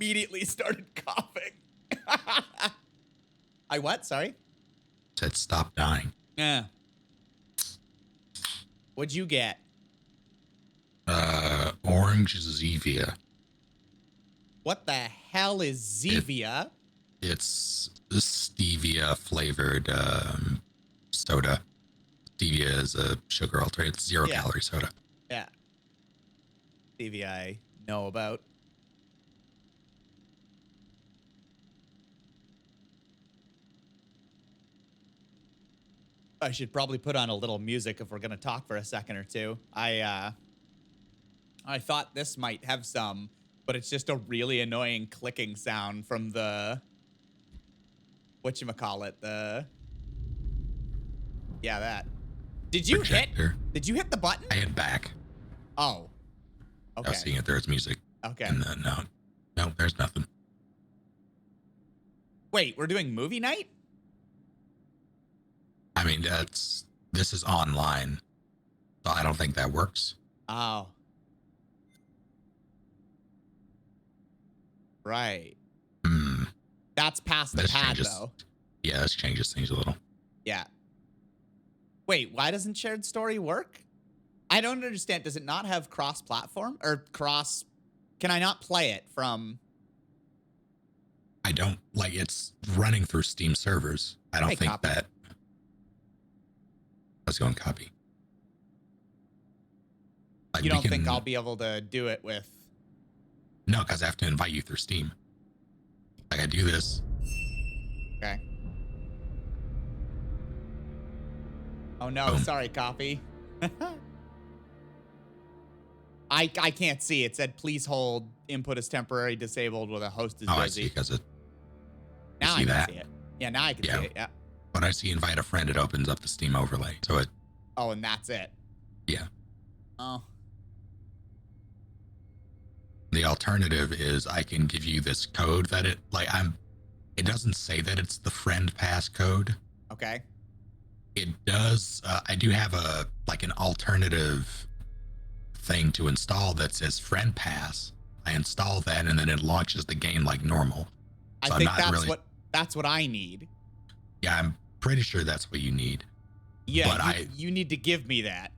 immediately started coughing. I what? Sorry? Said stop dying. Yeah. What'd you get? Orange Zevia. What the hell is Zevia? It's a stevia flavored soda. Stevia is a sugar alternative. It's 0 calorie soda. Yeah. Stevia I know about. I should probably put on a little music if we're going to talk for a second or two. I thought this might have some, but it's just a really annoying clicking sound from the whatchamacallit, that. Did you Projector. Did you hit the button? I hit back. Oh. Okay. I was seeing if there's music. Okay. And then no, there's nothing. Wait, we're doing movie night? I mean, this is online, so I don't think that works. Oh. Right. That's past the pad, though. Yeah, this changes things a little. Yeah. Wait, why doesn't shared story work? I don't understand. Does it not have cross-platform or cross? Can I not play it from? I don't like it's running through Steam servers. I don't think copy. that. Let's go and copy. Like You don't think I'll be able to do it with? No, because I have to invite you through Steam. Like I do this. Okay. Oh no, Boom. sorry, copy. I can't see. It said please hold. Input is temporarily disabled while the host is busy. I see, because it. Now I can see it. Yeah, now I can see it. Yeah. When I see invite a friend, it opens up the Steam overlay. So it. Oh, and that's it. Yeah. Oh. The alternative is I can give you this code that it doesn't say that it's the friend pass code. Okay. It does. I do have an alternative thing to install that says friend pass. I install that and then it launches the game like normal. So I think that's what I need. Yeah, I'm pretty sure that's what you need. Yeah, but you need to give me that.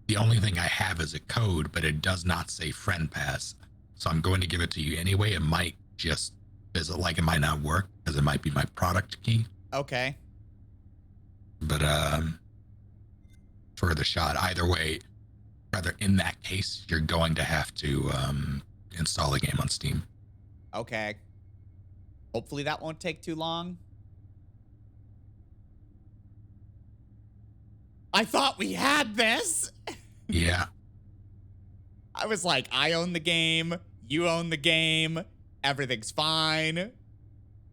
The only thing I have is a code, but it does not say friend pass. So I'm going to give it to you anyway. It might just it might not work because it might be my product key. Okay. But for the shot, either way, rather in that case, you're going to have to install the game on Steam. Okay. Hopefully that won't take too long. I thought we had this. Yeah. I was like, I own the game. You own the game. Everything's fine.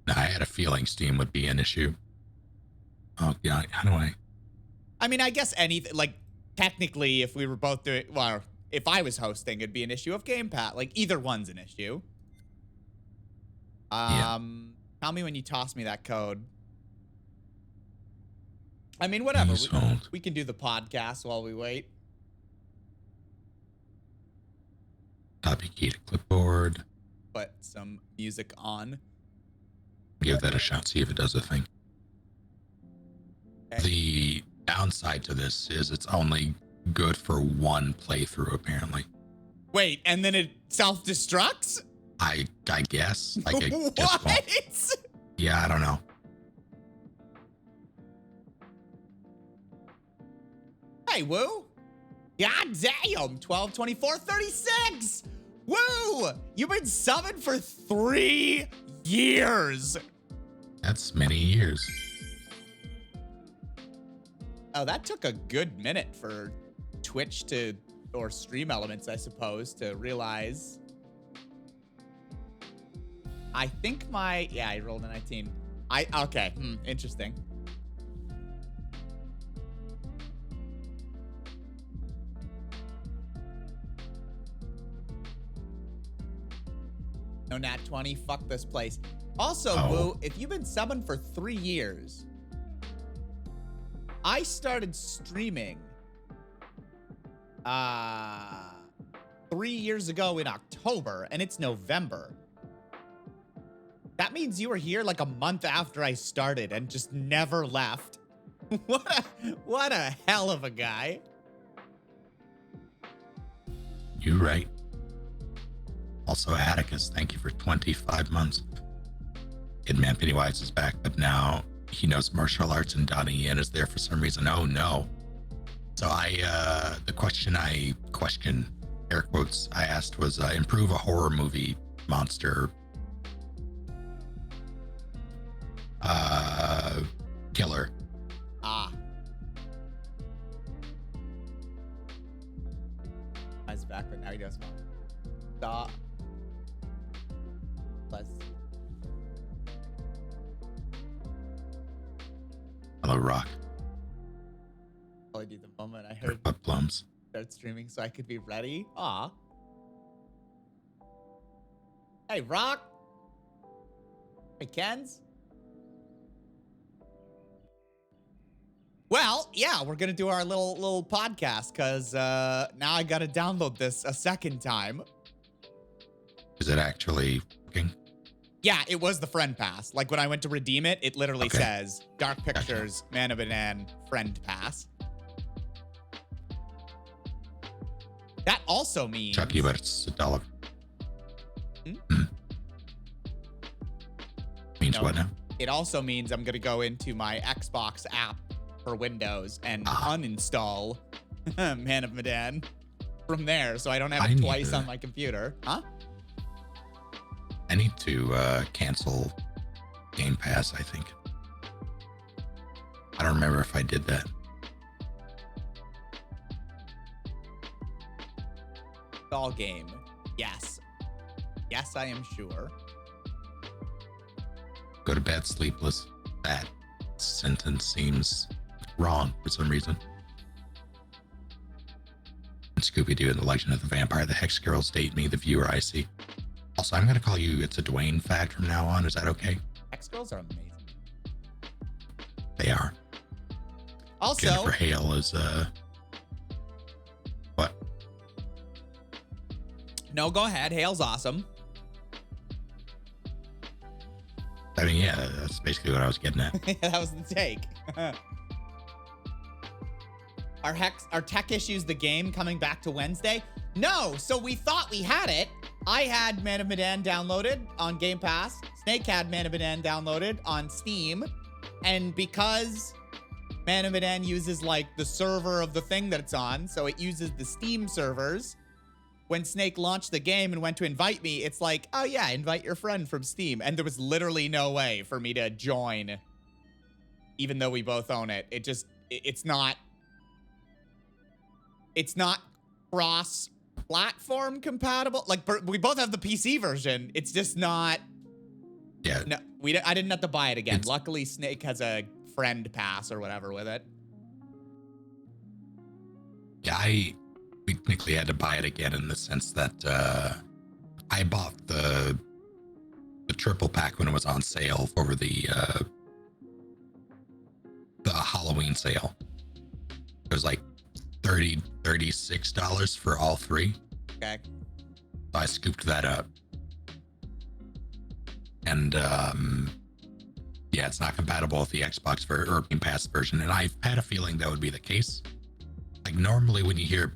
I had a feeling Steam would be an issue. Oh, yeah. How do I? I mean, I guess anything, like, technically, if we were both doing, well, if I was hosting, it'd be an issue of Game Pass. Like, either one's an issue. Tell me when you toss me that code. I mean, whatever. We can do the podcast while we wait. Copy key to clipboard. Put some music on. Give that a shot. See if it does a thing. Okay. The downside to this is it's only good for one playthrough, apparently. Wait, and then it self-destructs? I guess. Like it what? Just won't. Yeah, I don't know. Hey, Woo. God damn. 12, 24, 36. Woo. You've been subbing for 3 years. That's many years. Oh, that took a good minute for Twitch or Stream Elements, I suppose, to realize. I think I rolled a 19. Okay, interesting. No nat 20, fuck this place. Also, Woo, if you've been subbing for 3 years, I started streaming 3 years ago in October, and it's November. That means you were here like a month after I started and just never left. What a hell of a guy. You're right. Also, Atticus, thank you for 25 months. Kidman Pennywise is back, but now he knows martial arts and Donnie Yen is there for some reason. Oh no. So the question, air quotes, I asked was improve a horror movie monster killer. He's back, but now he doesn't. Stop. Let's. Hello, Rock. Probably do the moment I heard Plums. start streaming so I could be ready. Aw. Hey, Rock. Hey, Kens. Well, yeah, we're gonna do our little podcast because now I gotta download this a second time. Is it actually working? Yeah, it was the friend pass. Like when I went to redeem it, it literally says Dark Pictures, Man of Medan, friend pass. That also means Chucky, but it's $1. Means what now? It also means I'm gonna go into my Xbox app for Windows and uninstall Man of Medan from there, so I don't have it twice on my computer. Huh? I need to cancel Game Pass, I think. I don't remember if I did that. All game. Yes. Yes, I am sure. Go to bed sleepless. That sentence seems wrong for some reason. Scooby-Doo and the Legend of the Vampire, the Hex Girls date me, the viewer I see. Also, I'm going to call you It's a Dwayne fact from now on. Is that okay? Hex Girls are amazing. They are. Also, Jennifer Hale is, what? No, go ahead. Hale's awesome. I mean, yeah, that's basically what I was getting at. That was the take. Our tech issues, the game coming back to Wednesday? No, so we thought we had it. I had Man of Medan downloaded on Game Pass. Snake had Man of Medan downloaded on Steam. And because Man of Medan uses like the server of the thing that it's on, so it uses the Steam servers. When Snake launched the game and went to invite me, it's like, oh yeah, invite your friend from Steam. And there was literally no way for me to join, even though we both own it. It's not cross-platform compatible. Like, we both have the PC version. It's just not. Yeah. No, I didn't have to buy it again. Luckily, Snake has a friend pass or whatever with it. Yeah, we technically had to buy it again in the sense that I bought the triple pack when it was on sale over the Halloween sale. It was like $36 for all three. Okay. So I scooped that up. And yeah, it's not compatible with the Xbox or Game Pass version. And I've had a feeling that would be the case. Like normally when you hear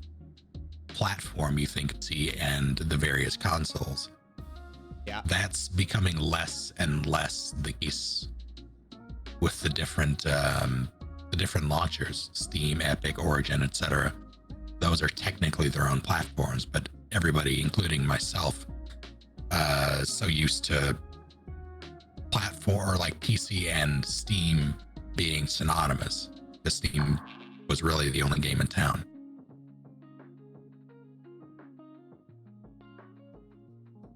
platform, you think PC and the various consoles. Yeah. That's becoming less and less the case with the different launchers, Steam, Epic, Origin, etc. Those are technically their own platforms, but everybody, including myself, so used to platform or like PC and Steam being synonymous. The Steam was really the only game in town.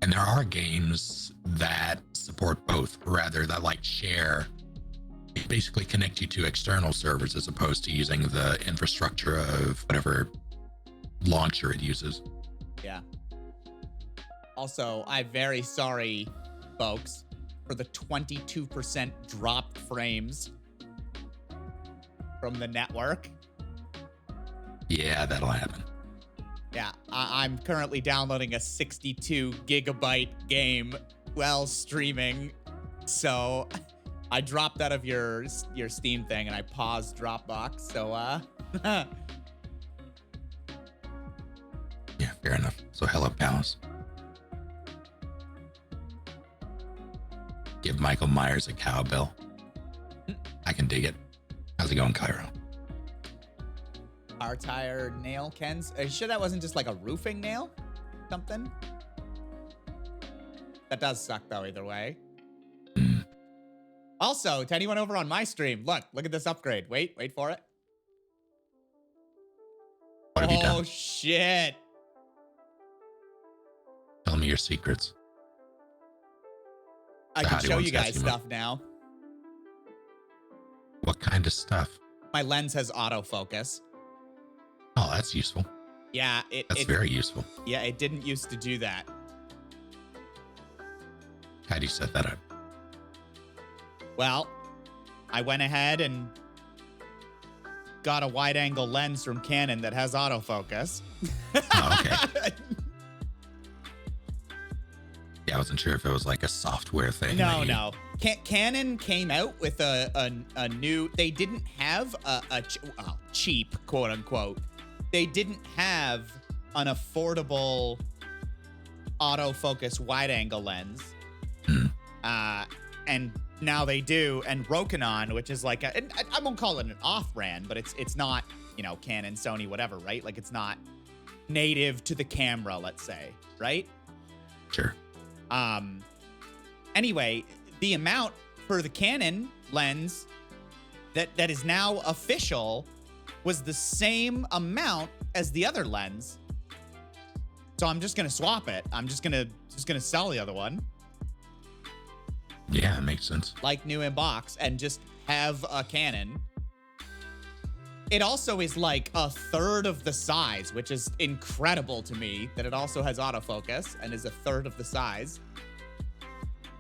And there are games that support both, rather that like share, basically connect you to external servers as opposed to using the infrastructure of whatever launcher it uses. Yeah. Also, I'm very sorry, folks, for the 22% dropped frames from the network. Yeah, that'll happen. Yeah, I'm currently downloading a 62 gigabyte game while streaming. So I dropped out of your Steam thing and I paused Dropbox. So, Yeah, fair enough. So hello, Palace. Give Michael Myers a cowbell. I can dig it. How's it going, Cairo? our tire nail, Ken's. Are you sure that wasn't just like a roofing nail? Something? That does suck though, either way. Mm. Also, to anyone over on my stream, look at this upgrade. Wait for it. What have you done? Oh, shit. Tell me your secrets. I can show you guys stuff now. What kind of stuff? My lens has autofocus. Oh, that's useful. Yeah, That's very useful. Yeah, it didn't used to do that. How do you set that up? Well, I went ahead and got a wide-angle lens from Canon that has autofocus. Oh, okay. Yeah, I wasn't sure if it was like a software thing. No. Canon came out with a new. They didn't have a cheap, quote unquote. They didn't have an affordable autofocus wide-angle lens. And now they do. And Rokinon, which is like I won't call it an off-brand, but it's not, Canon, Sony, whatever, right? Like it's not native to the camera, let's say, right? Sure. Anyway, the amount for the Canon lens that is now official was the same amount as the other lens. So I'm just gonna swap it. I'm just gonna sell the other one. Yeah, it makes sense. Like new in box, and just have a Canon. It also is like a third of the size, which is incredible to me that it also has autofocus and is a third of the size.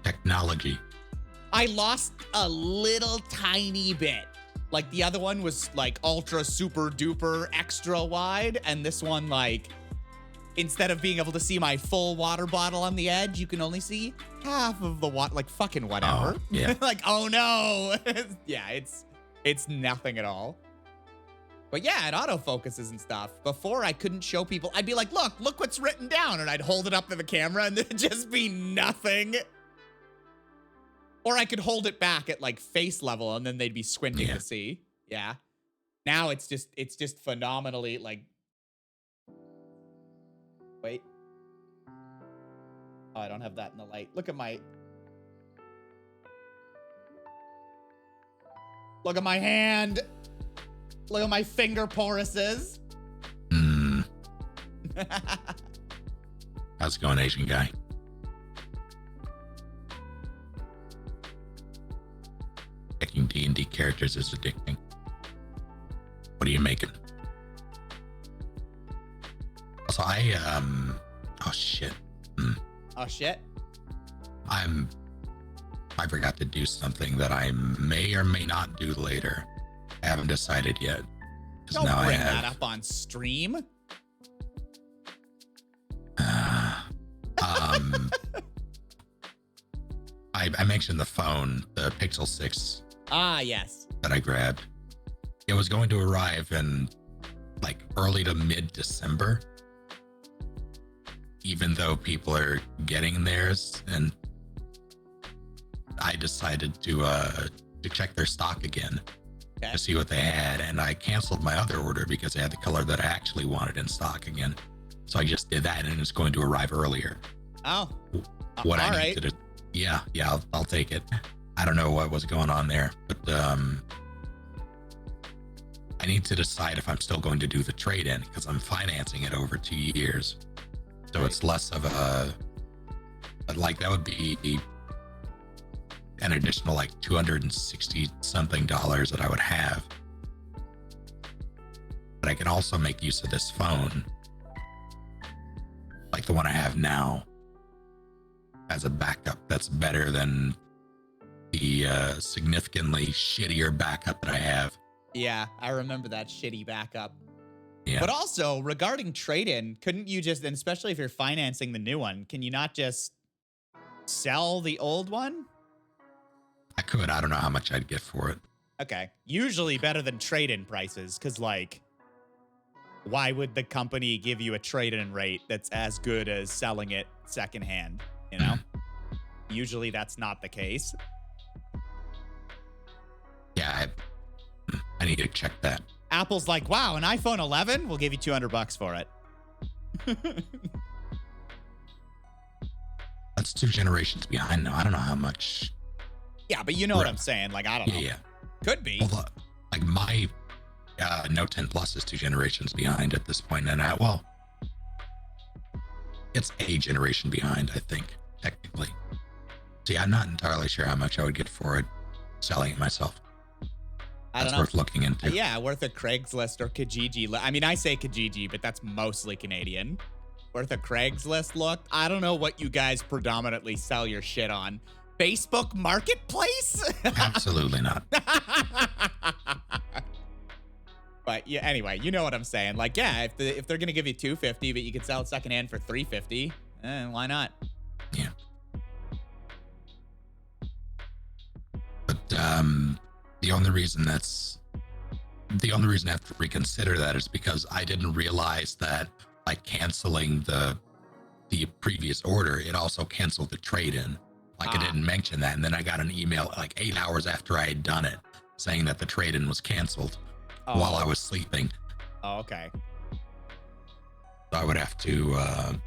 Technology. I lost a little tiny bit. Like the other one was like ultra super duper extra wide, and this one, like, instead of being able to see my full water bottle on the edge, you can only see half of the water. Like fucking whatever. Oh, yeah. Like, oh no. Yeah, it's nothing at all. But yeah, it autofocuses and stuff. Before, I couldn't show people. I'd be like, look what's written down. And I'd hold it up to the camera and there'd just be nothing. Or I could hold it back at like face level and then they'd be squinting to see. Yeah. Now it's just phenomenally like. Wait. Oh, I don't have that in the light. Look at my hand. Look at my finger porises. How's it going, Asian guy? Picking D&D characters is addicting. What are you making? Also, oh shit. Oh shit. I forgot to do something that I may or may not do later. I haven't decided yet. Don't bring that up on stream. I mentioned the phone, the Pixel 6. Ah, yes. That I grabbed. It was going to arrive in like early to mid-December. Even though people are getting theirs, and I decided to check their stock again. Okay. To see what they had, and I canceled my other order because they had the color that I actually wanted in stock again. So I just did that, and it's going to arrive earlier. Oh, what I need to do? Yeah, I'll take it. I don't know what was going on there, but I need to decide if I'm still going to do the trade-in because I'm financing it over 2 years. So it's less of a, like, that would be an additional like $260 something that I would have. But I can also make use of this phone, like the one I have now, as a backup that's better than the significantly shittier backup that I have. Yeah, I remember that shitty backup. Yeah. But also, regarding trade-in, couldn't you just, and especially if you're financing the new one, can you not just sell the old one? I could. I don't know how much I'd get for it. Okay. Usually better than trade-in prices, because, like, why would the company give you a trade-in rate that's as good as selling it secondhand, you know? Usually that's not the case. Yeah, I need to check that. Apple's like, wow, an iPhone 11? We'll give you $200 for it. That's 2 generations behind now. I don't know how much. Yeah, but you know what I'm saying. Like, I don't know. Yeah. Could be. Well, like my Note 10 Plus is 2 generations behind at this point, and it's a generation behind, I think, technically. See, I'm not entirely sure how much I would get for it selling it myself. I don't know. Worth looking into. Yeah, worth a Craigslist or Kijiji. I mean, I say Kijiji, but that's mostly Canadian. Worth a Craigslist look. I don't know what you guys predominantly sell your shit on. Facebook Marketplace? Absolutely not. But yeah, anyway, you know what I'm saying. Like, yeah, if they're gonna give you $250, but you could sell it secondhand for $350, why not? Yeah. But the only reason I have to reconsider that is because I didn't realize that by canceling the previous order, it also canceled the trade-in. Like, I didn't mention that, and then I got an email like 8 hours after I had done it saying that the trade-in was canceled while I was sleeping. Oh, okay. So I would have to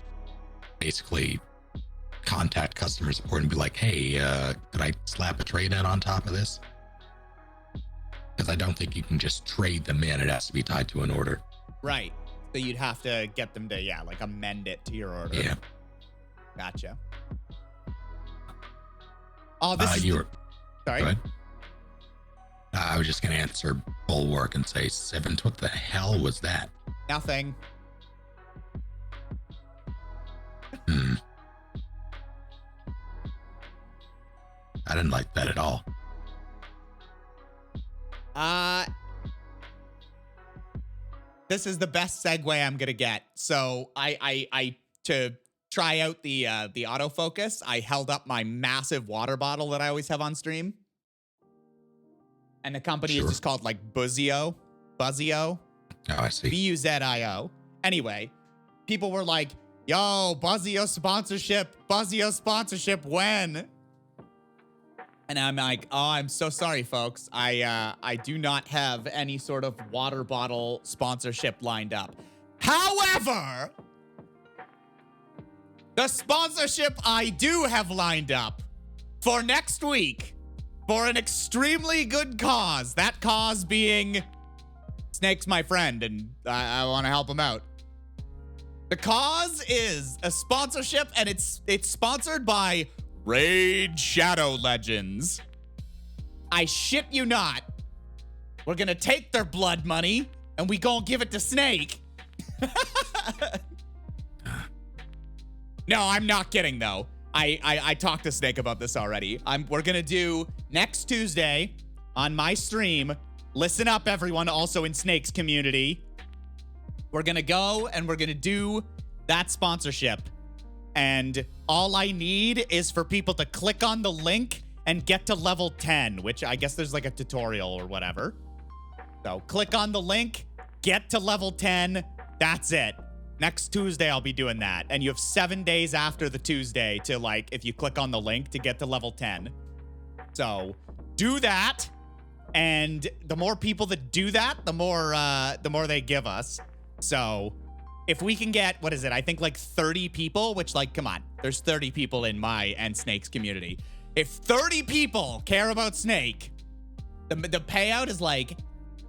basically contact customer support and be like, hey, could I slap a trade-in on top of this? Because I don't think you can just trade them in. It has to be tied to an order. Right. So you'd have to get them to, like amend it to your order. Yeah. Gotcha. Oh, this is... Sorry? Go ahead. I was just going to answer Bulwark and say, Sevens, what the hell was that? Nothing. I didn't like that at all. This is the best segue I'm gonna get. So I to try out the autofocus, I held up my massive water bottle that I always have on stream. And the company is just called like Buzzio. Oh, I see. Buzio. Anyway, people were like, yo, Buzzio sponsorship when? And I'm like, oh, I'm so sorry, folks. I do not have any sort of water bottle sponsorship lined up. However, the sponsorship I do have lined up for next week for an extremely good cause. That cause being Snake's my friend, and I want to help him out. The cause is a sponsorship, and it's sponsored by Raid Shadow Legends. I shit you not. We're gonna take their blood money and we gonna give it to Snake. No, I'm not kidding though. I talked to Snake about this already. We're gonna do next Tuesday on my stream. Listen up, everyone, also in Snake's community. We're gonna go and we're gonna do that sponsorship. And all I need is for people to click on the link and get to level 10, which I guess there's like a tutorial or whatever. So click on the link, get to level 10. That's it. Next Tuesday, I'll be doing that. And you have 7 days after the Tuesday to, like, if you click on the link to get to level 10. So do that. And the more people that do that, the more they give us. So if we can get, what is it? I think like 30 people, which, like, come on, there's 30 people in my and Snake's community. If 30 people care about Snake, the payout is like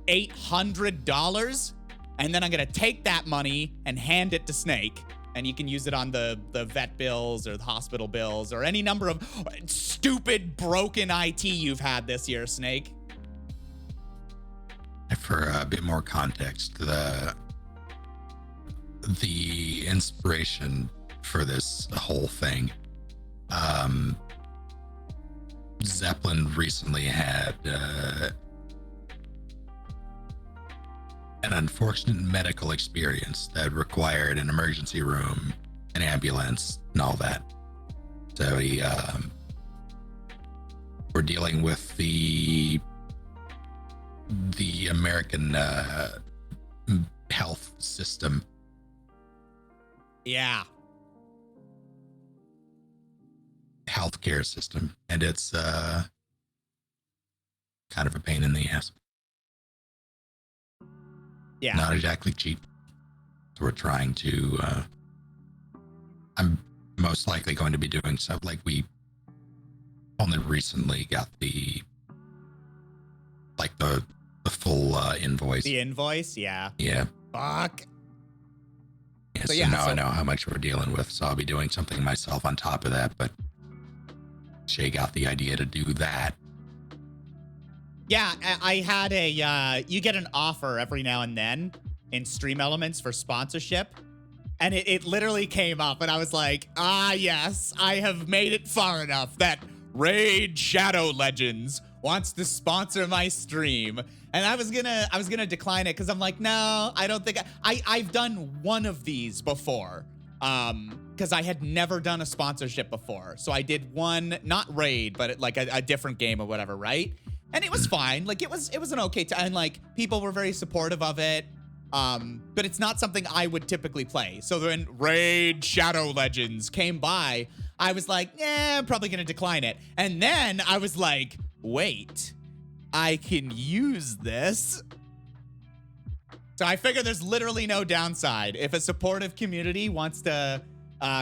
$800. And then I'm going to take that money and hand it to Snake. And you can use it on the vet bills or the hospital bills or any number of stupid broken IT you've had this year, Snake. For a bit more context, the inspiration for this whole thing, Zeppelin recently had an unfortunate medical experience that required an emergency room, an ambulance, and all that. So we're dealing with the American health system. Yeah. Healthcare system, and it's kind of a pain in the ass. Yeah. Not exactly cheap. So we're trying to I'm most likely going to be doing stuff like we only recently got the full invoice. The invoice, yeah. Yeah. Fuck. Yeah, so now I know how much we're dealing with, so I'll be doing something myself on top of that, but Shae got the idea to do that. Yeah, I had you get an offer every now and then in Stream Elements for sponsorship, and it literally came up, and I was like, yes, I have made it far enough that Raid Shadow Legends wants to sponsor my stream. And I was gonna decline it because I'm like, no, I don't think I've done one of these before. Because I had never done a sponsorship before. So I did one, not Raid, but like a different game or whatever, right? And it was fine. Like it was an okay time. And like people were very supportive of it. But it's not something I would typically play. So when Raid Shadow Legends came by, I was like, I'm probably gonna decline it. And then I was like, wait, I can use this. So I figure there's literally no downside. If a supportive community wants to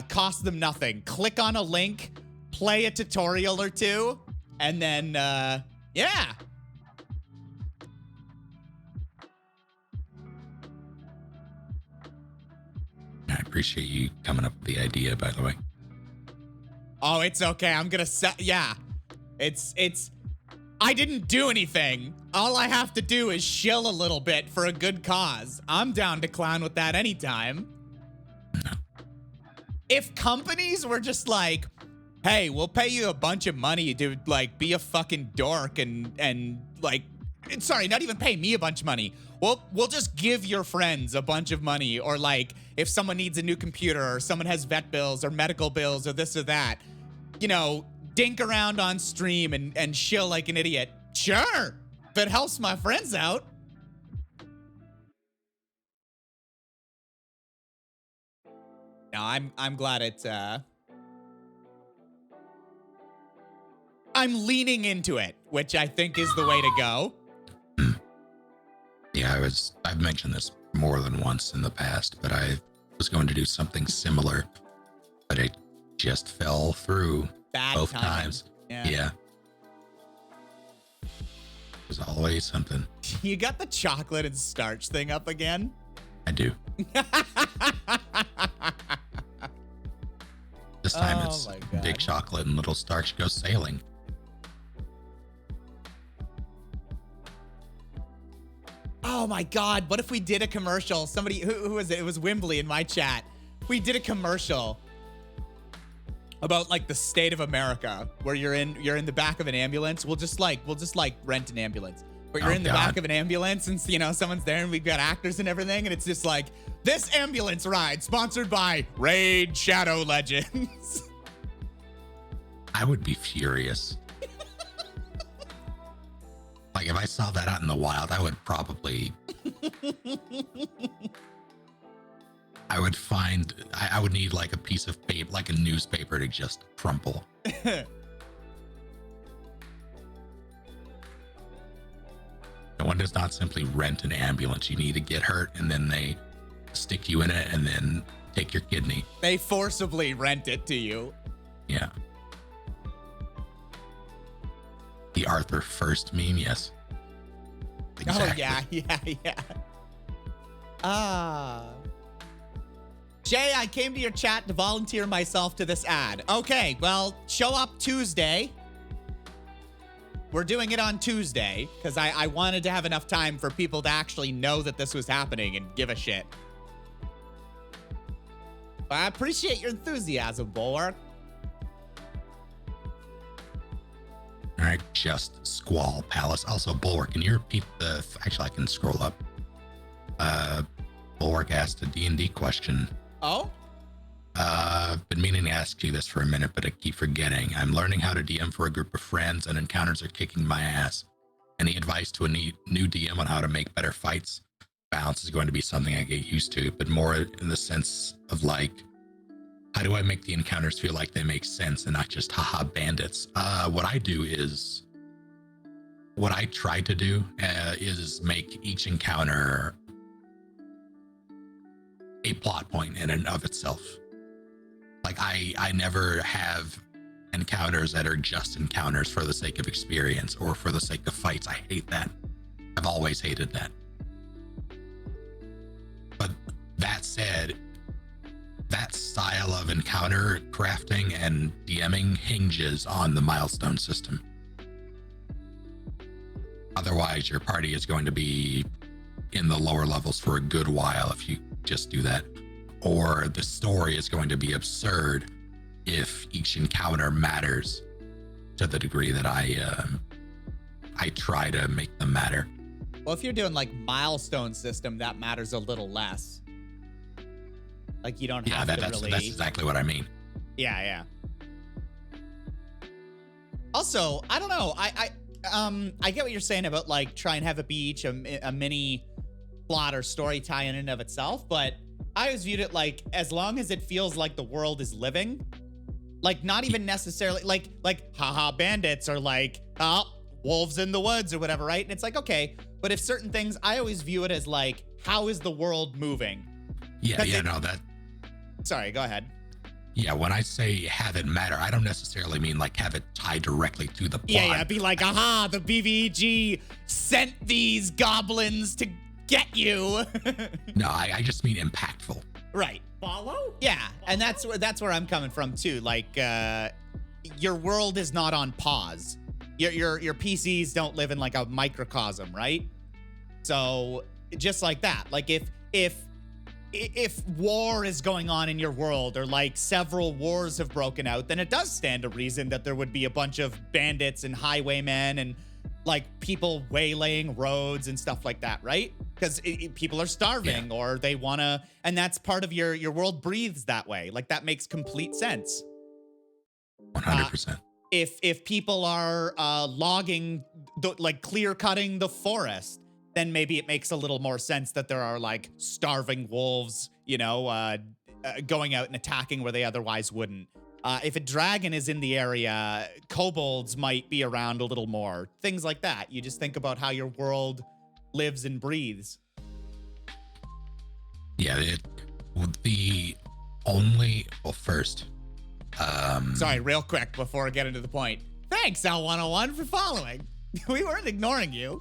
cost them nothing, click on a link, play a tutorial or two, and then, yeah. I appreciate you coming up with the idea, by the way. Oh, it's okay. I'm gonna set, yeah. I didn't do anything. All I have to do is shill a little bit for a good cause. I'm down to clown with that anytime. If companies were just like, hey, we'll pay you a bunch of money to like be a fucking dork and like, sorry, not even pay me a bunch of money. We'll just give your friends a bunch of money, or like if someone needs a new computer or someone has vet bills or medical bills or this or that, you know, dink around on stream and shill like an idiot. Sure, if it helps my friends out. No, I'm glad it's I'm leaning into it, which I think is the way to go. Yeah, I've mentioned this more than once in the past, but I was going to do something similar, but it just fell through both times. Yeah. There's always something. You got the chocolate and starch thing up again? I do. This time it's big chocolate and little starch goes sailing. Oh my God, what if we did a commercial? Somebody, who was it? It was Wimbley in my chat. We did a commercial about like the state of America where you're in the back of an ambulance. We'll just like rent an ambulance. But you're in the back of an ambulance and you know someone's there and we've got actors and everything and it's just like this ambulance ride sponsored by Raid Shadow Legends. I would be furious. Like if I saw that out in the wild, I would probably I would need like a piece of paper, like a newspaper to just crumple. No one does not simply rent an ambulance. You need to get hurt and then they stick you in it and then take your kidney. They forcibly rent it to you. Yeah. The Arthur First meme, yes. Exactly. Oh, yeah. Shae, I came to your chat to volunteer myself to this ad. Okay, well, show up Tuesday. We're doing it on Tuesday because I wanted to have enough time for people to actually know that this was happening and give a shit. But I appreciate your enthusiasm, Bulwark. All right, just Squall Palace. Also, Bulwark, can you repeat the... Actually, I can scroll up. Bulwark asked a D&D question. Oh? Been meaning to ask you this for a minute, but I keep forgetting. I'm learning how to DM for a group of friends, and encounters are kicking my ass. Any advice to a new DM on how to make better fights? Balance is going to be something I get used to, but more in the sense of like, how do I make the encounters feel like they make sense and not just haha bandits? What I try to do is make each encounter a plot point in and of itself. Like I never have encounters that are just encounters for the sake of experience or for the sake of fights. I hate that. I've always hated that. But that said, that style of encounter crafting and DMing hinges on the milestone system. Otherwise, your party is going to be in the lower levels for a good while if you just do that. Or the story is going to be absurd if each encounter matters to the degree that I try to make them matter. Well, if you're doing like milestone system, that matters a little less. Like you don't have to really. That's exactly what I mean. Yeah. Also, I don't know. I get what you're saying about like try and have it be each a mini plot or story tie in and of itself, but I always viewed it like as long as it feels like the world is living, like not even necessarily like haha bandits or like wolves in the woods or whatever, right? And it's like, okay, but if certain things, I always view it as like, how is the world moving? Sorry, go ahead. Yeah, when I say have it matter, I don't necessarily mean like have it tied directly to the plot. Yeah, be like, aha, the BVG sent these goblins to get you. No, I just mean impactful. Right. Follow? Yeah, and that's where I'm coming from too. Like, your world is not on pause. Your PCs don't live in like a microcosm, right? So just like that, like if war is going on in your world or like several wars have broken out, then it does stand to reason that there would be a bunch of bandits and highwaymen and like people waylaying roads and stuff like that, right? Because people are starving or they want to, and that's part of your world breathes that way. Like that makes complete sense. 100%. If people are logging, like clear cutting the forest, then maybe it makes a little more sense that there are like starving wolves, going out and attacking where they otherwise wouldn't. If a dragon is in the area, kobolds might be around a little more. Things like that. You just think about how your world lives and breathes. Yeah, first. Sorry, real quick before I get into the point. Thanks, L101, for following. We weren't ignoring you.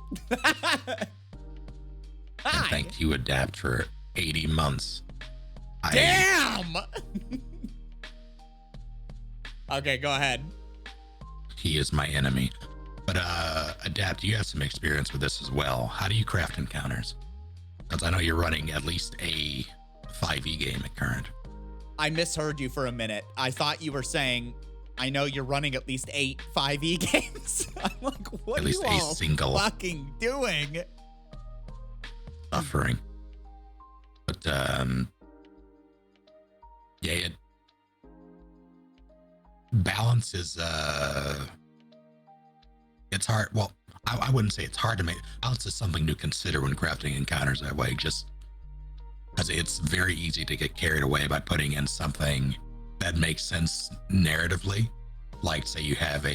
And thank you, Adapt, for 80 months. Damn! Okay, go ahead. He is my enemy. But Adapt, you have some experience with this as well. How do you craft encounters? Because I know you're running at least a 5e game at current. I misheard you for a minute. I thought you were saying, I know you're running at least 8 5e games. I'm like, what at are least you a all single fucking doing? Suffering. But balance is it's hard. Well, I wouldn't say it's hard to make. Balance is something to consider when crafting encounters that way, just because it's very easy to get carried away by putting in something that makes sense narratively. Like, say you have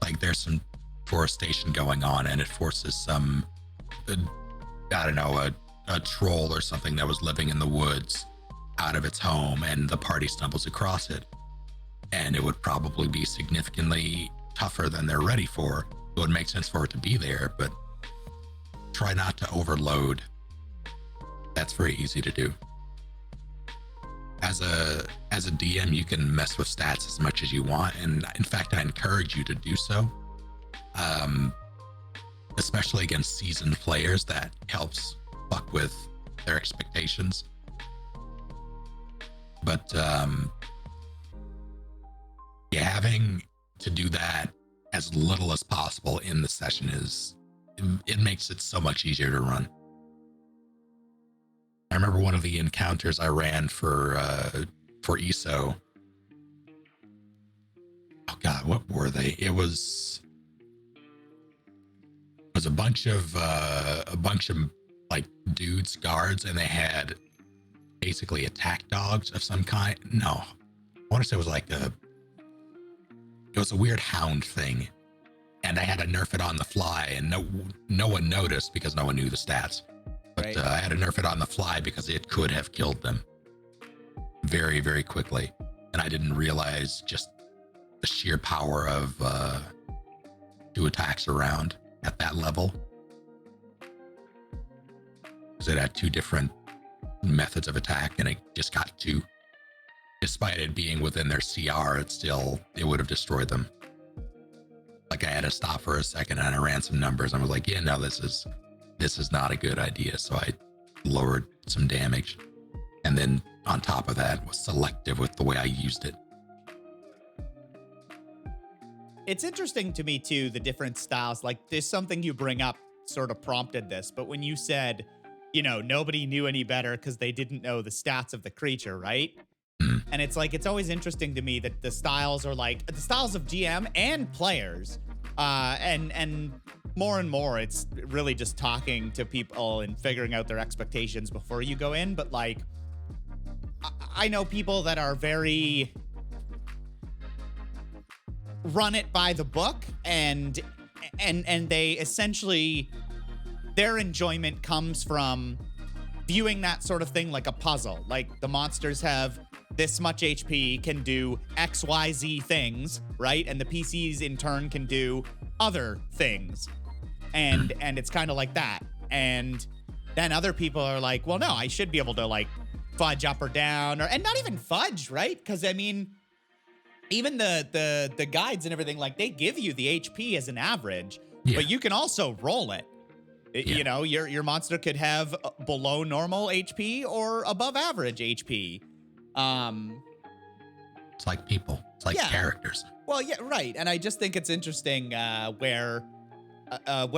like there's some forestation going on and it forces some, a troll or something that was living in the woods out of its home, and the party stumbles across it. And it would probably be significantly tougher than they're ready for. It would make sense for it to be there, but try not to overload. That's very easy to do. As a DM, you can mess with stats as much as you want, and in fact, I encourage you to do so. Especially against seasoned players, that helps fuck with their expectations. But having to do that as little as possible in the session is it makes it so much easier to run. I remember one of the encounters I ran for ESO. Oh God, what were they? It was a bunch of like dudes, guards, and they had basically attack dogs of some kind. No, I want to say it was like it was a weird hound thing, and I had to nerf it on the fly, and no one noticed because no one knew the stats. But Right. I had to nerf it on the fly because it could have killed them very, very quickly, and I didn't realize just the sheer power of 2 attacks around at that level, because it had 2 different methods of attack, and it just got 2. Despite it being within their CR, it would have destroyed them. Like I had to stop for a second and I ran some numbers. I was like, yeah, no, this is not a good idea. So I lowered some damage, and then on top of that was selective with the way I used it. It's interesting to me too, the different styles. Like there's something you bring up sort of prompted this, but when you said, nobody knew any better because they didn't know the stats of the creature, right? And it's like, it's always interesting to me that the styles are like the styles of GM and players. And more, it's really just talking to people and figuring out their expectations before you go in. But like, I know people that are very run it by the book, and they essentially, their enjoyment comes from viewing that sort of thing like a puzzle. Like the monsters have this much HP, can do XYZ things, right? And the PCs in turn can do other things. And it's kind of like that. And then other people are like, well, no, I should be able to like fudge up or down, and not even fudge, right? Because I mean, even the guides and everything, like they give you the HP as an average, but you can also roll it. Your monster could have below normal HP or above average HP. It's like people. It's like characters. Well, yeah, right. And I just think it's interesting where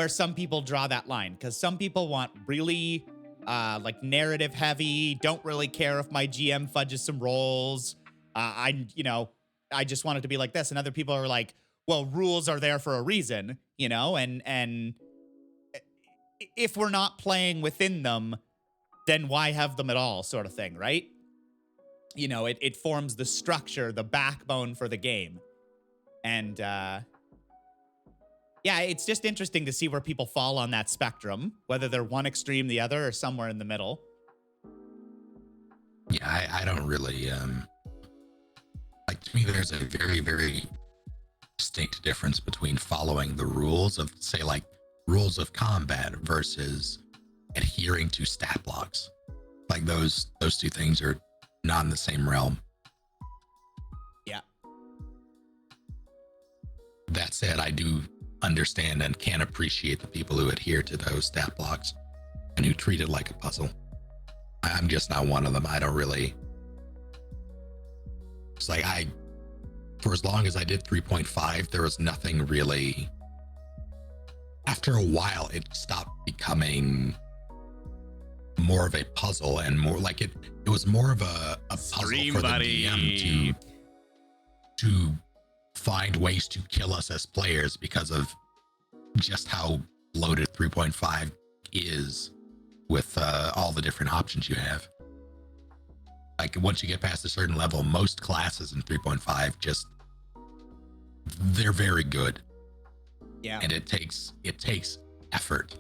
some people draw that line, because some people want really like narrative heavy, don't really care if my GM fudges some rolls. I just want it to be like this. And other people are like, well, rules are there for a reason, and if we're not playing within them, then why have them at all, sort of thing, right? It forms the structure, the backbone for the game. And it's just interesting to see where people fall on that spectrum, whether they're one extreme, the other, or somewhere in the middle. Yeah, I don't really, like, to me, there's a very, very distinct difference between following the rules of, say, like, rules of combat versus adhering to stat blocks. Like, those 2 things are not in the same realm. Yeah. That said, I do understand and can appreciate the people who adhere to those stat blocks and who treat it like a puzzle. I'm just not one of them. I don't really. It's like for as long as I did 3.5, there was nothing really. After a while, it stopped becoming more of a puzzle and more like it was more of a puzzle for the DM to find ways to kill us as players because of just how loaded 3.5 is with all the different options you have. Like once you get past a certain level, most classes in 3.5 they're very good. Yeah. And it takes effort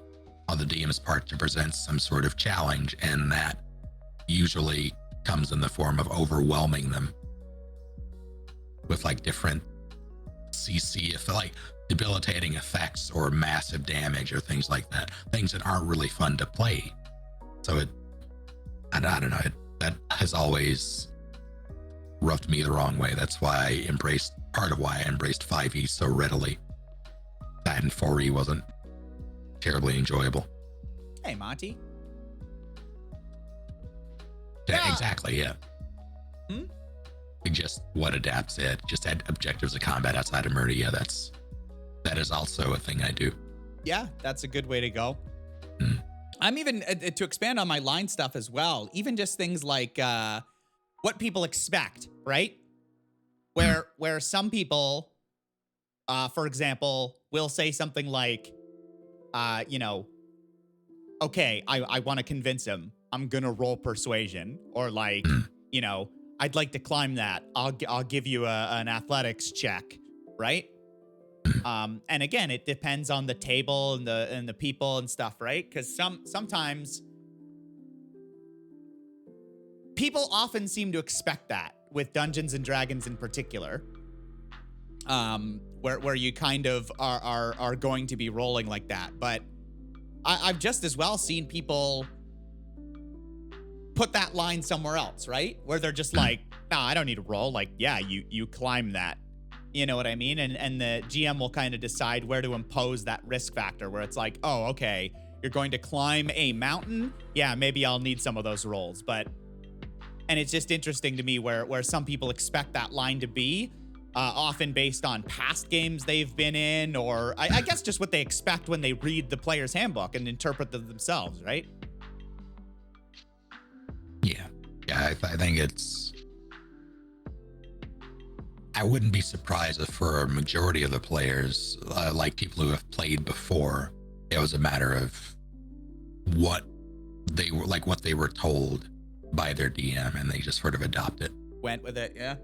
on the DM's part to present some sort of challenge, and that usually comes in the form of overwhelming them with like different CC, if like debilitating effects or massive damage or things like that, things that aren't really fun to play. So I don't know, that has always rubbed me the wrong way. That's why part of why I embraced 5e so readily. That and 4e wasn't terribly enjoyable. Hey, Monty. Yeah, exactly, yeah. Hmm? Just what Adapt said, just add objectives of combat outside of murder. Yeah, that is also a thing I do. Yeah, that's a good way to go. Mm. I'm even to expand on my line stuff as well. Even just things like what people expect, right? Where some people, for example, will say something like, you know, okay, I want to convince him. I'm gonna roll persuasion, or like, Mm. you know, I'd like to climb that. I'll give you an athletics check, right? And again, it depends on the table and the people and stuff, right? Because sometimes people often seem to expect that with Dungeons and Dragons in particular, where you kind of are going to be rolling like that. But I've just as well seen people put that line somewhere else, right? Where they're just like, no, I don't need to roll. Like, yeah, you climb that. You know what I mean? And the GM will kind of decide where to impose that risk factor, where it's like, oh, okay, you're going to climb a mountain. Yeah, maybe I'll need some of those rolls. And it's just interesting to me where some people expect that line to be, often based on past games they've been in, or I guess just what they expect when they read the player's handbook and interpret them themselves, right? Yeah. Yeah, I think I wouldn't be surprised if for a majority of the players, like people who have played before, it was a matter of what they were told by their DM, and they just sort of adopt it. Went with it, yeah.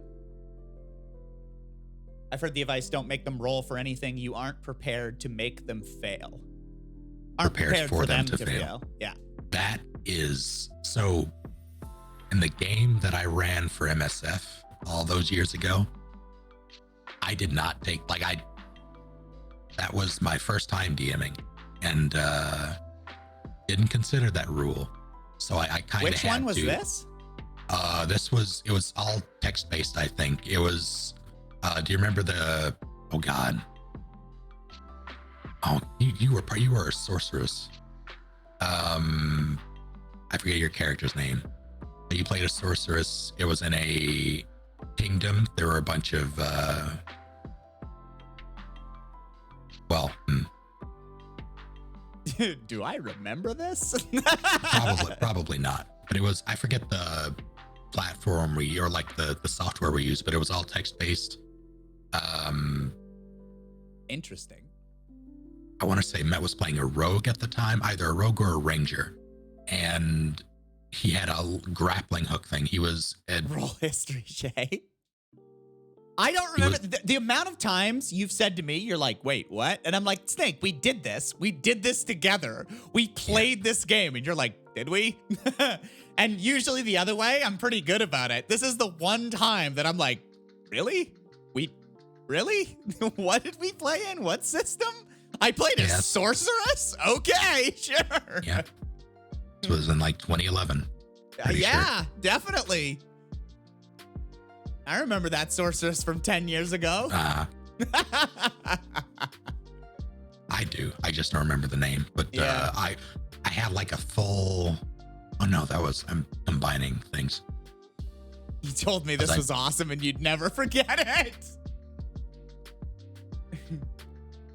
I've heard the advice, don't make them roll for anything you aren't prepared to make them fail. Aren't prepared for them to fail. Yeah. That is so. In the game that I ran for MSF all those years ago, I did not take that was my first time DMing, and didn't consider that rule. So I kind of had to. Which one was this? It was all text based, I think. It was do you remember the, oh god. Oh, you were a sorceress. I forget your character's name. You played a sorceress. It was in a kingdom. There were a bunch of Do I remember this? probably not. But it was, I forget the platform or like the software we used, but it was all text based. Interesting. I want to say Matt was playing a rogue at the time, either a rogue or a ranger, and he had a grappling hook thing. He was roll history, Shae. I don't remember the amount of times you've said to me, you're like, wait, what? And I'm like, Snake, we did this. We did this together. We played this game. And you're like, did we? And usually the other way, I'm pretty good about it. This is the one time that I'm like, really? Really? What did we play in? What system? I played a sorceress? Okay, sure. Yeah. This was in like 2011. Yeah, sure. Definitely. I remember that sorceress from 10 years ago. I do. I just don't remember the name. But yeah. I had like a full. Oh no, I'm combining things. You told me this was awesome and you'd never forget it.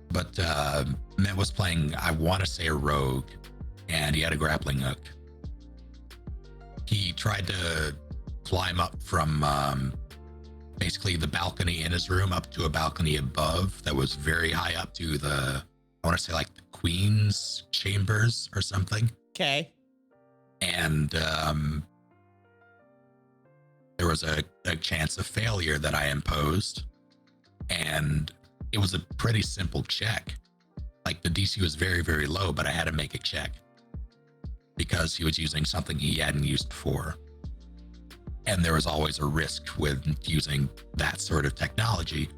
But Matt was playing, I want to say, a rogue, and he had a grappling hook. He tried to climb up from basically the balcony in his room up to a balcony above that was very high up to I want to say like the Queen's chambers or something. Okay. And there was a chance of failure that I imposed, and it was a pretty simple check. Like the DC was very, very low, but I had to make a check because he was using something he hadn't used before. And there was always a risk with using that sort of technology,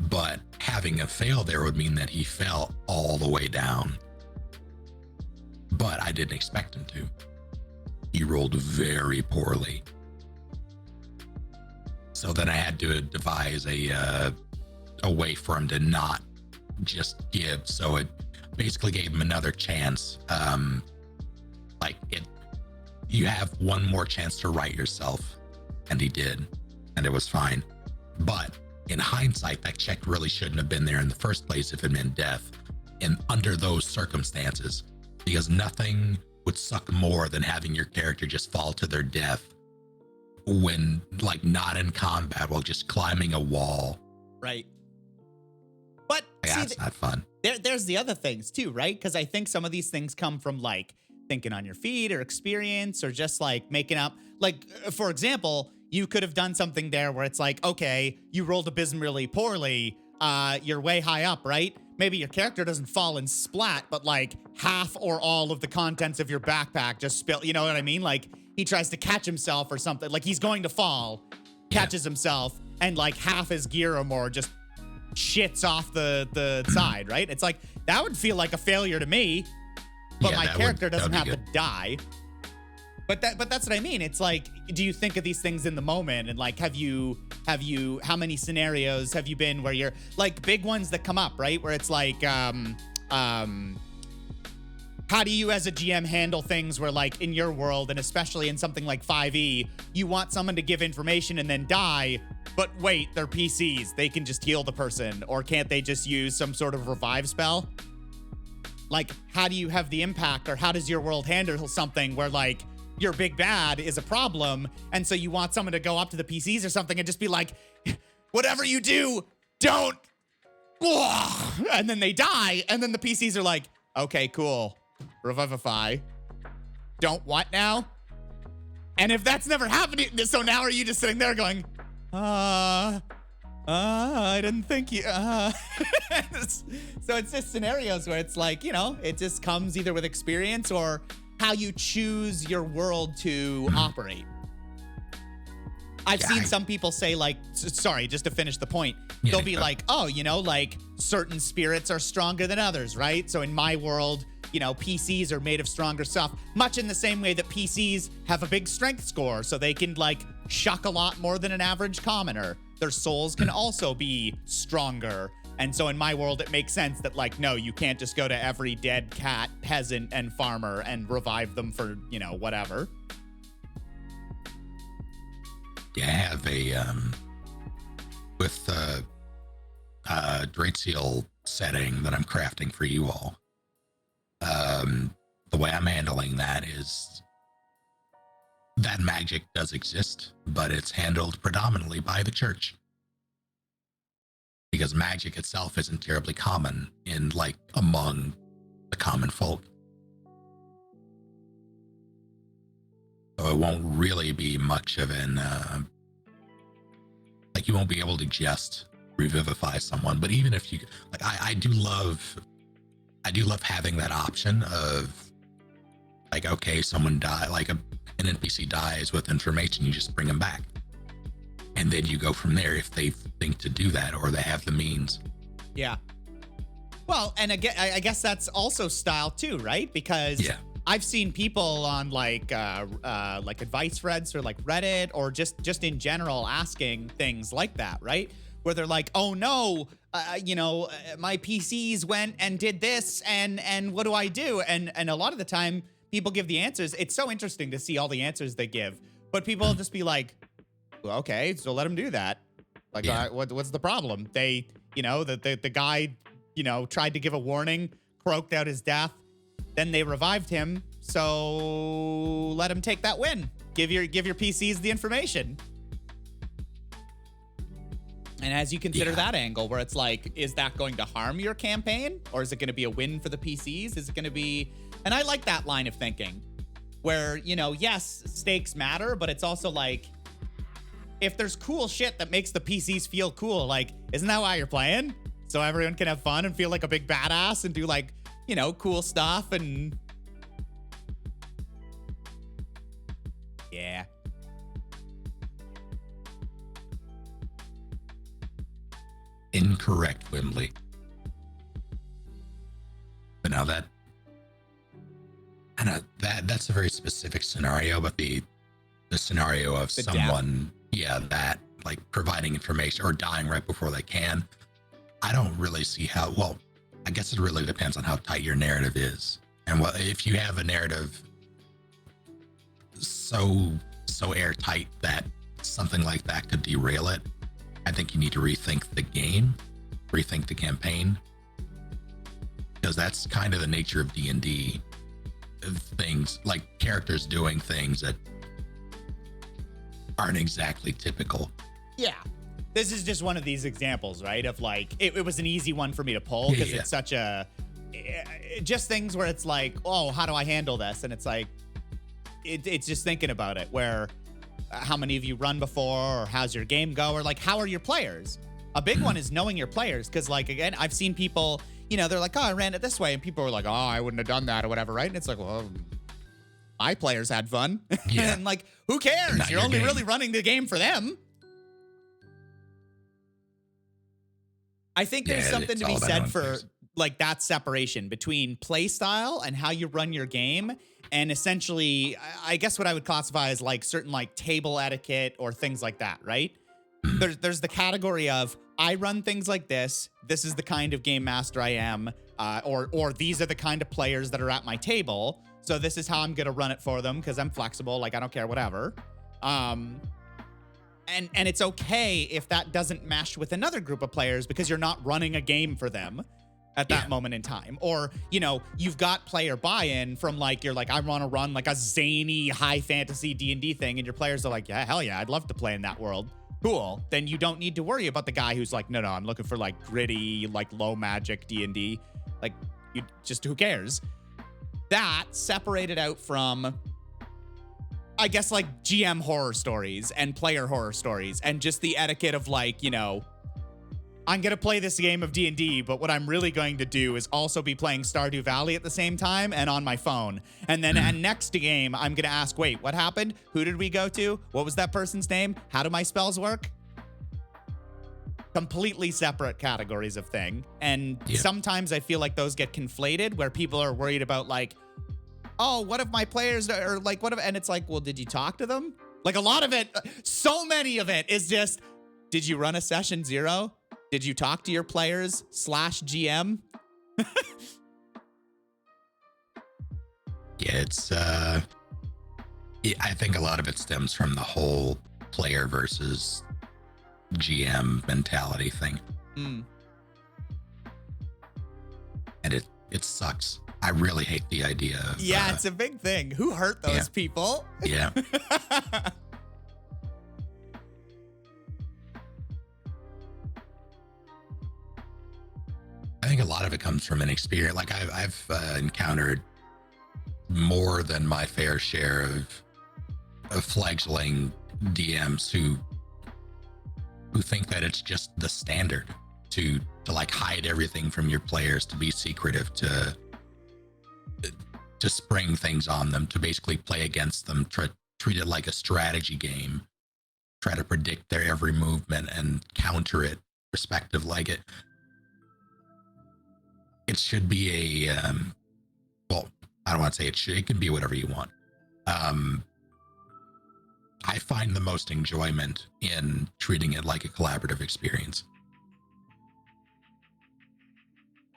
but having a fail there would mean that he fell all the way down. But I didn't expect him to. He rolled very poorly. So then I had to devise a way for him to not just give. So it basically gave him another chance. You have one more chance to right yourself. And he did. And it was fine. But in hindsight, that check really shouldn't have been there in the first place if it meant death. in under those circumstances, because nothing would suck more than having your character just fall to their death when like not in combat while just climbing a wall. Right. But yeah, see, that's not fun. There's the other things too, right? Because I think some of these things come from like thinking on your feet or experience or just like making up. Like, for example, you could have done something there where it's like, okay, you rolled abysmally poorly. You're way high up, right? Maybe your character doesn't fall and splat, but like half or all of the contents of your backpack just spill. You know what I mean? Like he tries to catch himself or something. Like he's going to fall, catches himself, and like half his gear or more just shits off the side, right? It's like, that would feel like a failure to me, but my character doesn't have to die. But that's what I mean. It's like, do you think of these things in the moment? And like, how many scenarios have you been where you're like big ones that come up, right? Where it's like, how do you as a GM handle things where like in your world, and especially in something like 5e, you want someone to give information and then die, but wait, they're PCs. They can just heal the person, or can't they just use some sort of revive spell? Like, how do you have the impact, or how does your world handle something where like your big bad is a problem, and so you want someone to go up to the PCs or something and just be like, whatever you do, don't, and then they die, and then the PCs are like, okay, cool, revivify. Don't what now? And if that's never happening, so now are you just sitting there going, I didn't think you, So it's just scenarios where it's like, you know, it just comes either with experience or how you choose your world to operate. I've seen some people say like, sorry, just to finish the point, they'll be like, oh, you know, like certain spirits are stronger than others, right? So in my world, you know, PCs are made of stronger stuff, much in the same way that PCs have a big strength score, so they can like shuck a lot more than an average commoner. Their souls can also be stronger. And so in my world, it makes sense that like, no, you can't just go to every dead cat, peasant, and farmer and revive them for, you know, whatever. Yeah, I have a, with the Great Seal setting that I'm crafting for you all. The way I'm handling that is that magic does exist, but it's handled predominantly by the church. Because magic itself isn't terribly common in like among the common folk. So it won't really be much of an, like you won't be able to just revivify someone, but even if you, like I do love having that option of like, okay, someone died, like an NPC dies with information, you just bring them back. And then you go from there if they think to do that or they have the means. Yeah. Well, and again, I guess that's also style too, right? Because I've seen people on like advice threads or like Reddit or just in general asking things like that, right? Where they're like, oh no, you know, my PCs went and did this and what do I do? And a lot of the time people give the answers. It's so interesting to see all the answers they give, but people just be like, well, okay, so let them do that. Like, what's the problem? They, you know, the guy, you know, tried to give a warning, croaked out his death. Then they revived him. So let him take that win. Give your PCs the information. And as you consider that angle where it's like, is that going to harm your campaign? Or is it going to be a win for the PCs? Is it going to be, and I like that line of thinking where, you know, yes, stakes matter, but it's also like, if there's cool shit that makes the PCs feel cool, like, isn't that why you're playing? So everyone can have fun and feel like a big badass and do like, you know, cool stuff and yeah. Incorrect, Wimbley. But now that's a very specific scenario, but the scenario of the someone, that like providing information or dying right before they can, I don't really see how, well, I guess it really depends on how tight your narrative is. And what if you have a narrative so airtight that something like that could derail it, I think you need to rethink the game, rethink the campaign. because that's kind of the nature of D&D. Things like characters doing things that aren't exactly typical. Yeah. This is just one of these examples, right? Of like, it was an easy one for me to pull because it's such a, just things where it's like, oh, how do I handle this? And it's like, it's just thinking about it, where how many of you run before, or how's your game go, or like, how are your players? A big one is knowing your players, because like, again, I've seen people, you know, they're like, oh, I ran it this way, and people are like, oh, I wouldn't have done that or whatever, right? And it's like, well, my players had fun. Yeah. And like, who cares? You're only really running the game for them. I think there's something to be said for like that separation between play style and how you run your game, and essentially, I guess what I would classify as like certain like table etiquette or things like that, right? There's the category of, I run things like this. This is the kind of game master I am, or these are the kind of players that are at my table. So this is how I'm gonna run it for them because I'm flexible. Like, I don't care, whatever. And it's okay if that doesn't mesh with another group of players because you're not running a game for them at that moment in time. Or, you know, you've got player buy-in from like, you're like, I want to run like a zany high fantasy D&D thing. And your players are like, yeah, hell yeah, I'd love to play in that world. Cool. Then you don't need to worry about the guy who's like, no, I'm looking for like gritty, like low magic D&D. Like, you just, who cares? That separated out from, I guess, like GM horror stories and player horror stories, and just the etiquette of like, you know, I'm going to play this game of D&D, but what I'm really going to do is also be playing Stardew Valley at the same time and on my phone. And then next game, I'm going to ask, wait, what happened? Who did we go to? What was that person's name? How do my spells work? Completely separate categories of thing. And sometimes I feel like those get conflated, where people are worried about like, oh, what if my players are like, what if, and it's like, well, did you talk to them? Like, a lot of it, so many of it is just, did you run a session 0? Did you talk to your players /GM? It's, I think a lot of it stems from the whole player versus GM mentality thing. And it sucks. I really hate the idea of, it's a big thing. Who hurt those people? Yeah. I think a lot of it comes from an experience. Like, I've encountered more than my fair share of fledgling DMs who think that it's just the standard to like hide everything from your players, to be secretive, to spring things on them, to basically play against them, treat it like a strategy game, try to predict their every movement and counter it respective. Like, it should be a well, I don't want to say it can be whatever you want. I find the most enjoyment in treating it like a collaborative experience.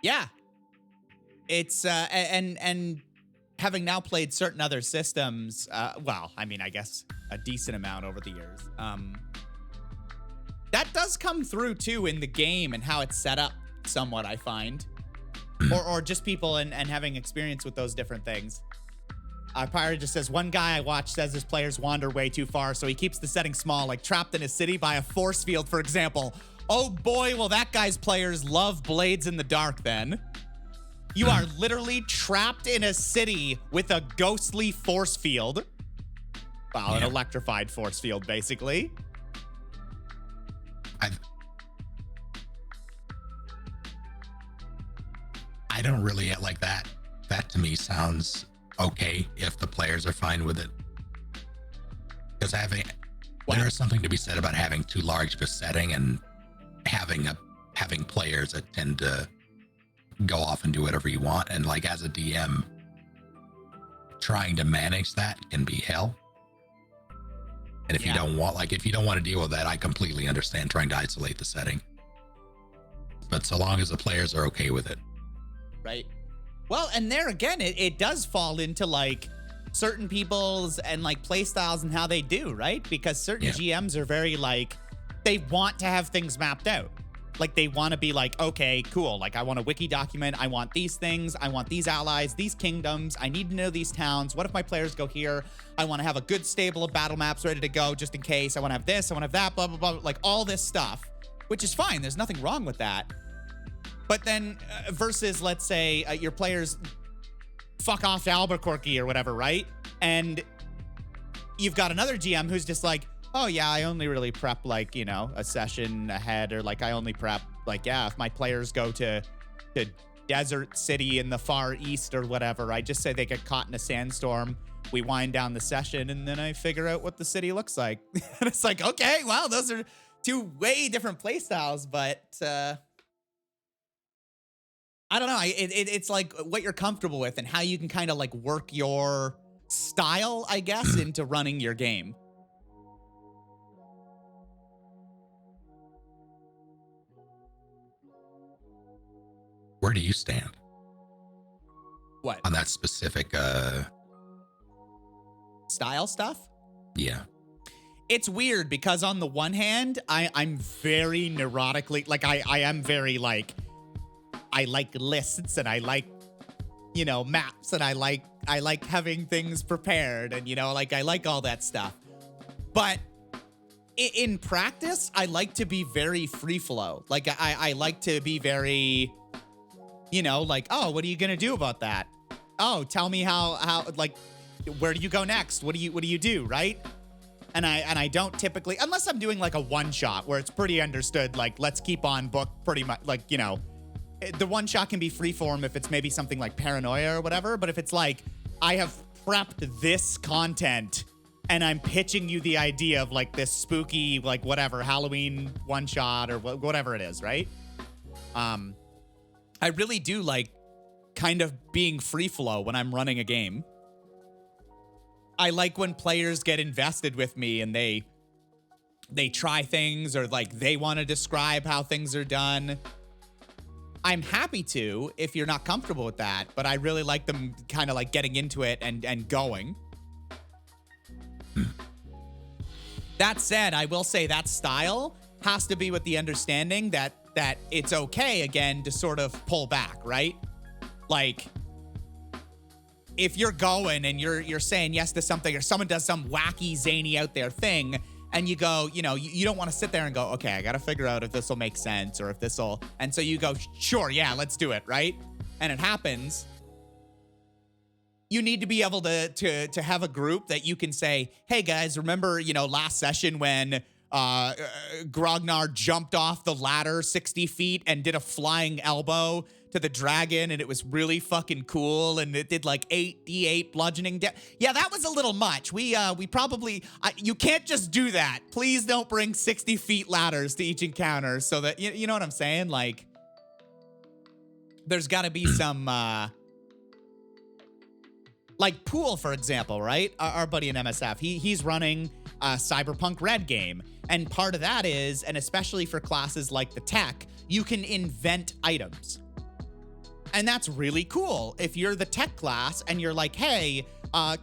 Yeah. It's and having now played certain other systems, well, I mean, I guess a decent amount over the years, that does come through too in the game and how it's set up somewhat, I find. Or just people and having experience with those different things. Pyre just says, one guy I watch says his players wander way too far, so he keeps the setting small, like trapped in a city by a force field, for example. Oh boy, well, that guy's players love Blades in the Dark then. You are literally trapped in a city with a ghostly force field. Well, an electrified force field, basically. I don't really like that. That to me sounds okay if the players are fine with it. Because there is something to be said about having too large of a setting and having players that tend to go off and do whatever you want. And like, as a DM, trying to manage that can be hell. And if you don't want to deal with that, I completely understand trying to isolate the setting. But so long as the players are okay with it. Right. Well, and there again, it does fall into like certain people's and like play styles and how they do, right? Because certain GMs are very like, they want to have things mapped out. Like they want to be like, okay, cool. Like I want a wiki document. I want these things. I want these allies, these kingdoms. I need to know these towns. What if my players go here? I want to have a good stable of battle maps ready to go just in case. I want to have this. I want to have that, blah, blah, blah. Like all this stuff, which is fine. There's nothing wrong with that. But then versus, let's say your players fuck off to Albuquerque or whatever, right? And you've got another GM who's just like, oh yeah, I only really prep like, you know, a session ahead, or like I only prep like, yeah, if my players go to Desert City in the Far East or whatever, I just say they get caught in a sandstorm. We wind down the session and then I figure out what the city looks like. And it's like, okay, well, those are two way different play styles, but I don't know. It's like what you're comfortable with and how you can kind of like work your style, I guess, into running your game. Where do you stand? What? On that specific Style stuff? Yeah. It's weird because on the one hand, I'm very neurotically, like I am very like, I like lists and I like, you know, maps, and I like having things prepared, and, you know, like I like all that stuff. But in practice, I like to be very free flow. Like I like to be very, you know, like, oh, what are you going to do about that? Oh, tell me how, like, where do you go next? What do you do? Right. And I don't typically, unless I'm doing like a one shot where it's pretty understood, like, let's keep on book pretty much, like, you know, the one shot can be freeform if it's maybe something like Paranoia or whatever. But if it's like, I have prepped this content and I'm pitching you the idea of like this spooky, like whatever, Halloween one shot or whatever it is, right? I really do like kind of being free flow when I'm running a game. I like when players get invested with me and they try things, or like they want to describe how things are done. I'm happy to if you're not comfortable with that, but I really like them kind of like getting into it and going. That said, I will say that style has to be with the understanding that it's okay, again, to sort of pull back, right? Like, if you're going and you're saying yes to something, or someone does some wacky, zany out there thing, and you go, you know, you don't want to sit there and go, okay, I got to figure out if this will make sense or if this will, and so you go, sure, yeah, let's do it, right? And it happens. You need to be able to have a group that you can say, hey guys, remember, you know, last session when Grognar jumped off the ladder 60 feet and did a flying elbow to the dragon, and it was really fucking cool, and it did like 8d8 bludgeoning yeah, that was a little much. We probably, you can't just do that. Please don't bring 60 feet ladders to each encounter, so that, you know what I'm saying? Like, there's got to be some, like Pool, for example, right? Our buddy in MSF, he's running a Cyberpunk Red game. And part of that is, and especially for classes like the tech, you can invent items. And that's really cool. If you're the tech class and you're like, hey,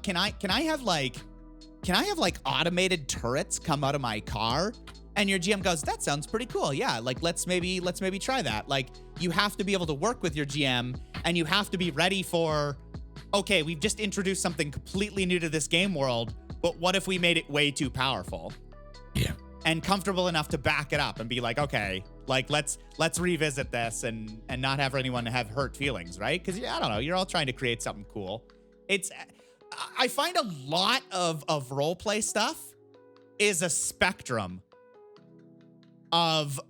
can I have like automated turrets come out of my car? And your GM goes, that sounds pretty cool. Yeah, like let's maybe try that. Like, you have to be able to work with your GM, and you have to be ready for, okay, we've just introduced something completely new to this game world, but what if we made it way too powerful? Yeah. And comfortable enough to back it up and be like, okay, like let's revisit this and not have anyone have hurt feelings, right? Because, I don't know, you're all trying to create something cool. I find a lot of roleplay stuff is a spectrum of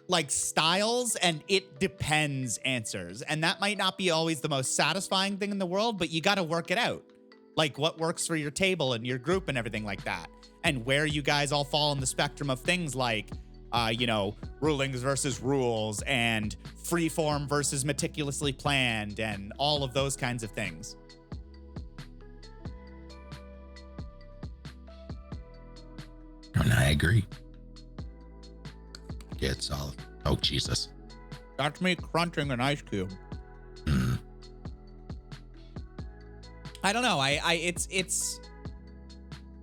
like styles and it depends answers. And that might not be always the most satisfying thing in the world, but you got to work it out. Like what works for your table and your group and everything like that. And where you guys all fall in the spectrum of things like, you know, rulings versus rules and freeform versus meticulously planned and all of those kinds of things. And I agree. Yeah, it's all, oh, Jesus. That's me crunching an ice cube. Mm. I don't know.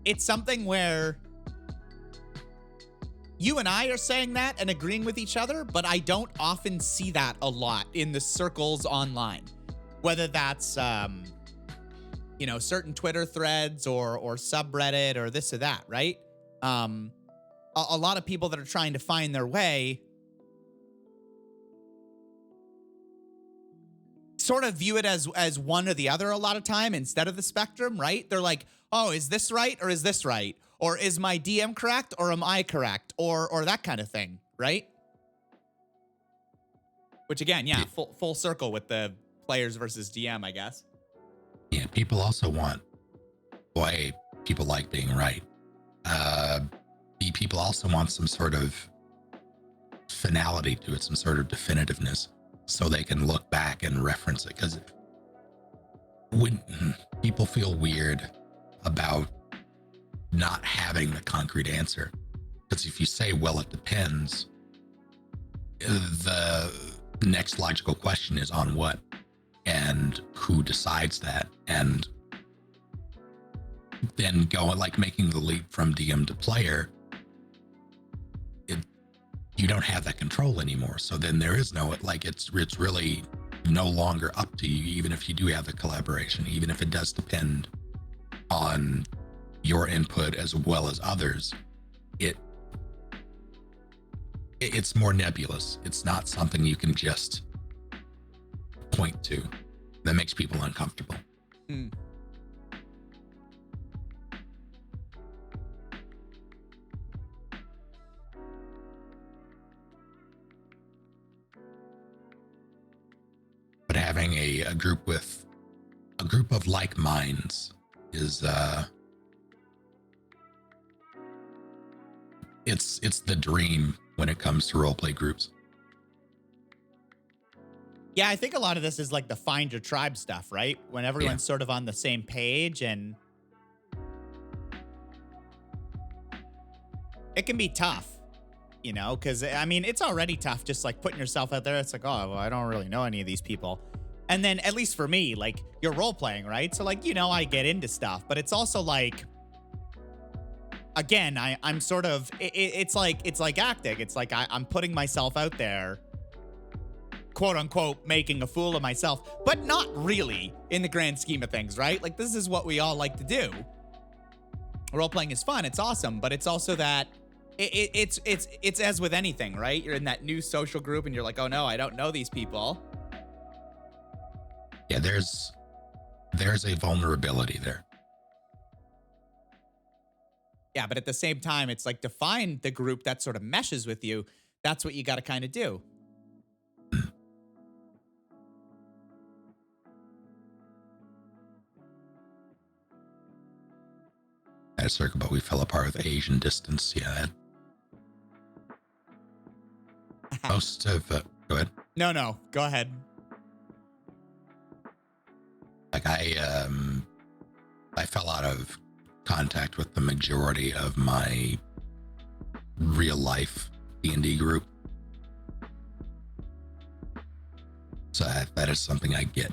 It's something where you and I are saying that and agreeing with each other, but I don't often see that a lot in the circles online. Whether that's, you know, certain Twitter threads or subreddit or this or that, right? A lot of people that are trying to find their way sort of view it as one or the other a lot of time instead of the spectrum, right? They're like, oh, is this right or is this right? Or is my DM correct or am I correct? Or that kind of thing, right? Which again, yeah, full circle with the players versus DM, I guess. Yeah, people also want, boy, people like being right. People also want some sort of finality to it, some sort of definitiveness, so they can look back and reference it. Because when people feel weird about not having the concrete answer, because if you say, well, it depends, the next logical question is on what and who decides that, and then going like making the leap from DM to player, you don't have that control anymore. So then there is no, like, it's really no longer up to you, even if you do have the collaboration, even if it does depend on your input as well as others. It's more nebulous. It's not something you can just point to. That makes people uncomfortable. Hmm. But having a group of like minds is it's the dream when it comes to roleplay groups. Yeah, I think a lot of this is like the find your tribe stuff, right? When everyone's sort of on the same page, and it can be tough, you know, because I mean, it's already tough just like putting yourself out there. It's like, oh, well, I don't really know any of these people. And then at least for me, like, you're role playing, right? So like, you know, I get into stuff, but it's also like, again, I'm sort of, it's like acting. It's like I'm putting myself out there, quote unquote, making a fool of myself, but not really in the grand scheme of things, right? Like, this is what we all like to do. Role playing is fun. It's awesome, but it's also that it's as with anything, right? You're in that new social group and you're like, oh no, I don't know these people. Yeah, there's a vulnerability there. Yeah, but at the same time, it's like, to find the group that sort of meshes with you, that's what you got to kind of do. That circle, but we fell apart with age and distance. Yeah. Most of, go ahead. No, go ahead. Like I fell out of contact with the majority of my real life D&D group. So that is something I get.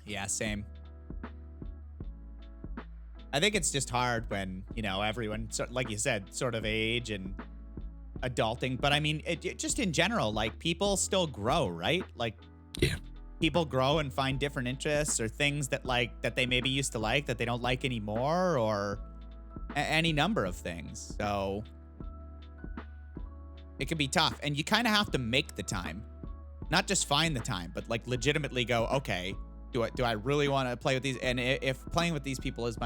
Yeah, same. I think it's just hard when, you know, everyone, like you said, sort of age and adulting. But I mean, it just in general, like, people still grow, right? Like, yeah, people grow and find different interests or things that that they maybe used to like that they don't like anymore, or any number of things. So it can be tough, and you kind of have to make the time, not just find the time, but like legitimately go, okay, do I really want to play with these? And if playing with these people is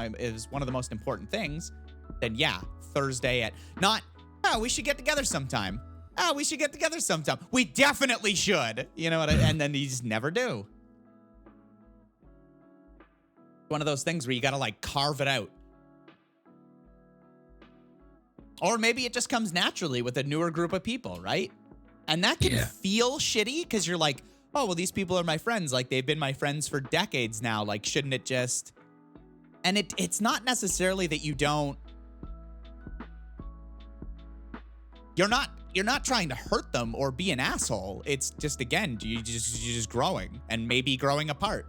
one of the most important things, then yeah, Thursday at not, oh, we should get together sometime. Oh, we should get together sometime. We definitely should. You know what? And then you just never do. One of those things where you got to like carve it out. Or maybe it just comes naturally with a newer group of people, right? And that can feel shitty because you're like, oh, well, these people are my friends. Like, they've been my friends for decades now. Like, shouldn't it just... And it's not necessarily that you don't... You're not trying to hurt them or be an asshole. It's just, again, you're just growing and maybe growing apart.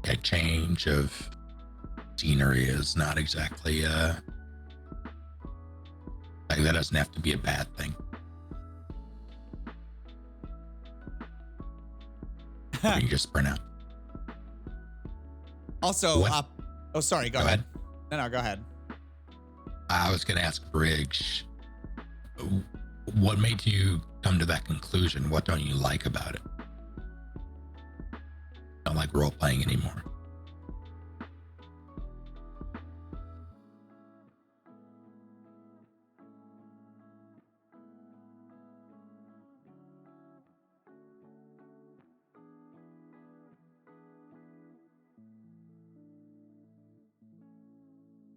A change of scenery is not exactly like that doesn't have to be a bad thing. Or you just burn out. Also, What? oh, sorry. Go ahead. No, go ahead. I was going to ask Briggs, what made you come to that conclusion? What don't you like about it? Don't like role playing anymore.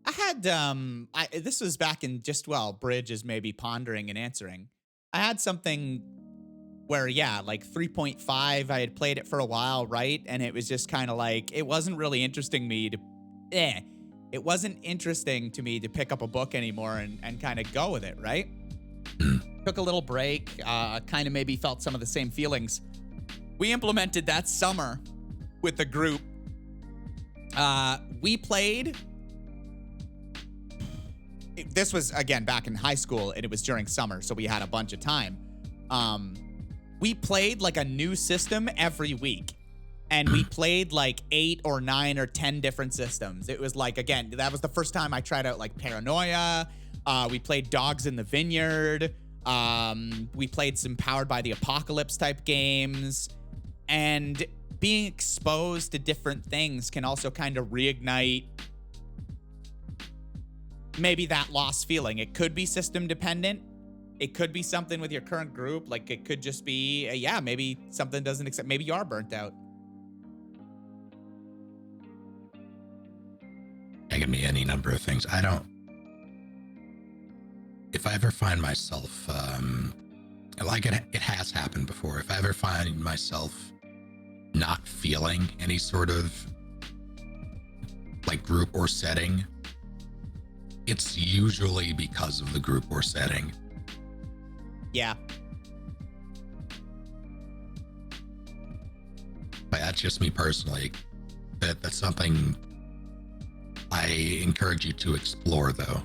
I had this was back in just Bridge is maybe pondering and answering. I had something where like 3.5, I had played it for a while, right? And it was just kind of like it wasn't really interesting me to it wasn't interesting to me to pick up a book anymore and kind of go with it, right? Took a little break, kind of maybe felt some of the same feelings. We implemented that summer with the group. We played. This was, again, back in high school, and it was during summer, so we had a bunch of time. We played like a new system every week, and we played like 8 or 9 or 10 different systems. It was like, again, that was the first time I tried out like Paranoia. We played Dogs in the Vineyard. We played some Powered by the Apocalypse type games, and being exposed to different things can also kind of reignite maybe that lost feeling. It could be system dependent. It could be something with your current group. Like it could just be, maybe something doesn't accept. Maybe you are burnt out. It can be any number of things. If I ever find myself, like it has happened before, if I ever find myself not feeling any sort of like group or setting, it's usually because of the group or setting. Yeah. But that's just me personally. That's something I encourage you to explore, though.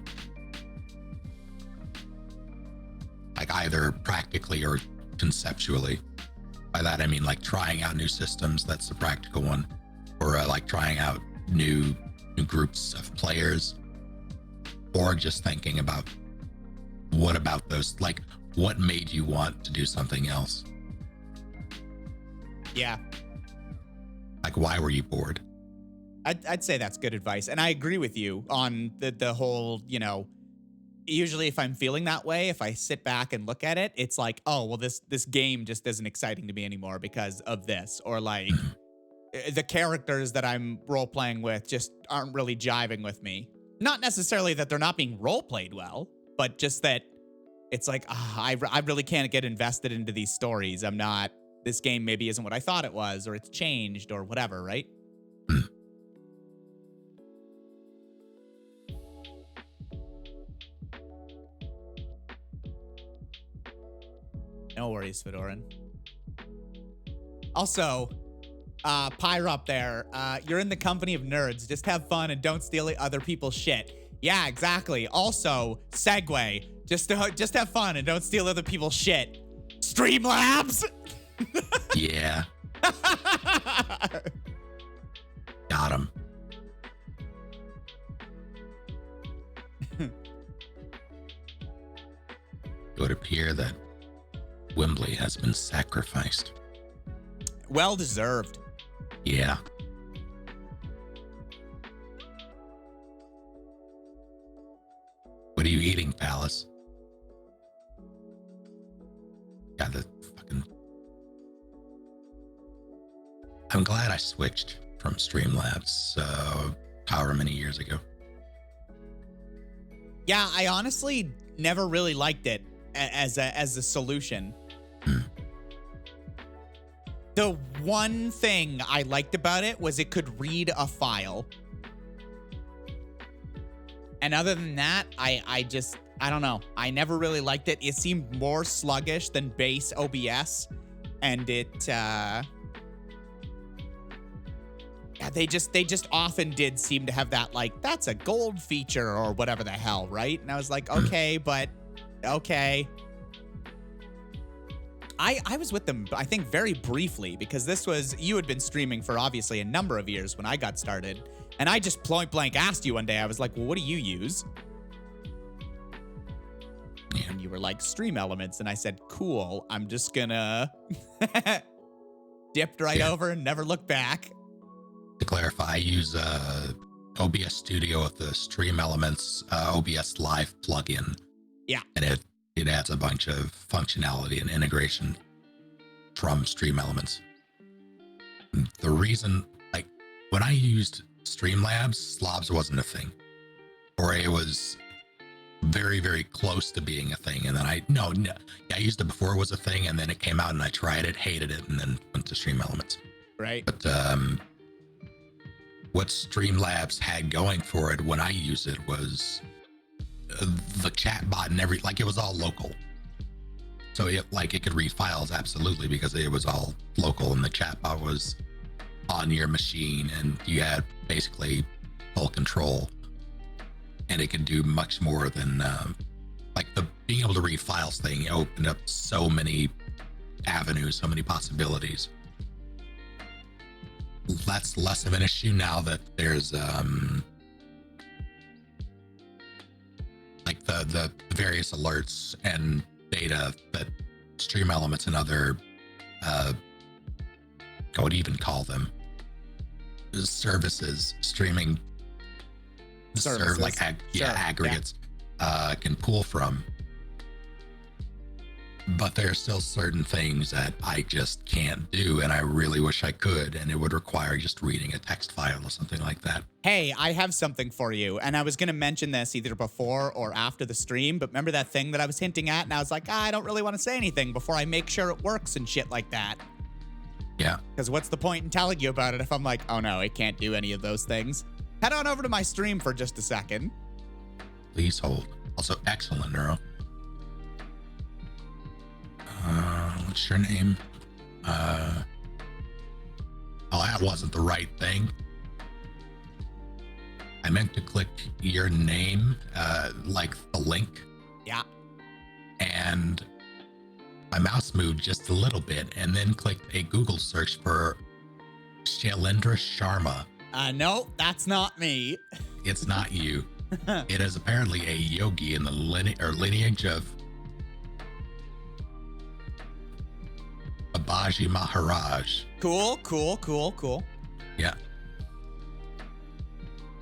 Like either practically or conceptually. By that I mean like trying out new systems. That's the practical one. Or like trying out new groups of players. Or just thinking about what about those, like what made you want to do something else? Yeah. Like why were you bored? I'd say that's good advice. And I agree with you on the whole, usually if I'm feeling that way, if I sit back and look at it, it's like, oh, well, this game just isn't exciting to me anymore because of this. Or like the characters that I'm role playing with just aren't really jiving with me. Not necessarily that they're not being role played well, but just that it's like, I really can't get invested into these stories. This game maybe isn't what I thought it was, or it's changed or whatever, right? No worries, Fedoran. Also, Pyre up there, you're in the company of nerds. Just have fun and don't steal other people's shit. Yeah, exactly. Also, segue. Just have fun and don't steal other people's shit. Streamlabs! Yeah. Got him. It would appear that Wembley has been sacrificed. Well deserved. Yeah. What are you eating, Palace? God, the fucking... I'm glad I switched from Streamlabs however many years ago. Yeah, I honestly never really liked it as a solution. The one thing I liked about it was it could read a file. And other than that, I don't know. I never really liked it. It seemed more sluggish than base OBS. And it, they just often did seem to have that, like, that's a gold feature or whatever the hell, right? And I was like, okay, but okay. I was with them, I think, very briefly, because you had been streaming for obviously a number of years when I got started. And I just point blank asked you one day, I was like, well, what do you use? And you were like, Stream Elements. And I said, cool, I'm just gonna dipped right over and never look back. To clarify, I use OBS Studio with the Stream Elements OBS Live plugin. Yeah. And it adds a bunch of functionality and integration from Stream Elements. And the reason, like, when I used Streamlabs, Slobs wasn't a thing. Or it was very, very close to being a thing. And then I used it before it was a thing, and then it came out and I tried it, hated it, and then went to Stream Elements. Right. But what Streamlabs had going for it when I used it was the chat bot and it was all local. So it could read files, absolutely, because it was all local, and the chat bot was on your machine, and you had basically full control, and it could do much more than the being able to read files thing opened up so many avenues, so many possibilities. That's less of an issue now that there's the various alerts and data that Stream Elements and other I would even call them services, streaming services. Aggregates can pull from. But there are still certain things that I just can't do, and I really wish I could, and it would require just reading a text file or something like that. Hey, I have something for you, and I was going to mention this either before or after the stream, but remember that thing that I was hinting at, and I was like, I don't really want to say anything before I make sure it works and shit like that. Yeah. Because what's the point in telling you about it if I'm like, oh no, it can't do any of those things? Head on over to my stream for just a second. Please hold. Also, excellent, Neuro. What's your name? Oh, that wasn't the right thing. I meant to click your name, like the link. Yeah. And my mouse moved just a little bit, and then clicked a Google search for Shailendra Sharma. No, that's not me. It's not you. It is apparently a yogi in the lineage of Babaji Maharaj. Cool. Yeah.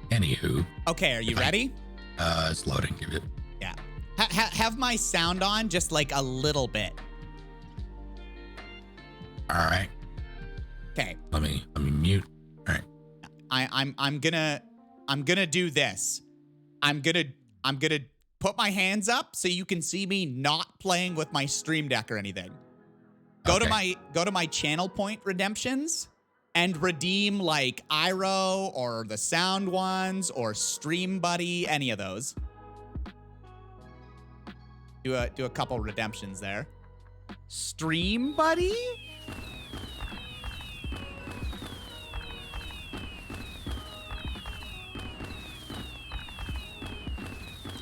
Anywho. Okay, are you ready? It's loading. Give it. Yeah. Have my sound on just like a little bit. All right. Okay. Let me mute. All right. I'm gonna do this. I'm gonna put my hands up so you can see me not playing with my Stream Deck or anything. Go to my channel point redemptions and redeem like Iro or the sound ones or Stream Buddy, any of those. Do a couple redemptions there. Stream Buddy?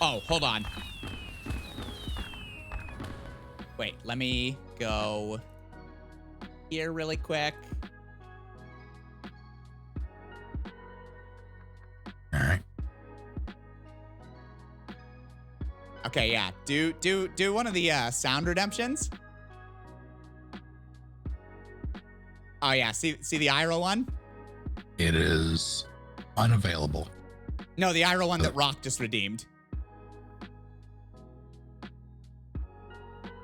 Oh, hold on. Wait, let me go here really quick. All right. Okay, yeah. Do one of the sound redemptions. Oh yeah, see the Iro one? It is unavailable. No, the Iro one that Rock just redeemed.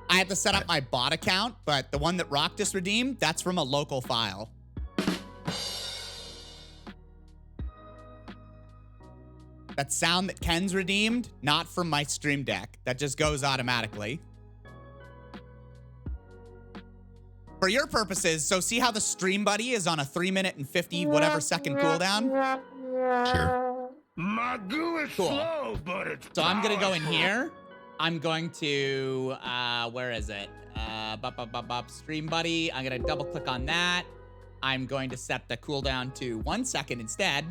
I had to set up my bot account, but the one that Rock just redeemed, that's from a local file. That sound that Ken's redeemed, not from my Stream Deck. That just goes automatically. For your purposes, so see how the Stream Buddy is on a 3-minute and 50 whatever second cooldown? Sure. My goo is slow, but it's So I'm gonna go in here. I'm going to, where is it? Stream Buddy. I'm gonna double click on that. I'm going to set the cooldown to 1 second instead,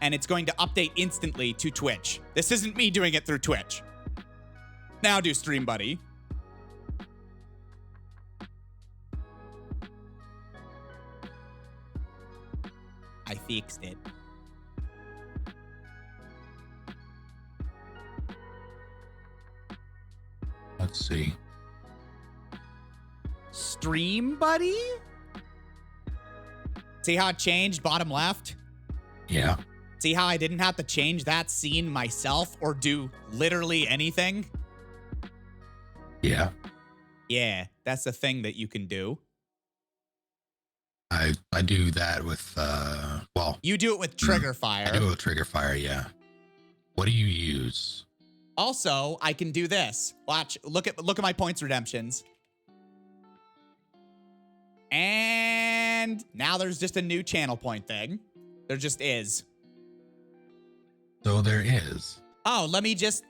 and it's going to update instantly to Twitch. This isn't me doing it through Twitch. Now do Stream Buddy. I fixed it. Let's see. Stream Buddy? See how it changed bottom left? Yeah. See how I didn't have to change that scene myself or do literally anything? Yeah. Yeah, that's a thing that you can do. I do that with well, You do it with Trigger Fire. I do it with Trigger Fire, yeah. What do you use? Also, I can do this. Watch, look at my points redemptions. And now there's just a new channel point thing. There just is. So there is. Oh, let me just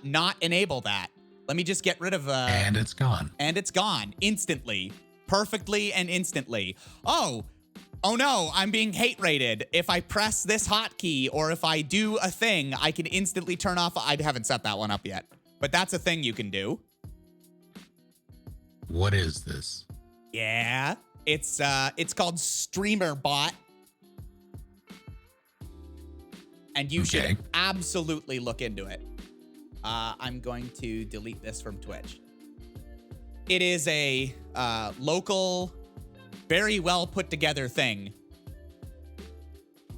not enable that. Let me just get rid of And it's gone. And it's gone instantly. Perfectly and instantly. Oh no, I'm being hate rated. If I press this hotkey or if I do a thing, I can instantly turn off. I haven't set that one up yet, but that's a thing you can do. What is this? Yeah, it's called Streamer Bot. And you should absolutely look into it. I'm going to delete this from Twitch. It is a local, very well put together thing.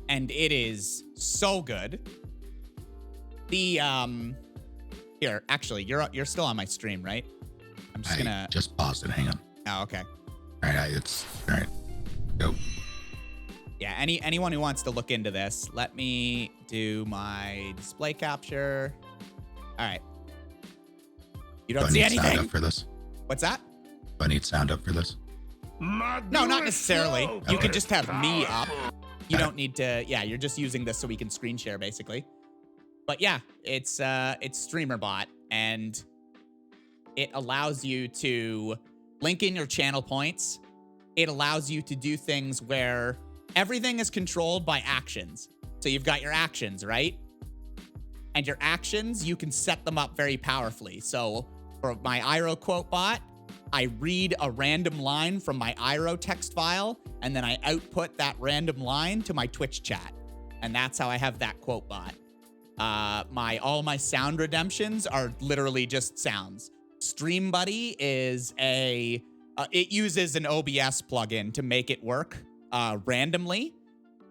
And it is so good. The here, actually, you're still on my stream, right? I'm just gonna just paused it. Hang on. Oh, okay. All right, it's all right. Go. Yeah, anyone who wants to look into this, let me do my display capture. All right. You don't see anything. Sound up for this? What's that? Do I need sound up for this? No, not necessarily. You can just have me up. You don't need to. Yeah, you're just using this so we can screen share, basically. But yeah, it's StreamerBot, and it allows you to link in your channel points. It allows you to do things where everything is controlled by actions. So you've got your actions, right? And your actions, you can set them up very powerfully. So for my IRO quote bot, I read a random line from my IRO text file, and then I output that random line to my Twitch chat. And that's how I have that quote bot. All my sound redemptions are literally just sounds. Stream Buddy is it uses an OBS plugin to make it work randomly,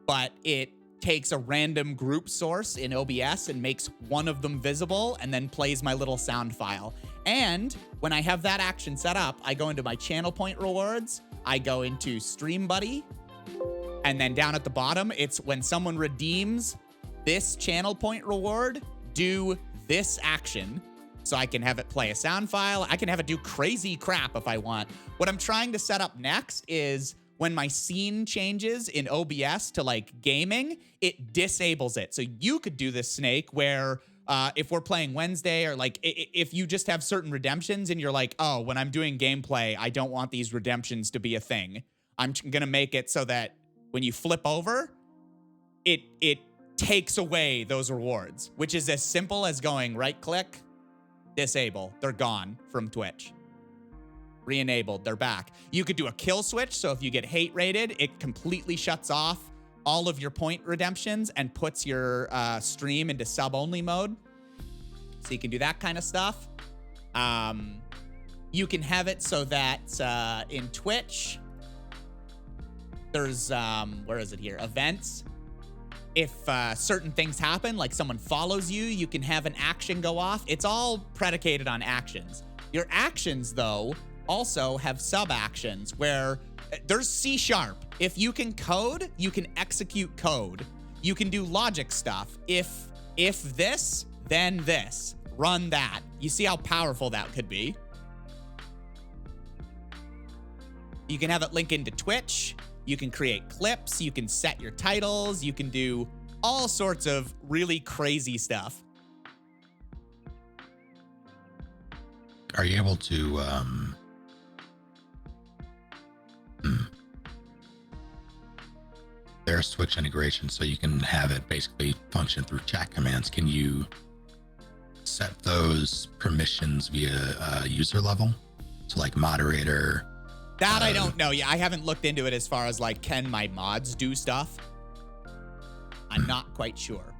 but it takes a random group source in OBS and makes one of them visible and then plays my little sound file. And when I have that action set up, I go into my channel point rewards, I go into Stream Buddy, and then down at the bottom, it's when someone redeems this channel point reward, do this action. So I can have it play a sound file. I can have it do crazy crap if I want. What I'm trying to set up next is when my scene changes in OBS to like gaming, it disables it. So you could do this, Snake, where if we're playing Wednesday or like if you just have certain redemptions and you're like, oh, when I'm doing gameplay, I don't want these redemptions to be a thing. I'm going to make it so that when you flip over, it takes away those rewards, which is as simple as going right click, disable. They're gone from Twitch. Re-enabled. They're back. You could do a kill switch. So if you get hate rated, it completely shuts off all of your point redemptions and puts your stream into sub-only mode. So you can do that kind of stuff. You can have it so that in Twitch, there's, where is it here? Events. If certain things happen, like someone follows you, you can have an action go off. It's all predicated on actions. Your actions, though, also have sub-actions where there's C#. If you can code, you can execute code. You can do logic stuff. If this, then this. Run that. You see how powerful that could be? You can have it link into Twitch. You can create clips, you can set your titles, you can do all sorts of really crazy stuff. Are you able to their Switch integration, so you can have it basically function through chat commands. Can you set those permissions via user level? So like moderator. That I don't know. Yeah, I haven't looked into it as far as like, can my mods do stuff? I'm not quite sure.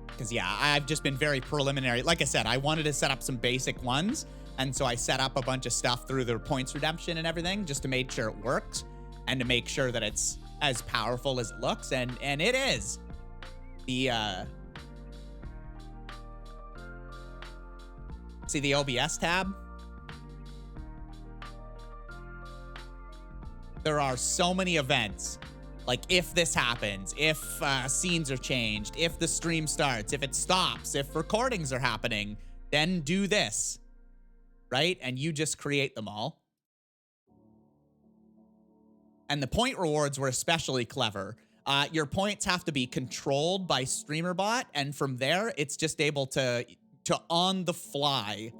Because yeah, I've just been very preliminary. Like I said, I wanted to set up some basic ones. And so I set up a bunch of stuff through the points redemption and everything just to make sure it works and to make sure that it's as powerful as it looks. And it is. See the OBS tab? There are so many events. Like if this happens, if scenes are changed, if the stream starts, if it stops, if recordings are happening, then do this, right? And you just create them all. And the point rewards were especially clever. Your points have to be controlled by StreamerBot, and from there, it's just able to on the fly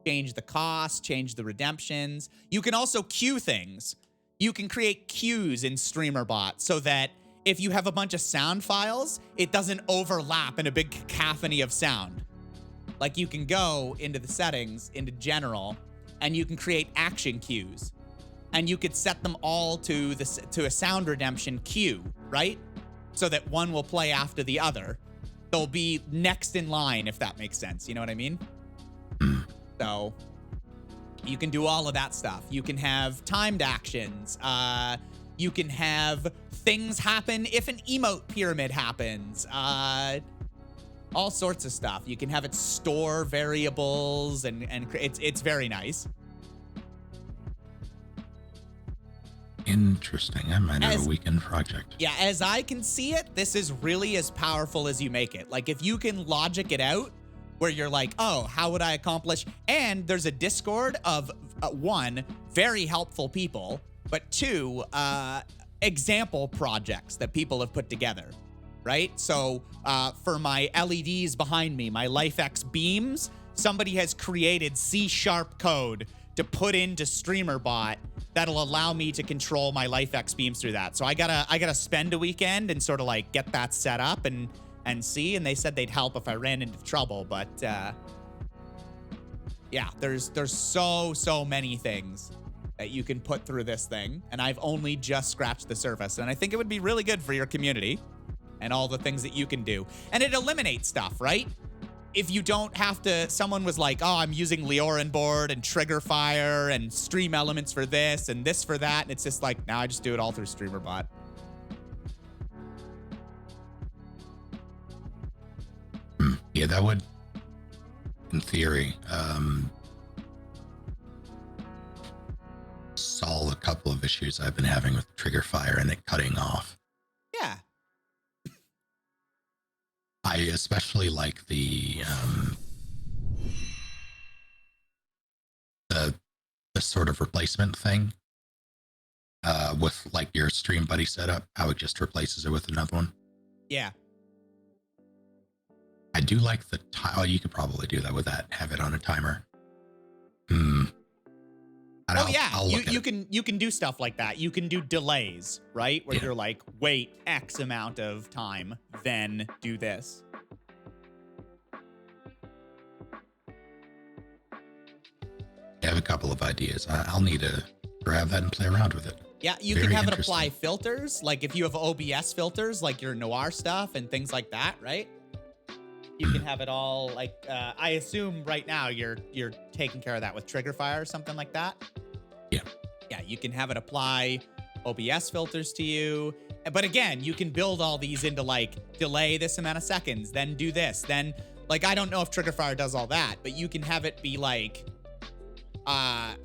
change the cost, change the redemptions. You can also queue things. You can create queues in StreamerBot so that if you have a bunch of sound files, it doesn't overlap in a big cacophony of sound. Like you can go into the settings, into general, and you can create action queues. And you could set them all to a sound redemption queue, right? So that one will play after the other. They'll be next in line, if that makes sense. You know what I mean? So you can do all of that stuff. You can have timed actions. You can have things happen if an emote pyramid happens. All sorts of stuff. You can have it store variables, and it's very nice. Interesting. I might have a weekend project. Yeah, as I can see it, this is really as powerful as you make it. Like if you can logic it out, where you're like, oh, how would I accomplish? And there's a Discord of one, very helpful people, but two, example projects that people have put together, right? So for my LEDs behind me, my LifeX beams, somebody has created C# code to put into StreamerBot that'll allow me to control my LifeX beams through that. So I gotta spend a weekend and sort of like get that set up and see, and they said they'd help if I ran into trouble, but yeah, there's so many things that you can put through this thing, and I've only just scratched the surface, and I think it would be really good for your community and all the things that you can do. And it eliminates stuff, right? If you don't have to, someone was like, oh, I'm using Leorin board and trigger fire and stream elements for this and this for that, and it's just like, now I just do it all through StreamerBot. Yeah, that would, in theory, solve a couple of issues I've been having with trigger fire and it cutting off. Yeah. I especially like the sort of replacement thing with like your Stream Buddy setup, how it just replaces it with another one. Yeah. I do like the oh, you could probably do that with that. Have it on a timer. Oh yeah, you can do stuff like that. You can do delays, right? Where you're like, wait X amount of time, then do this. I have a couple of ideas. I'll need to grab that and play around with it. Yeah, you can have it apply filters. Like if you have OBS filters, like your noir stuff and things like that, right? You can have it all like, I assume right now you're taking care of that with trigger fire or something like that. Yeah. Yeah, you can have it apply OBS filters to you. But again, you can build all these into like delay this amount of seconds, then do this, then like, I don't know if trigger fire does all that, but you can have it be like a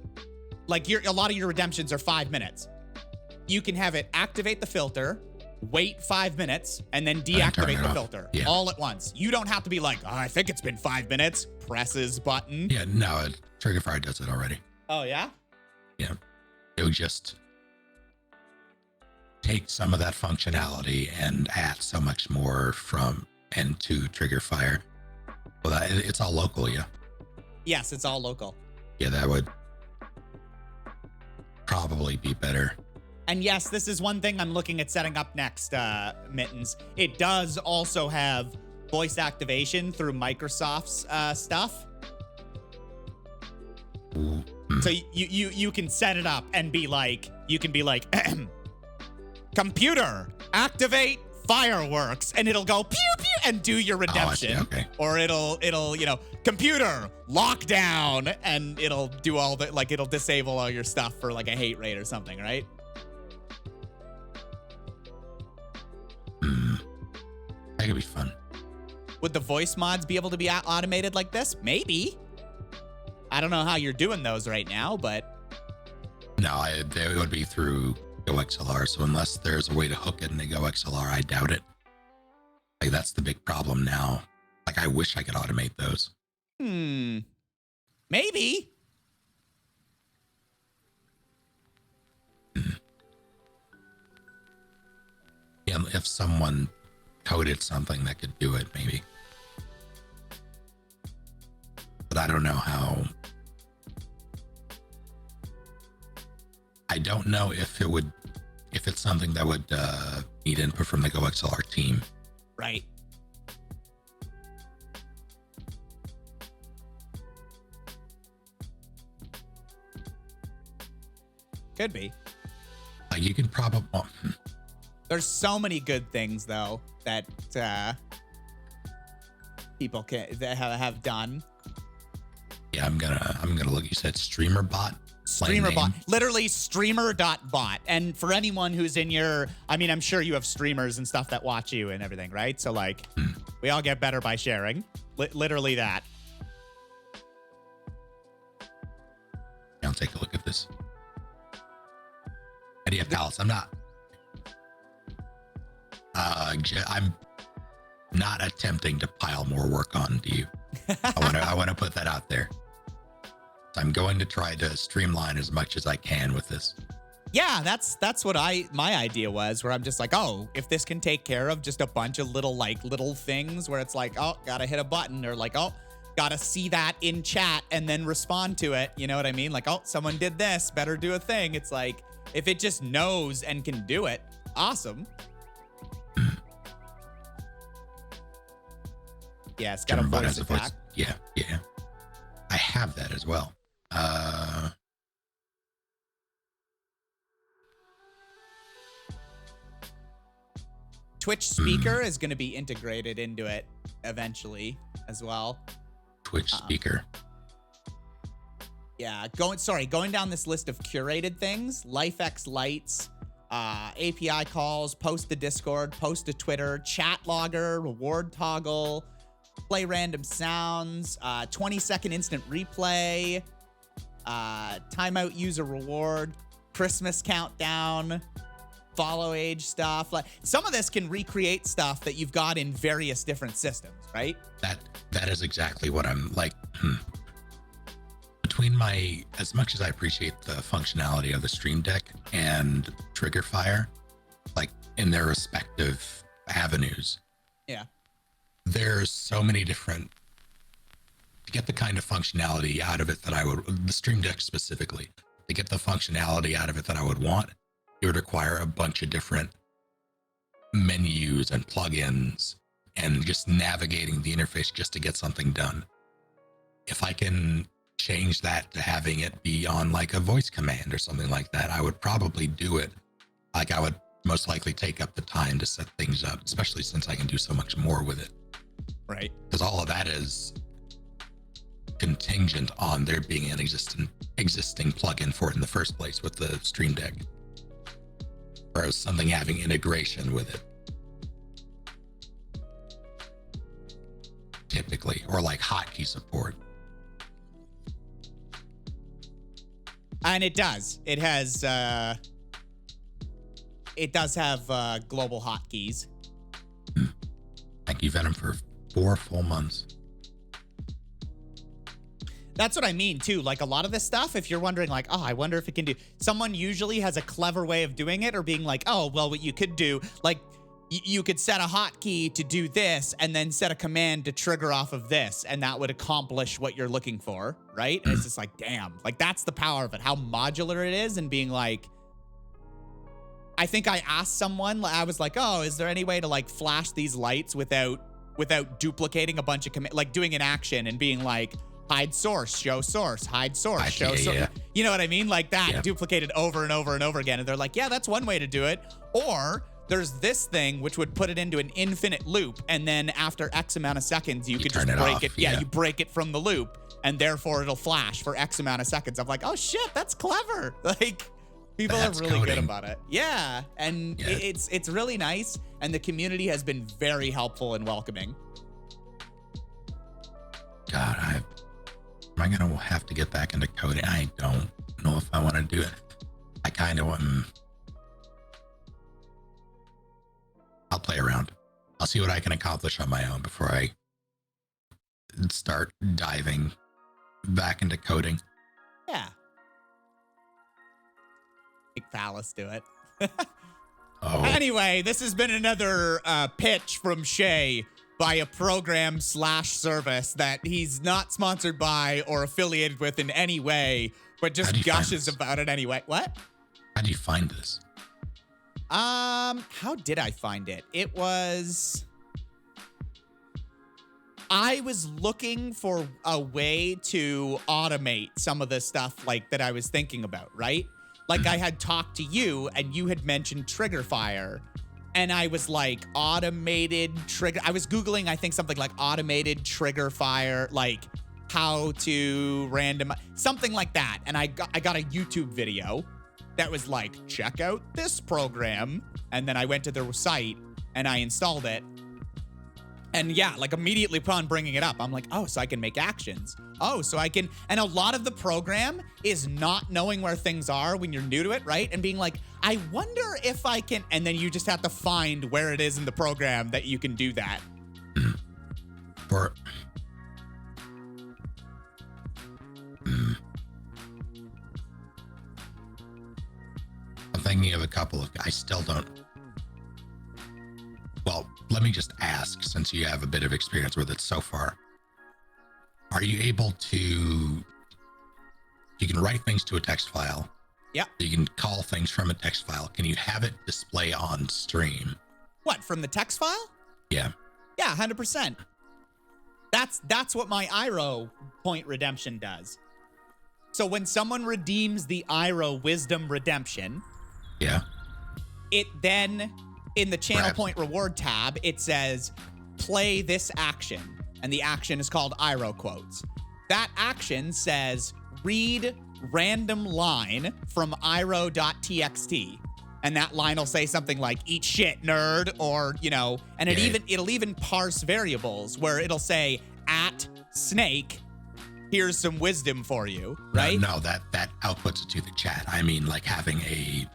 lot of your redemptions are 5 minutes. You can have it activate the filter, wait 5 minutes, and then deactivate the filter all at once. You don't have to be like, oh, I think it's been 5 minutes. Presses button. Yeah, no, trigger fire does it already. Oh, yeah? Yeah. It would just take some of that functionality and add so much more from and to trigger fire. Well, it's all local, yeah? Yes, it's all local. Yeah, that would probably be better. And yes, this is one thing I'm looking at setting up next, Mittens. It does also have voice activation through Microsoft's stuff. So you can set it up and be like, you can be like, computer, activate fireworks, and it'll go pew pew and do your redemption. Oh, I see. Okay. Or it'll computer, lockdown, and it'll do all the, like, it'll disable all your stuff for like a hate rate or something, right? That could be fun. Would the voice mods be able to be automated like this? Maybe. I don't know how you're doing those right now, but... No, it would be through GoXLR, so unless there's a way to hook it into GoXLR, I doubt it. Like, that's the big problem now. Like, I wish I could automate those. Maybe. Yeah, if someone coded something that could do it, maybe. But I don't know how. I don't know if it's something that would need input from the GoXLR team. Right. Could be. Like, you can probably... There's so many good things though that people that have done. Yeah, I'm gonna look. You said streamer bot. Streamer bot, literally streamer.bot. And for anyone who's in your, I mean, I'm sure you have streamers and stuff that watch you and everything, right? So like, we all get better by sharing. Literally that. I'll take a look at this. Idea Palace. I'm not attempting to pile more work onto you. I want to put that out there. I'm going to try to streamline as much as I can with this. Yeah, that's what my idea was, where I'm just like, oh, if this can take care of just a bunch of little things where it's like, oh, gotta hit a button, or like, oh, gotta see that in chat and then respond to it. You know what I mean? Like, oh, someone did this, better do a thing. It's like, if it just knows and can do it, awesome. Yeah, it's got a voice attack. Yeah. I have that as well. Twitch speaker is going to be integrated into it eventually as well. Twitch speaker. Yeah, going down this list of curated things: LifeX lights, API calls, post to Discord, post to Twitter, chat logger, reward toggle, play random sounds, 20-second instant replay, timeout user reward, Christmas countdown, follow age stuff. Like, some of this can recreate stuff that you've got in various different systems, right? That is exactly what I'm like. Between as much as I appreciate the functionality of the Stream Deck and Trigger Fire, like in their respective avenues. Yeah. There's so many different, to get the kind of functionality out of it that I would, the Stream Deck specifically, to get the functionality out of it that I would want, it would require a bunch of different menus and plugins and just navigating the interface just to get something done. If I can change that to having it be on like a voice command or something like that, I would probably do it. Like, I would most likely take up the time to set things up, especially since I can do so much more with it. Right. Because all of that is contingent on there being an existing plugin for it in the first place with the Stream Deck, or something having integration with it, typically, or like hotkey support. And it does. It has. It does have global hotkeys. Thank you, Venom, for 4 full months. That's what I mean, too. Like, a lot of this stuff, if you're wondering, like, oh, I wonder if it can do... Someone usually has a clever way of doing it, or being like, oh, well, what you could do, like, you could set a hotkey to do this, and then set a command to trigger off of this, and that would accomplish what you're looking for, right? And it's just like, damn. Like, that's the power of it. How modular it is, and being like... I think I asked someone, I was like, oh, is there any way to like flash these lights without duplicating a bunch of like doing an action and being like, hide source, show source, hide source, show source. Yeah. You know what I mean? Like that, Yeah. duplicated over and over and over again. And they're like, yeah, that's one way to do it. Or there's this thing which would put it into an infinite loop. And then after X amount of seconds, you could just break it. Yeah, you break it from the loop and therefore it'll flash for X amount of seconds. I'm like, oh shit, that's clever. Like people are really good about it. Yeah. And it's really nice. And the community has been very helpful and welcoming. God, am I going to have to get back into coding? I don't know if I want to do it. I kind of want. I'll play around. I'll see what I can accomplish on my own before I start diving back into coding. Yeah. Big phallus do it. Oh. Anyway, this has been another pitch from Shae by a program / service that he's not sponsored by or affiliated with in any way, but just gushes about it anyway. What? How do you find this? How did I find it? I was looking for a way to automate some of the stuff like that I was thinking about, right? Like I had talked to you and you had mentioned trigger fire. And I was like, automated trigger. I was Googling, I think something like automated trigger fire, like how to something like that. And I got a YouTube video that was like, check out this program. And then I went to their site and I installed it. And yeah, like immediately upon bringing it up, I'm like, oh, so I can make actions. Oh, so I can, and a lot of the program is not knowing where things are when you're new to it, right? And being like, I wonder if I can, and then you just have to find where it is in the program that you can do that. I'm thinking of a couple of, I still don't. Well, let me just ask, since you have a bit of experience with it so far. Are you able to, you can write things to a text file. Yeah. You can call things from a text file. Can you have it display on stream? What, from the text file? Yeah. Yeah, 100%. That's what my IRO point redemption does. So when someone redeems the IRO wisdom redemption, yeah, it then in the channel point reward tab, it says play this action. And the action is called IRO quotes. That action says read random line from iro.txt. And that line will say something like eat shit, nerd, or, you know, and it'll even parse variables where it'll say at snake, here's some wisdom for you, right? No, that outputs it to the chat. I mean, like having a,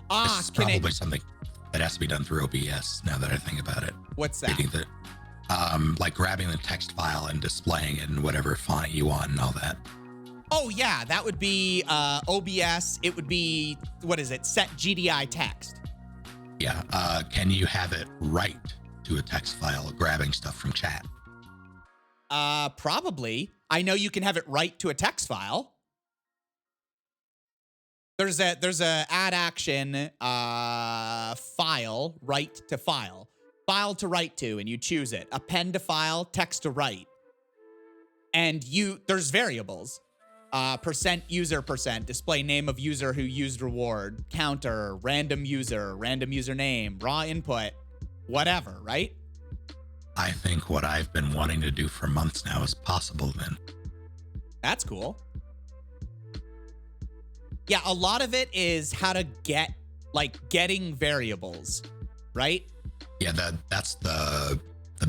this is probably something that has to be done through OBS now that I think about it. What's that? Like grabbing the text file and displaying it in whatever font you want and all that. Oh yeah, that would be OBS. It would be, what is it? Set GDI text. Yeah. Can you have it write to a text file, grabbing stuff from chat? Probably. I know you can have it write to a text file. There's a add action file, write to file to write to, and you choose it. Append to file, text to write. And there's variables. Percent user percent, display name of user who used reward, counter, random user name, raw input, whatever, right? I think what I've been wanting to do for months now is possible then. That's cool. Yeah, a lot of it is how to getting variables, right? Yeah, that's the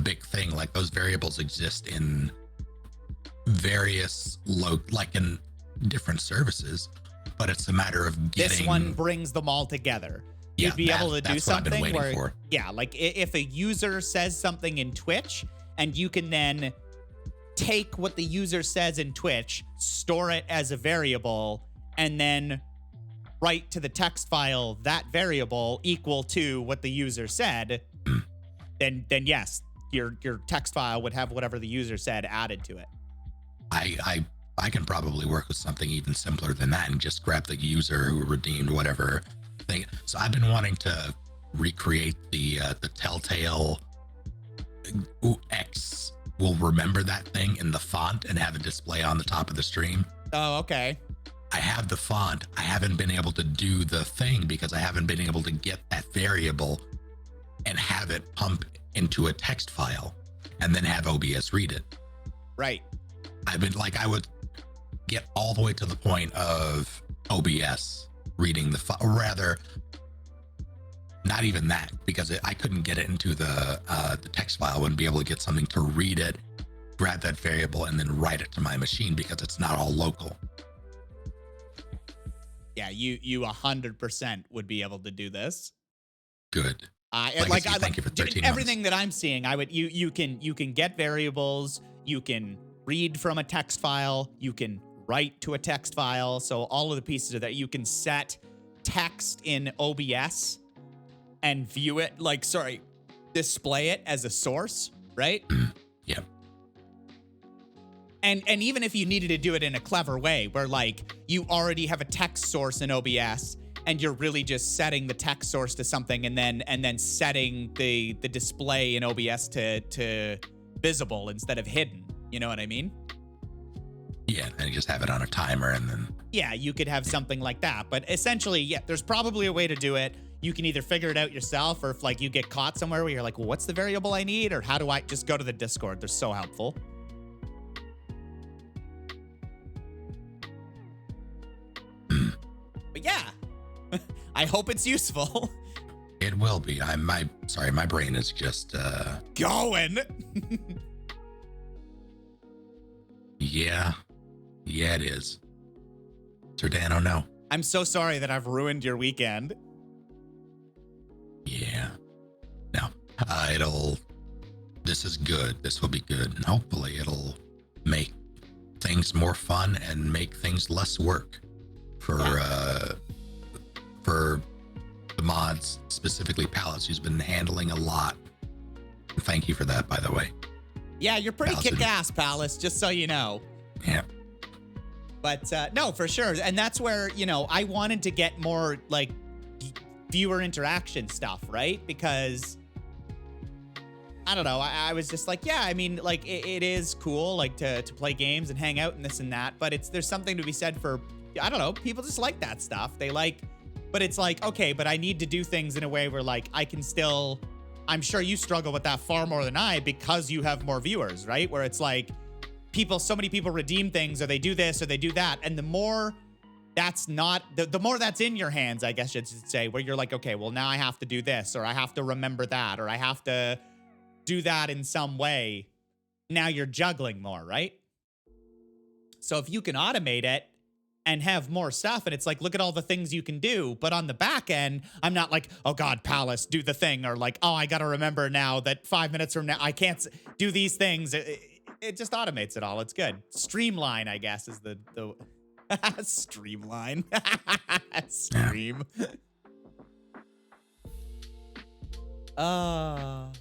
big thing. Like those variables exist in various like in different services, but it's a matter of getting. This one brings them all together. Yeah, You'd be able to do something where, for. Yeah, like if a user says something in Twitch, and you can then take what the user says in Twitch, store it as a variable, and then write to the text file that variable equal to what the user said, then yes, your text file would have whatever the user said added to it. I can probably work with something even simpler than that and just grab the user who redeemed whatever thing. So I've been wanting to recreate the Telltale X will remember that thing in the font and have it display on the top of the stream. Oh, okay. I have the font. I haven't been able to do the thing because I haven't been able to get that variable and have it pump into a text file and then have OBS read it. Right. I've been like, I would get all the way to the point of OBS reading the file, or rather, not even that, because I couldn't get it into the text file. I wouldn't be able to get something to read it, grab that variable, and then write it to my machine because it's not all local. Yeah, you 100% would be able to do this. Good. Thank you for 13 everything months. that I'm seeing. You can get variables. You can read from a text file. You can write to a text file. So all of the pieces of that, you can set text in OBS and view it, display it as a source, right? Yeah. And even if you needed to do it in a clever way, where you already have a text source in OBS and you're really just setting the text source to something and then setting the display in OBS to visible instead of hidden. You know what I mean? Yeah, and you just have it on a timer and then... Yeah, you could have something like that. But essentially, yeah, there's probably a way to do it. You can either figure it out yourself, or if you get caught somewhere where you're like, well, what's the variable I need? Or how do I just go to the Discord? They're so helpful. But yeah, I hope it's useful. It will be. My brain is just going. Yeah, it is. Sardano, no. I'm so sorry that I've ruined your weekend. Yeah. No. This is good. This will be good. And hopefully it'll make things more fun and make things less work for the mods, specifically Palace, who's been handling a lot. Thank you for that, by the way. Yeah, you're pretty Palace kick-ass, Palace, just so you know. Yeah. But no, for sure. And that's where, I wanted to get more viewer interaction stuff, right? Because I don't know. I was just like, yeah, I mean, it is cool, to play games and hang out and this and that. But there's something to be said for, I don't know, people just like that stuff. But it's okay, but I need to do things in a way where I can still, I'm sure you struggle with that far more than I because you have more viewers, right? Where it's so many people redeem things or they do this or they do that. And the more that's not, the more that's in your hands, I guess you should say, where you're okay, well, now I have to do this, or I have to remember that, or I have to do that in some way. Now you're juggling more, right? So if you can automate it and have more stuff, and it's look at all the things you can do, but on the back end, I'm not oh God, Palace, do the thing, or oh, I got to remember now that 5 minutes from now, I can't do these things. It just automates it all. It's good. Streamline, I guess, is the streamline. Stream. But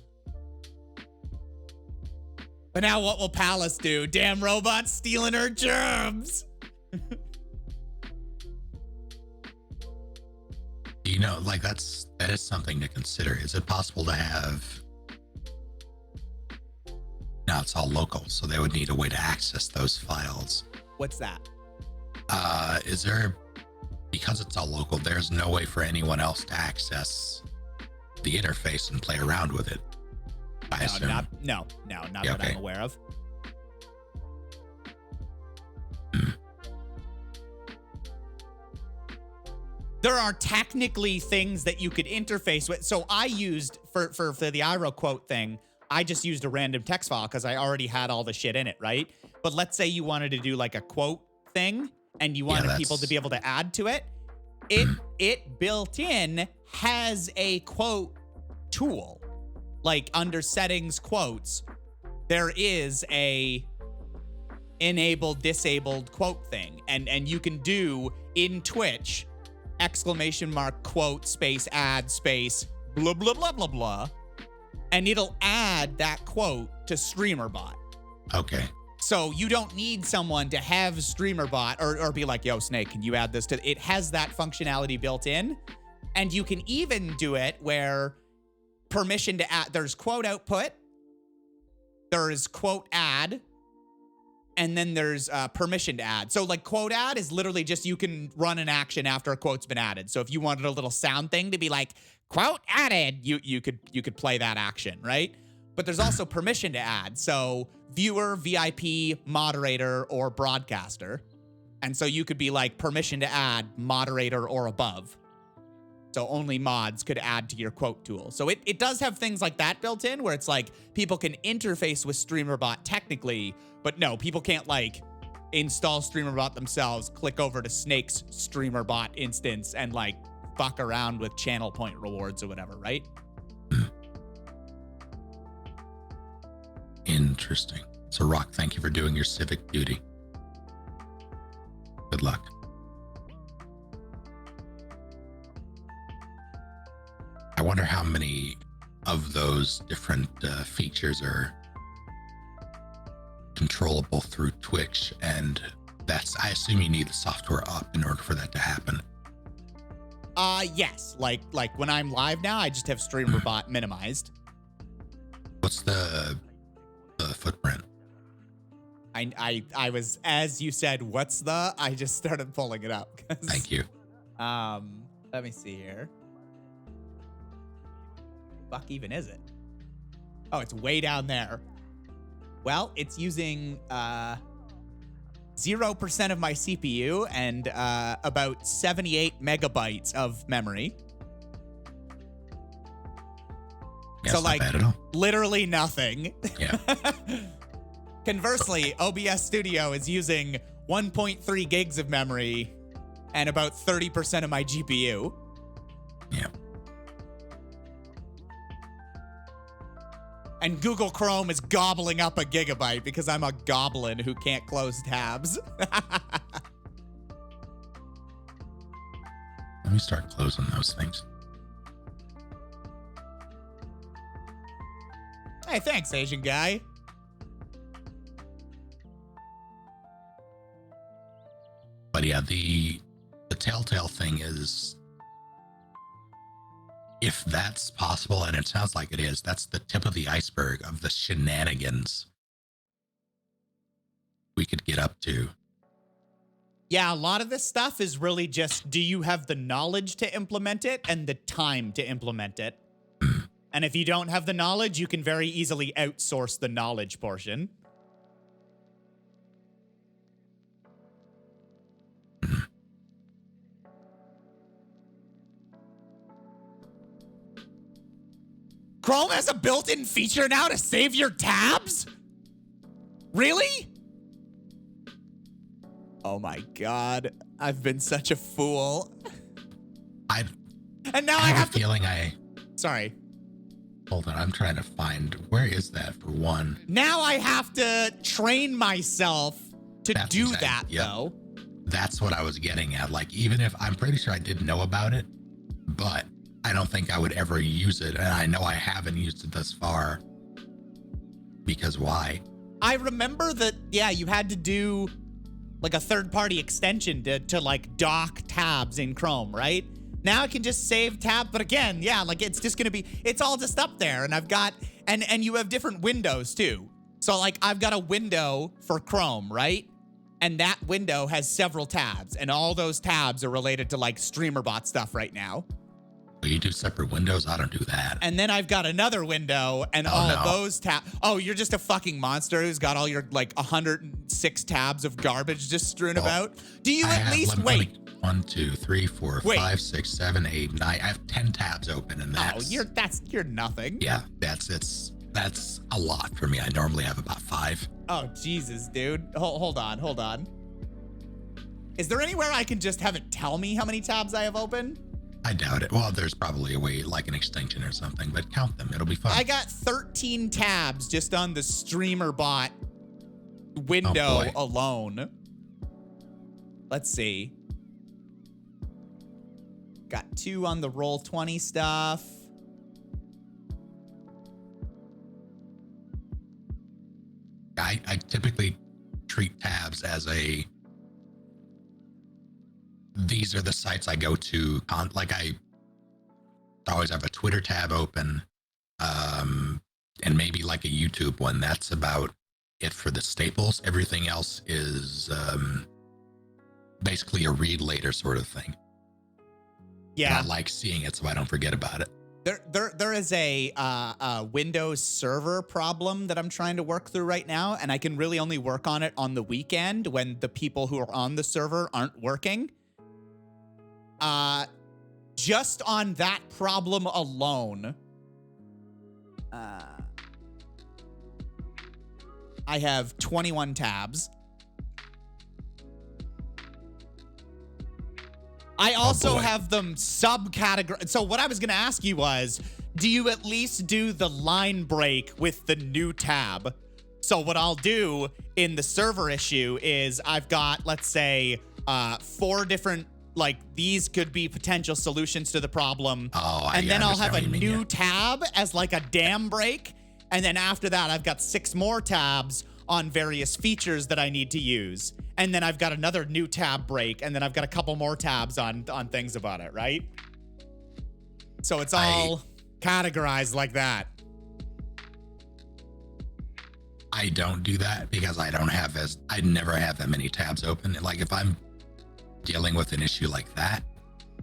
now what will Palace do? Damn robots stealing her germs. That is something to consider. Is it possible to have... No, it's all local, so they would need a way to access those files. What's that? Is there... Because it's all local, there's no way for anyone else to access the interface and play around with it. I assume. Not that I'm aware of. There are technically things that you could interface with. So I used, for the Iro quote thing, I just used a random text file because I already had all the shit in it, right? But let's say you wanted to do a quote thing and you wanted people to be able to add to it. It built in has a quote tool. Under settings quotes, there is a enabled, disabled quote thing. And you can do in Twitch, ! Quote space add space blah, blah, blah, blah, blah. And it'll add that quote to StreamerBot. Okay. So you don't need someone to have StreamerBot or be yo, Snake, can you add this to it? Has that functionality built in. And you can even do it where permission to add, there's quote output, there's quote add, and then there's permission to add. So like quote add is literally just you can run an action after a quote's been added. So if you wanted a little sound thing to be like quote added, you could play that action, right? But there's also permission to add. So viewer, VIP, moderator, or broadcaster. And so you could be like permission to add moderator or above. So only mods could add to your quote tool. So it does have things like that built in where it's like people can interface with StreamerBot technically, but no, people can't like install StreamerBot themselves, click over to Snake's StreamerBot instance and like fuck around with channel point rewards or whatever, right? Interesting. So Rock, thank you for doing your civic duty. Good luck. I wonder how many of those different features are controllable through Twitch, and I assume you need the software up in order for that to happen. Yes. Like when I'm live now, I just have StreamerBot minimized. What's the footprint? I was, as you said, I just started pulling it up. Thank you. Let me see here. Fuck even is it? Oh, it's way down there. Well, it's using 0% of my CPU and about 78 megabytes of memory. Yeah, so it's like not bad at all. literally nothing. Yeah. Conversely, OBS Studio is using 1.3 gigs of memory and about 30% of my GPU. Yeah. And Google Chrome is gobbling up a gigabyte because I'm a goblin who can't close tabs. Let me start closing those things. Hey, thanks, Asian guy. But yeah, the telltale thing is, if that's possible, and it sounds like it is, that's the tip of the iceberg of the shenanigans we could get up to. Yeah, a lot of this stuff is really just, do you have the knowledge to implement it and the time to implement it? And if you don't have the knowledge, you can very easily outsource the knowledge portion. Chrome has a built-in feature now to save your tabs? Really? Oh my God. I've been such a fool. And now I have a feeling Sorry. Hold on, I'm trying to find, where is that for one? Now I have to train myself to do that, yep. though. That's what I was getting at. Like, even if I'm pretty sure I didn't know about it, but I don't think I would ever use it. And I know I haven't used it thus far. Because why? I remember that, yeah, you had to do like a third-party extension to like dock tabs in Chrome, right? Now I can just save tab, but again, yeah, like it's just gonna be, it's all just up there, and I've got, and you have different windows too. So like I've got a window for Chrome, right? And that window has several tabs, and all those tabs are related to like StreamerBot stuff right now. You do separate windows? I don't do that. And then I've got another window and of those tabs. Oh, you're just a fucking monster who's got all your like 106 tabs of garbage just strewn about. Do you at least wait? 1, 2, 3, 4, 5, 6, 7, 8, 9. I have 10 tabs open, and that's you're nothing. Yeah, that's a lot for me. I normally have about 5. Oh Jesus, dude. Hold on. Is there anywhere I can just have it tell me how many tabs I have open? I doubt it. Well, there's probably a way, like an extension or something, but count them. It'll be fun. I got 13 tabs just on the StreamerBot window alone. Let's see. Got 2 on the Roll20 stuff. I typically treat tabs as these are the sites I go to. Like always have a Twitter tab open, and maybe like a YouTube one. That's about it for the staples. Everything else is basically a read later sort of thing. Yeah. And I like seeing it so I don't forget about it. There is a Windows server problem that I'm trying to work through right now, and I can really only work on it on the weekend when the people who are on the server aren't working. Just on that problem alone, I have 21 tabs. I also have them subcategorized. So what I was going to ask you was, do you at least do the line break with the new tab? So what I'll do in the server issue is I've got, let's say, 4 different, like, these could be potential solutions to the problem. And then I'll have a new tab as like a dam break. And then after that, I've got 6 more tabs on various features that I need to use. And then I've got another new tab break. And then I've got a couple more tabs on things about it, right? So it's all categorized like that. I don't do that because I never have that many tabs open. Like if I'm dealing with an issue like that,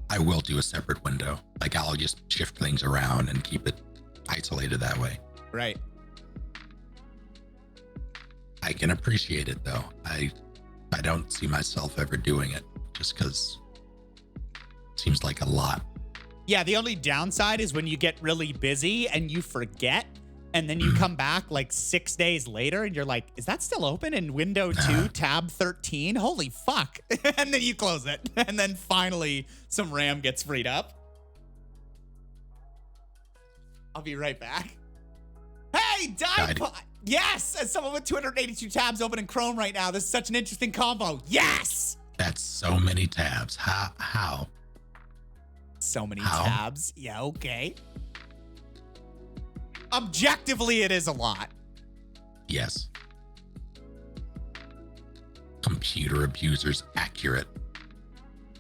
I will do a separate window. Like I'll just shift things around and keep it isolated that way. Right. I can appreciate it though. I don't see myself ever doing it just because it seems like a lot. Yeah, the only downside is when you get really busy and you forget, and then you come back like 6 days later and you're like, is that still open in window 2, tab 13? Holy fuck. And then you close it. And then finally some RAM gets freed up. I'll be right back. Hey, yes, as someone with 282 tabs open in Chrome right now, this is such an interesting combo. Yes! That's so many tabs. How? So many tabs. Yeah, okay. Objectively, it is a lot. Yes. Computer abusers, accurate.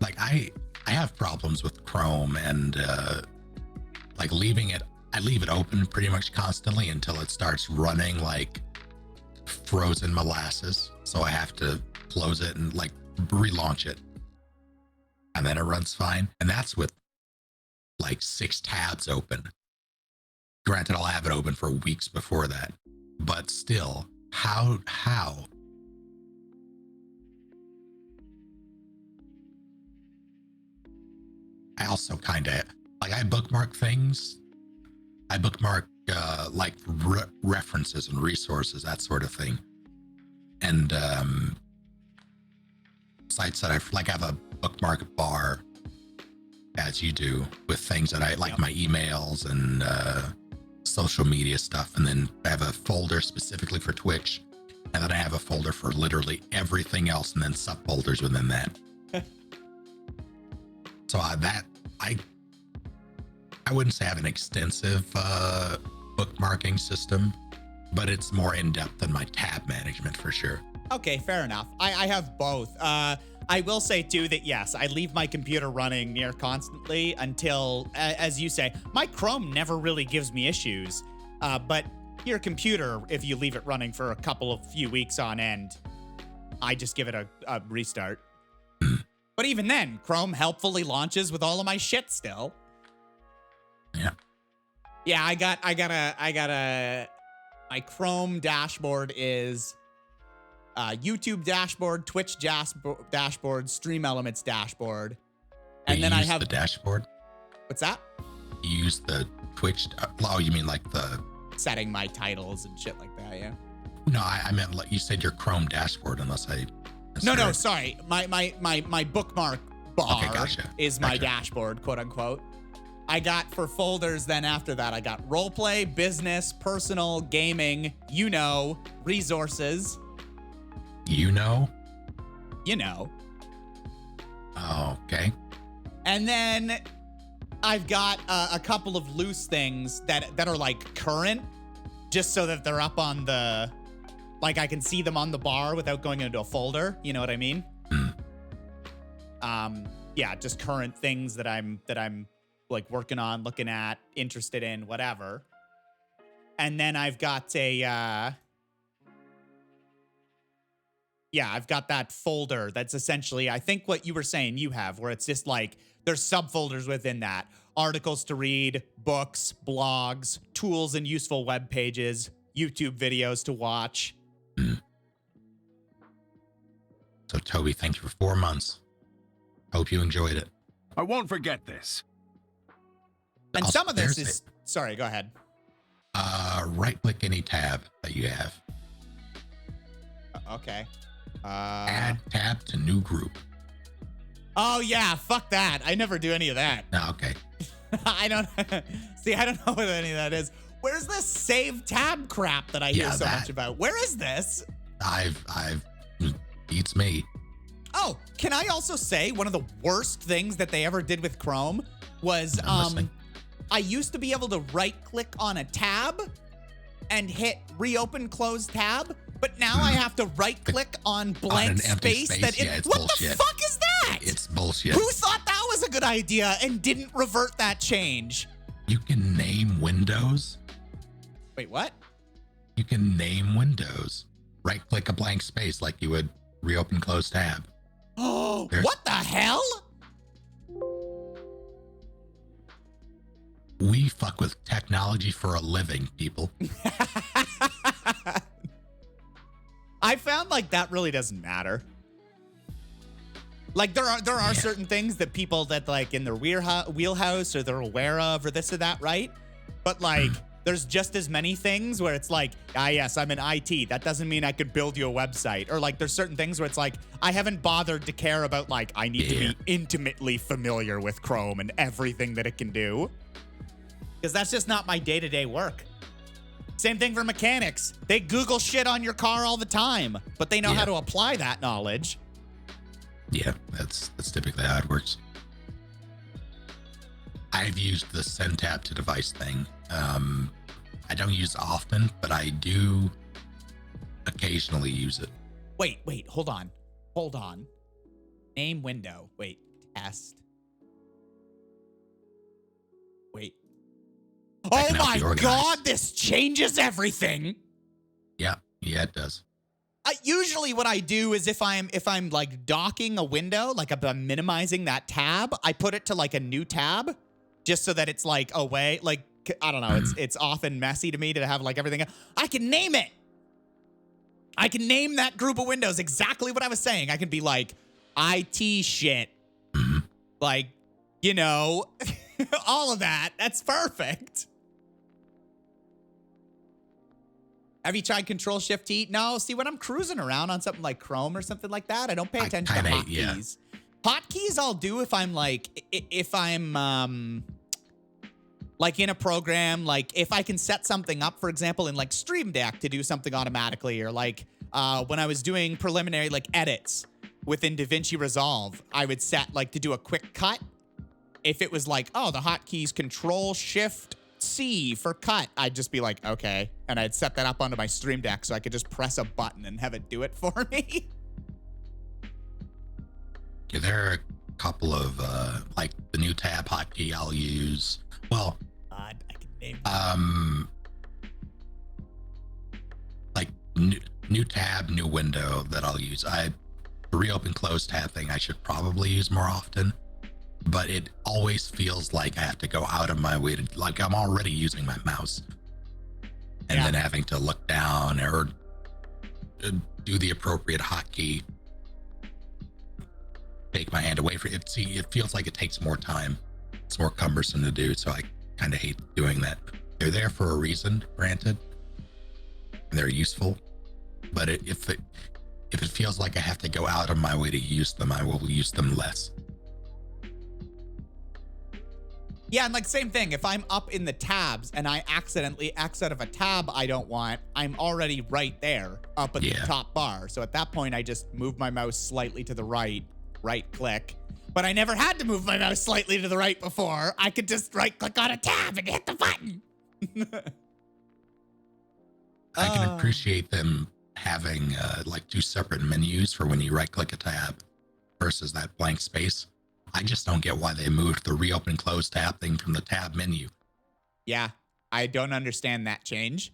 Like I have problems with Chrome and like leaving it. I leave it open pretty much constantly until it starts running like frozen molasses. So I have to close it and like relaunch it. And then it runs fine. And that's with like 6 tabs open. Granted, I'll have it open for weeks before that. But still, how? I also kind of, like I bookmark things. I bookmark like references and resources, that sort of thing. And sites that I have a bookmark bar, as you do, with things that I like, my emails and social media stuff. And then I have a folder specifically for Twitch. And then I have a folder for literally everything else and then subfolders within that. So I wouldn't say I have an extensive bookmarking system, but it's more in-depth than my tab management for sure. Okay, fair enough. I have both. I will say too that yes, I leave my computer running near constantly until, as you say, my Chrome never really gives me issues. But your computer, if you leave it running for a few weeks on end, I just give it a restart. But even then, Chrome helpfully launches with all of my shit still. Yeah. Yeah, I got my Chrome dashboard is YouTube dashboard, Twitch dashboard, Stream Elements dashboard. And then I have the dashboard. What's that? You use the Twitch. Oh, you mean like the setting my titles and shit like that, yeah. No, I meant like you said your Chrome dashboard, unless I No, sorry. My bookmark bar is my Gotcha. dashboard, quote unquote. I got for folders, then after that, I got roleplay, business, personal, gaming, resources. You know? Oh, okay. And then I've got a couple of loose things that are like current, just so that they're up on the, like I can see them on the bar without going into a folder. You know what I mean? Yeah, just current things that I'm like working on, looking at, interested in, whatever. And then I've got a, I've got that folder that's essentially, I think what you were saying you have, where it's just like, there's subfolders within that. Articles to read, books, blogs, tools and useful web pages, YouTube videos to watch. So, Toby, thank you for 4 months. Hope you enjoyed it. I won't forget this. And Also, some of this there's is, sorry, go ahead. Right-click any tab that you have. Okay. Add tab to new group. Oh, yeah, fuck that. I never do any of that. No, okay. I don't know what any of that is. Where's this save tab crap that I hear so much about? Where is this? I've beats me. Oh, can I also say one of the worst things that they ever did with Chrome was I used to be able to right click on a tab and hit reopen close tab, but now I have to right click on blank space. It's what bullshit. the fuck is that? It's bullshit. Who thought that was a good idea and didn't revert that change? You can name windows. Wait, what? You can name windows. Right click a blank space like you would reopen close tab. Oh, what the hell? We fuck with technology for a living, people. I found like that really doesn't matter. Like there are certain things that people that like in their wheelhouse or they're aware of or this or that, right? But like there's just as many things where it's like, yes, I'm in IT. That doesn't mean I could build you a website. Or like there's certain things where it's like, I haven't bothered to care about like, I need to be intimately familiar with Chrome and everything that it can do. Because that's just not my day-to-day work. Same thing for mechanics. They Google shit on your car all the time, but they know how to apply that knowledge. Yeah, that's typically how it works. I've used the send tab to device thing. I don't use it often, but I do occasionally use it. Wait, hold on. Name window. Wait, test. Wait. Oh my God, this changes everything. Yeah, it does. Usually what I do is if I'm like docking a window, like I'm minimizing that tab, I put it to like a new tab just so that it's like away. Like, I don't know. It's often messy to me to have like everything. I can name it. I can name that group of windows exactly what I was saying. I can be like IT shit. Like, you know, all of that. That's perfect. Have you tried Control-Shift-T? No, see, when I'm cruising around on something like Chrome or something like that, I don't pay attention to hotkeys. Hotkeys I'll do if I'm like, like in a program, like if I can set something up, for example, in like Stream Deck to do something automatically, or like when I was doing preliminary like edits within DaVinci Resolve, I would set like to do a quick cut. If it was like, oh, the hotkeys Control-Shift-C for cut, I'd just be like, okay. And I'd set that up onto my Stream Deck so I could just press a button and have it do it for me. Yeah, there are a couple of, like the new tab hotkey I'll use. Well, I can name like new tab, new window that I'll use. The reopen close tab thing I should probably use more often, but it always feels like I have to go out of my way to, like I'm already using my mouse and then having to look down or do the appropriate hotkey, take my hand away from it. See, it feels like it takes more time. It's more cumbersome to do, so I kind of hate doing that. They're there for a reason, granted, and they're useful, but if it feels like I have to go out of my way to use them, I will use them less. Yeah, and like same thing, if I'm up in the tabs and I accidentally X out of a tab I don't want, I'm already right there up at the top bar. So at that point, I just move my mouse slightly to the right click. But I never had to move my mouse slightly to the right before. I could just right click on a tab and hit the button. I can appreciate them having like two separate menus for when you right click a tab versus that blank space. I just don't get why they moved the reopen close tab thing from the tab menu. Yeah, I don't understand that change.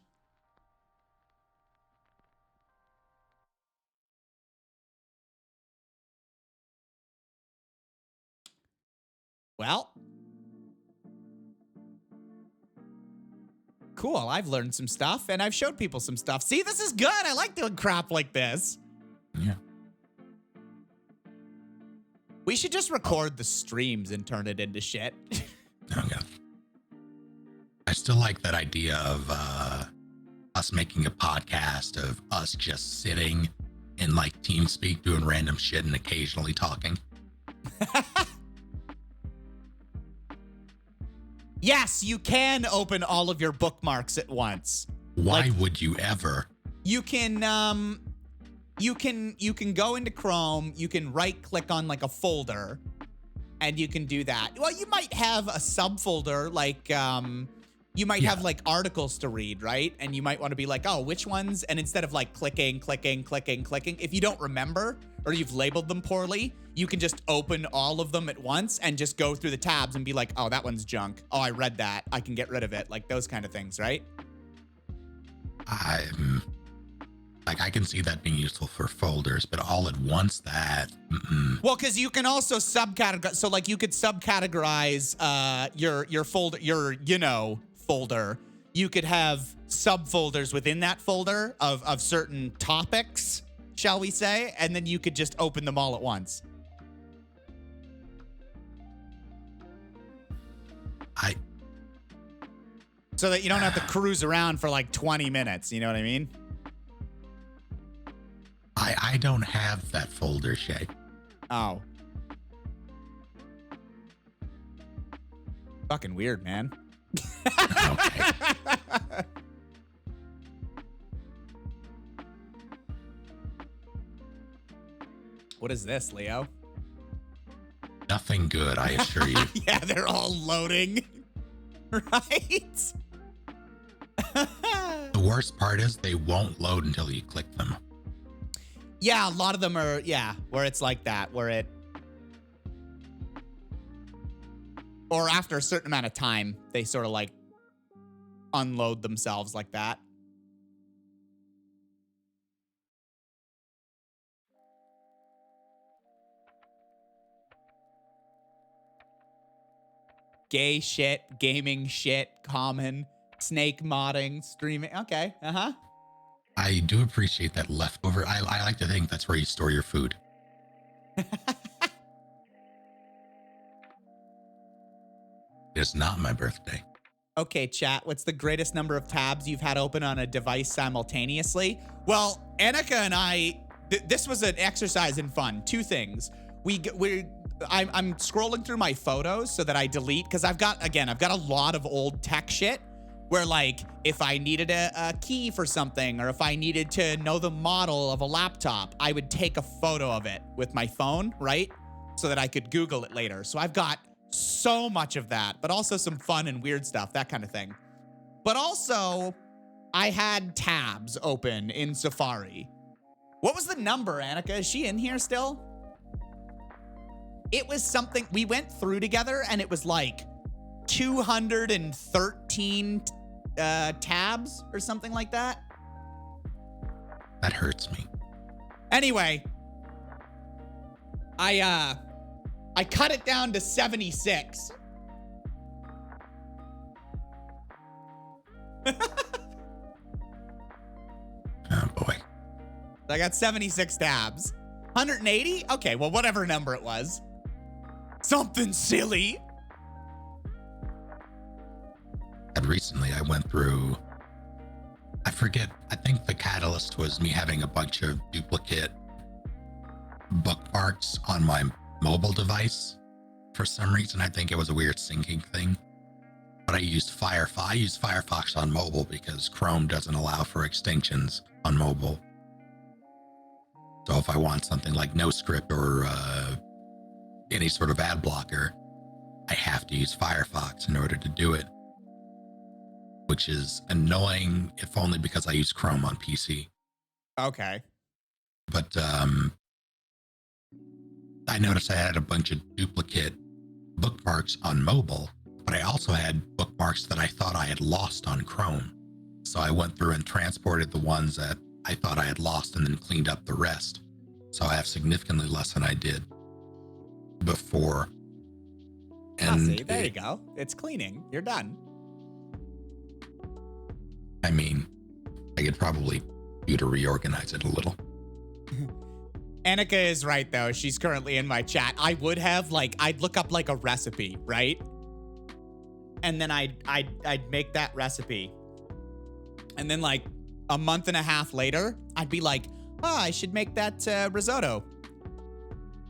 Well, cool. I've learned some stuff and I've showed people some stuff. See, this is good. I like doing crap like this. Yeah. We should just record the streams and turn it into shit. Okay. I still like that idea of us making a podcast of us just sitting in like TeamSpeak doing random shit and occasionally talking. Yes, you can open all of your bookmarks at once. Why would you ever? You can go into Chrome, you can right click on like a folder and you can do that. Well, you might have a subfolder like you might have like articles to read, right? And you might want to be like, oh, which ones? And instead of like clicking, if you don't remember or you've labeled them poorly, you can just open all of them at once and just go through the tabs and be like, oh, that one's junk. Oh, I read that. I can get rid of it. Like those kind of things, right? I can see that being useful for folders, but all at once Well, because you can also subcategorize. So like you could subcategorize your folder, folder. You could have subfolders within that folder of certain topics, shall we say, and then you could just open them all at once. So that you don't have to cruise around for like 20 minutes. You know what I mean? I don't have that folder, Shae. Oh. Fucking weird, man. Okay. What is this, Leo? Nothing good, I assure you. Yeah, they're all loading. Right? The worst part is they won't load until you click them. Yeah, a lot of them are, where it's like that, or after a certain amount of time, they sort of like unload themselves like that. Gay shit, gaming shit, common, snake modding, streaming. Okay, I do appreciate that leftover. I like to think that's where you store your food. It's not my birthday. Okay, chat, what's the greatest number of tabs you've had open on a device simultaneously? Well, Annika and I, this was an exercise in fun. Two things. I'm scrolling through my photos so that I delete, because I've got a lot of old tech shit where like if I needed a key for something or if I needed to know the model of a laptop, I would take a photo of it with my phone, right? So that I could Google it later. So I've got so much of that, but also some fun and weird stuff, that kind of thing. But also I had tabs open in Safari. What was the number, Annika? Is she in here still? It was something we went through together and it was like 213 tabs or something like that. That hurts me. Anyway, I cut it down to 76. Oh boy. I got 76 tabs. 180? Okay, well, whatever number it was. Something silly. And recently I went through, I forget, I think the catalyst was me having a bunch of duplicate bookmarks on my mobile device. For some reason, I think it was a weird syncing thing. But I used Firefox. I use Firefox on mobile because Chrome doesn't allow for extensions on mobile. So if I want something like NoScript or any sort of ad blocker, I have to use Firefox in order to do it. Which is annoying, if only because I use Chrome on PC. Okay. But I noticed I had a bunch of duplicate bookmarks on mobile, but I also had bookmarks that I thought I had lost on Chrome. So I went through and transported the ones that I thought I had lost and then cleaned up the rest. So I have significantly less than I did before. And see, there you go. It's cleaning. You're done. I mean, I could probably do to reorganize it a little. Annika is right, though. She's currently in my chat. I would have, I'd look up, a recipe, right? And then I'd make that recipe. And then, a month and a half later, I'd be like, oh, I should make that risotto.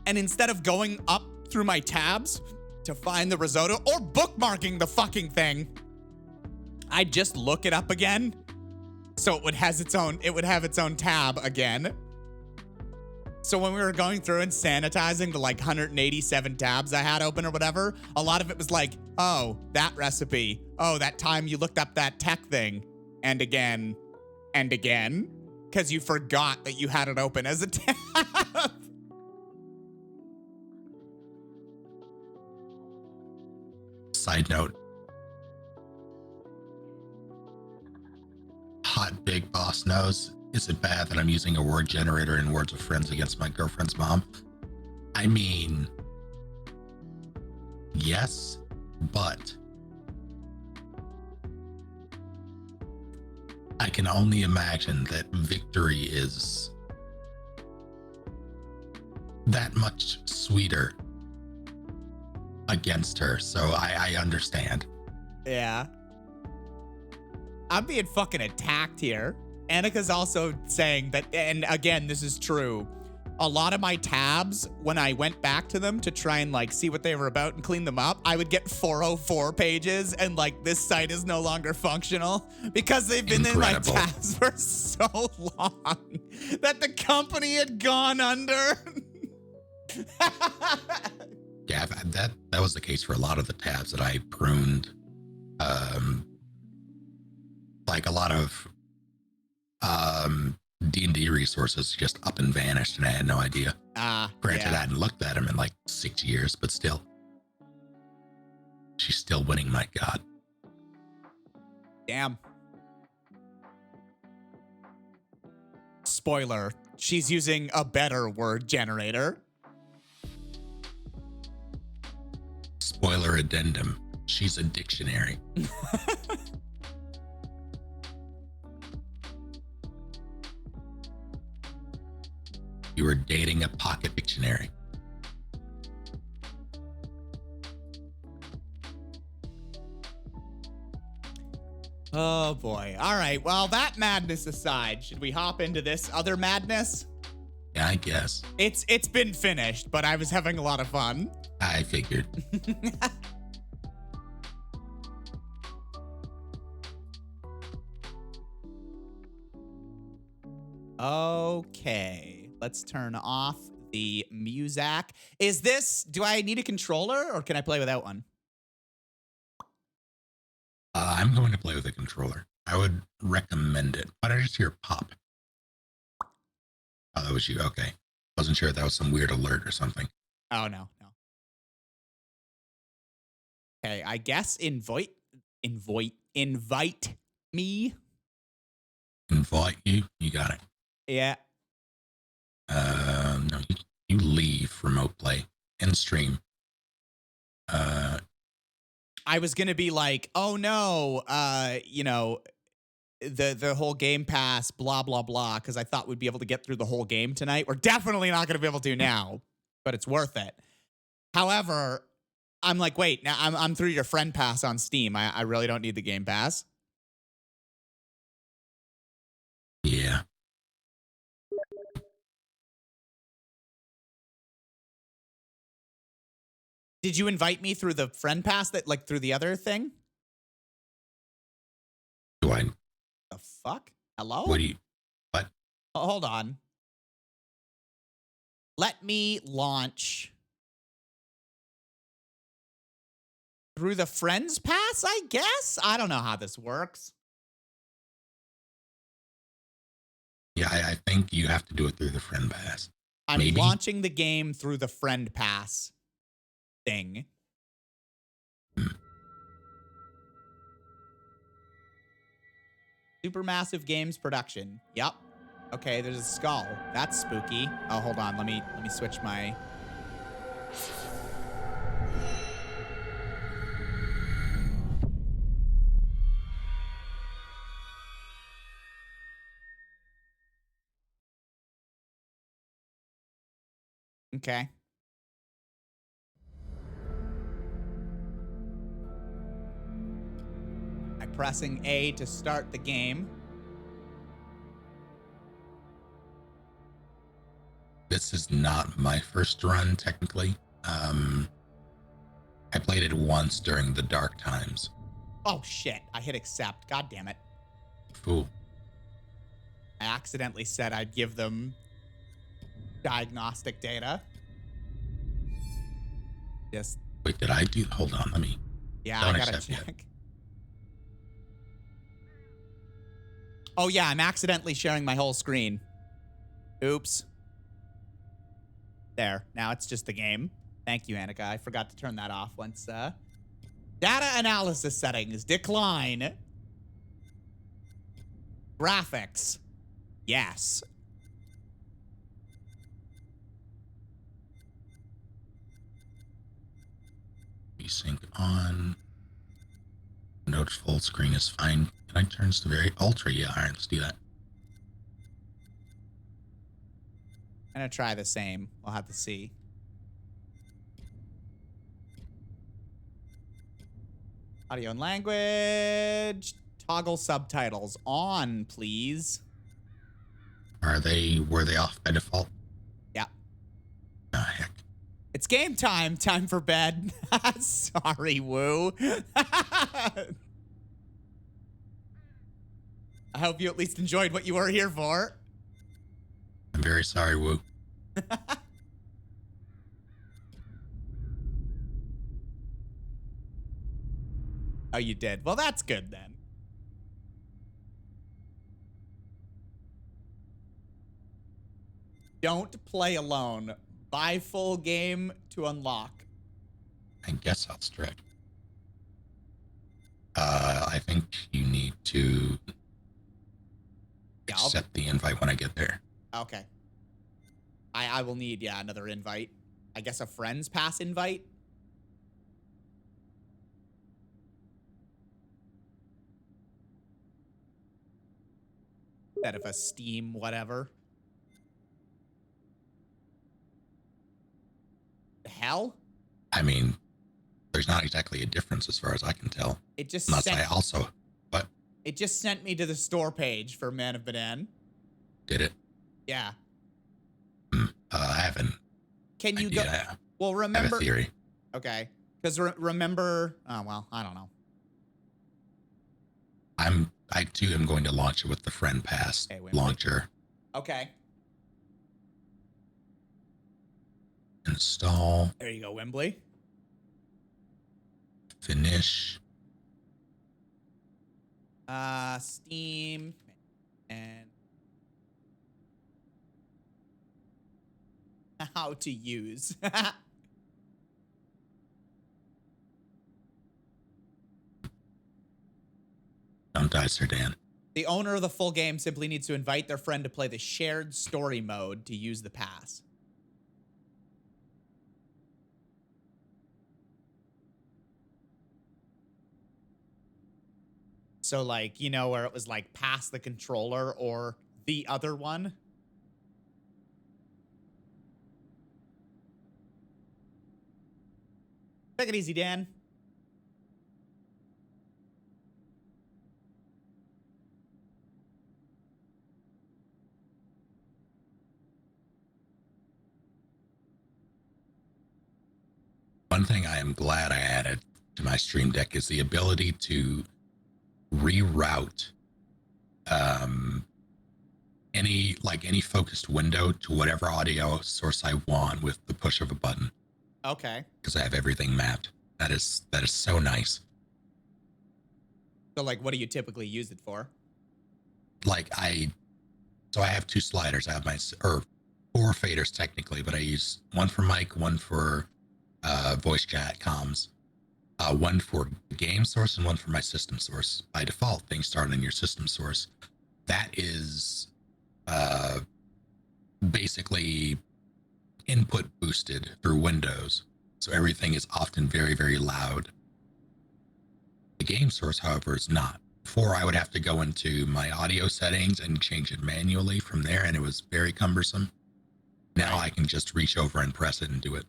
And instead of going up through my tabs to find the risotto or bookmarking the fucking thing, I'd just look it up again. So it would have its own tab again. So when we were going through and sanitizing the 187 tabs I had open or whatever, a lot of it was like, oh, that recipe. Oh, that time you looked up that tech thing. And again, and again, because you forgot that you had it open as a tab. Side note, hot big boss knows, is it bad that I'm using a word generator in Words with Friends against my girlfriend's mom? I mean, yes, but I can only imagine that victory is that much sweeter against her, so I understand. Yeah. I'm being fucking attacked here. Annika's also saying that, and again, this is true. A lot of my tabs, when I went back to them to try and see what they were about and clean them up, I would get 404 pages and this site is no longer functional because they've been Incredible. in my tabs for so long that the company had gone under. Yeah, that was the case for a lot of the tabs that I pruned. A lot of D&D resources just up and vanished, and I had no idea. Granted, Yeah. I hadn't looked at them in 6 years, but still. She's still winning, my God. Damn. Spoiler, she's using a better word generator. Spoiler addendum. She's a dictionary. You were dating a pocket dictionary. Oh boy. All right. Well, that madness aside, should we hop into this other madness? Yeah, I guess. It's been finished, but I was having a lot of fun. I figured. Okay. Let's turn off the music. Do I need a controller or can I play without one? I'm going to play with a controller. I would recommend it. Why did I just hear pop? Oh, that was you. Okay. Wasn't sure if that was some weird alert or something. Oh, no. Okay, I guess invite me. Invite you? You got it. Yeah. No, you leave remote play and stream. I was gonna be like, oh no, the whole Game Pass, blah blah blah, because I thought we'd be able to get through the whole game tonight. We're definitely not gonna be able to now, but it's worth it. However, I'm like, wait, now I'm through your friend pass on Steam. I really don't need the Game Pass. Yeah. Did you invite me through the friend pass through the other thing? Do I? The fuck? Hello? What? Oh, hold on. Let me launch through the friends pass, I guess? I don't know how this works. Yeah, I think you have to do it through the friend pass. I'm Maybe. launching the game through the friend pass thing. Supermassive Games production. Yep. Okay, there's a skull. That's spooky. Oh, hold on. Let me switch my. Okay. I'm pressing A to start the game. This is not my first run, technically. I played it once during the dark times. Oh, shit. I hit accept. God damn it. Fool. I accidentally said I'd give them diagnostic data. Just, Wait, did I do? Hold on, let me. yeah, Don't I gotta accept yet. check. Oh, yeah, I'm accidentally sharing my whole screen. Oops. There. Now it's just the game. Thank you, Annika. I forgot to turn that off once. Data analysis settings. Decline. Graphics. Yes. Sync on. Note full screen is fine. Can I turn this to very ultra? Yeah, all right, let's do that. I'm gonna try the same. We'll have to see. Audio and language. Toggle subtitles on, please. Were they off by default? Yeah. Oh, heck. It's game time. Time for bed. Sorry, Woo. I hope you at least enjoyed what you were here for. I'm very sorry, Woo. Oh, you did? Well, that's good then. Don't play alone. Buy full game to unlock. I guess that's correct. I think you need to accept the invite when I get there. Okay. I will need, yeah, another invite. I guess a friend's pass invite. Instead of a Steam whatever. The hell? I mean, there's not exactly a difference as far as I can tell. It just Unless sent, I also, what? it just sent me to the store page for Man of Medan. Did it? Yeah. I haven't. Can you go? Well, I have remember. a theory. Okay. Because remember. Oh, well, I don't know. I too am going to launch it with the friend pass launcher. Okay. Install. There you go, Wembley. Finish. Steam and how to use. Don't die, Sir Dan. The owner of the full game simply needs to invite their friend to play the shared story mode to use the pass. So, like, you know, where it was like pass the controller or the other one. Take it easy, Dan. One thing I am glad I added to my Stream Deck is the ability to reroute any focused window to whatever audio source I want with the push of a button. Okay. Because I have everything mapped. That is so nice. So, like, what do you typically use it for? I have two sliders. I have 4 faders technically, but I use one for mic, one for voice chat comms, one for game source, and one for my system source. By default, things start on your system source. That is basically input boosted through Windows, so everything is often very, very loud. The game source, however, is not. Before, I would have to go into my audio settings and change it manually from there, and it was very cumbersome. Now I can just reach over and press it and do it.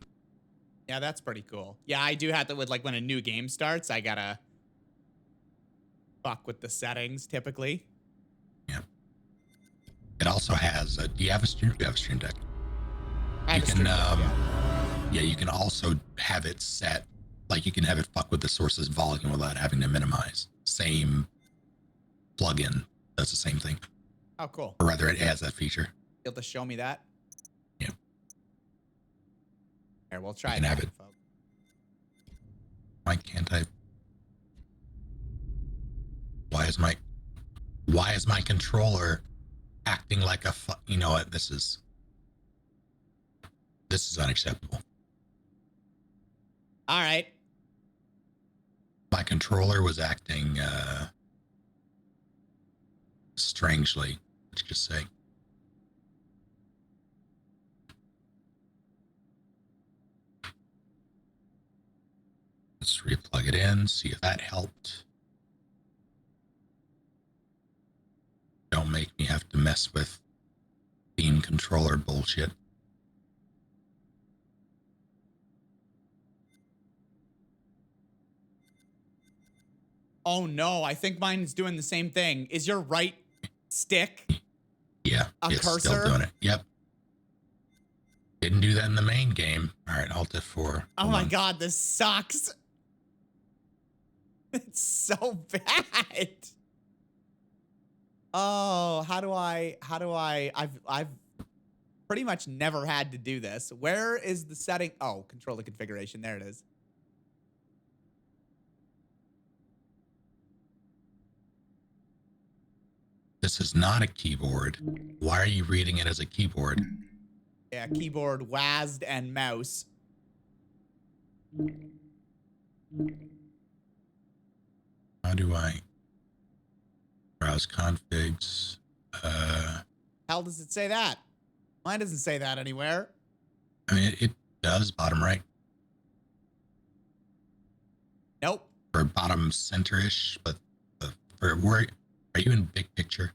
Yeah, that's pretty cool. Yeah, I do have to, with like when a new game starts, I gotta fuck with the settings typically. Yeah. It also has, do you have a Stream Deck? I have a Stream Deck, yeah, you can also have it set, like you can have it fuck with the source's volume without having to minimize. Same plugin does the same thing. Oh, cool. Or rather, it has that feature. You'll have to show me that? Yeah. Here, we'll try it. Have it. Folks. Why can't I? Why is my controller acting like a you know what? This is unacceptable. All right. My controller was acting strangely, let's just say. Let's replug it in, see if that helped. Don't make me have to mess with Steam controller bullshit. Oh no, I think mine's doing the same thing. Is your right stick it's cursor? Still doing it. Yep. Didn't do that in the main game. All right, Alt F4. Oh my god, this sucks. It's so bad. Oh, I've pretty much never had to do this. Where is the setting? Oh, controller configuration. There it is. This is not a keyboard. Why are you reading it as a keyboard? Yeah, keyboard, WASD, and mouse. How do I browse configs? How does it say that? Mine doesn't say that anywhere. I mean, it does bottom right. Nope. Or bottom center-ish, but where are you in big picture?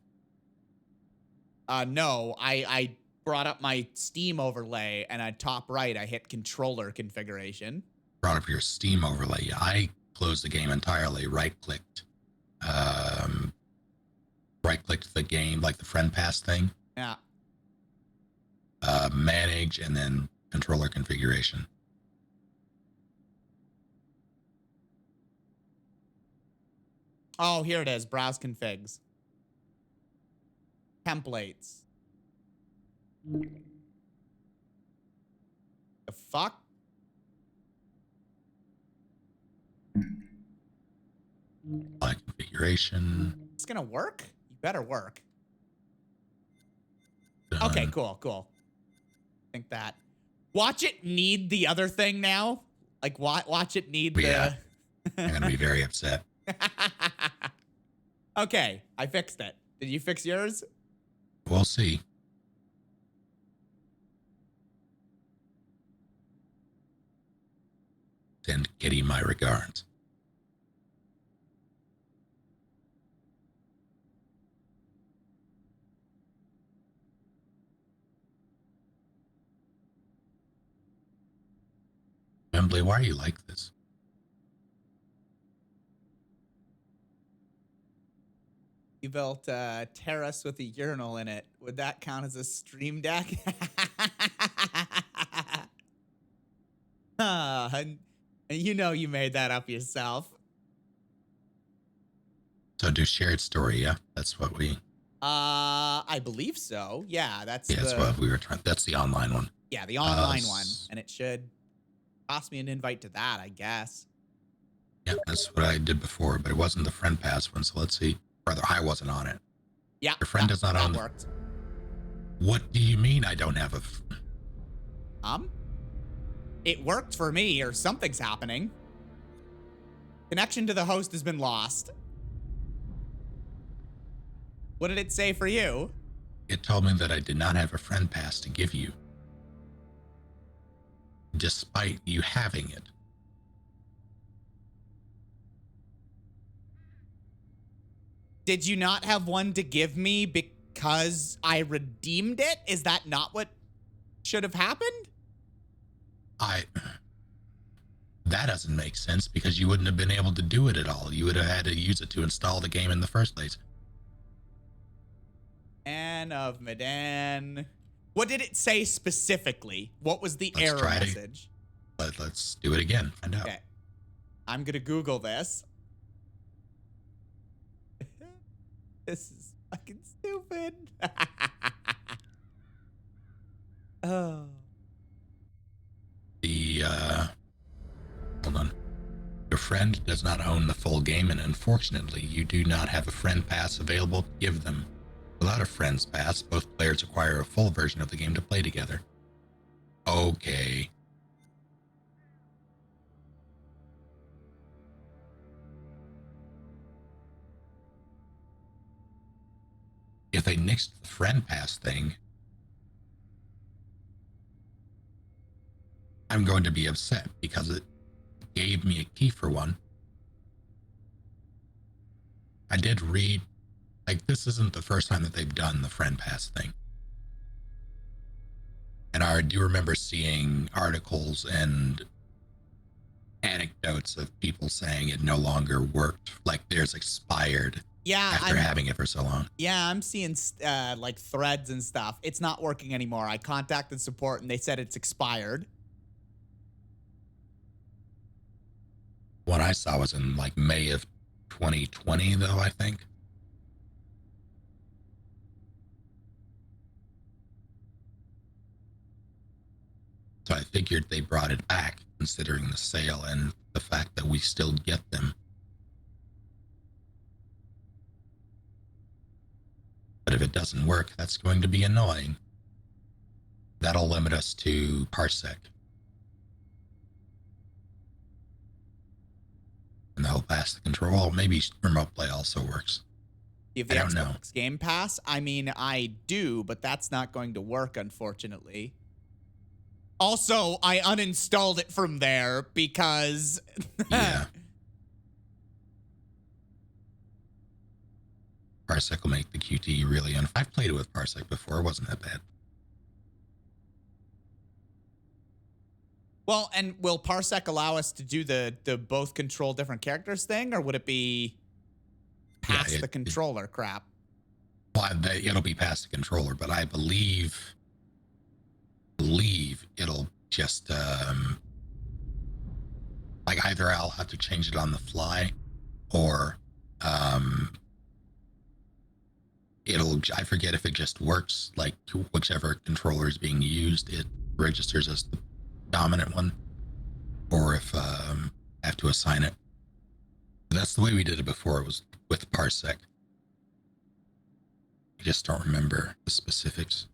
No, I brought up my Steam overlay, and at top right, I hit controller configuration. Brought up your Steam overlay. I closed the game entirely, right-clicked the game, like the friend pass thing. Yeah. Manage, and then controller configuration. Oh, here it is. Browse configs. Templates. The fuck? Configuration. It's gonna work? You better work. Done. Okay, cool. I think that. Watch it need the other thing now. Like, watch it need I'm gonna be very upset. Okay, I fixed it. Did you fix yours? We'll see. Send Kitty my regards. Wembley, why are you like this? You built a terrace with a urinal in it. Would that count as a stream deck? And you know you made that up yourself. So do shared story, yeah? That's what we... I believe so. Yeah, that's what we were trying... That's the online one. Yeah, the online one. And it should cost me an invite to that, I guess. Yeah, that's what I did before, but it wasn't the friend pass one, so let's see. Rather, I wasn't on it. Yeah. Your friend is not on. That worked. What do you mean I don't have a... It worked for me, or something's happening. Connection to the host has been lost. What did it say for you? It told me that I did not have a friend pass to give you, despite you having it. Did you not have one to give me because I redeemed it? Is that not what should have happened? That doesn't make sense because you wouldn't have been able to do it at all. You would have had to use it to install the game in the first place. Anne of Medan. What did it say specifically? What was the error message? Let's do it again. Find out. Okay. I'm gonna Google this. This is fucking stupid. Oh. Hold on. Your friend does not own the full game, and unfortunately, you do not have a friend pass available to give them. Without a friend's pass, both players acquire a full version of the game to play together. Okay. If they nixed the friend pass thing, I'm going to be upset because it gave me a key for one. I did read, like, this isn't the first time that they've done the friend pass thing. And I do remember seeing articles and anecdotes of people saying it no longer worked, like theirs expired. Yeah, after having it for so long. Yeah, I'm seeing like threads and stuff. It's not working anymore. I contacted support and they said it's expired. What I saw was in like May of 2020, though, I think. So I figured they brought it back, considering the sale and the fact that we still get them. But if it doesn't work, that's going to be annoying. That'll limit us to Parsec. And they'll pass the control. Well, maybe remote play also works. If the Xbox Game Pass, I mean, I do, but that's not going to work, unfortunately. Also, I uninstalled it from there because... Yeah. Parsec will make the QT really I've played it with Parsec before. It wasn't that bad. Well, and will Parsec allow us to do the both control different characters thing, or would it be past the controller crap? Well, it'll be past the controller, but I believe it'll just like either I'll have to change it on the fly, or I forget if it just works, like whichever controller is being used, it registers as the dominant one, or if I have to assign it. That's the way we did it before. It was with Parsec. I just don't remember the specifics.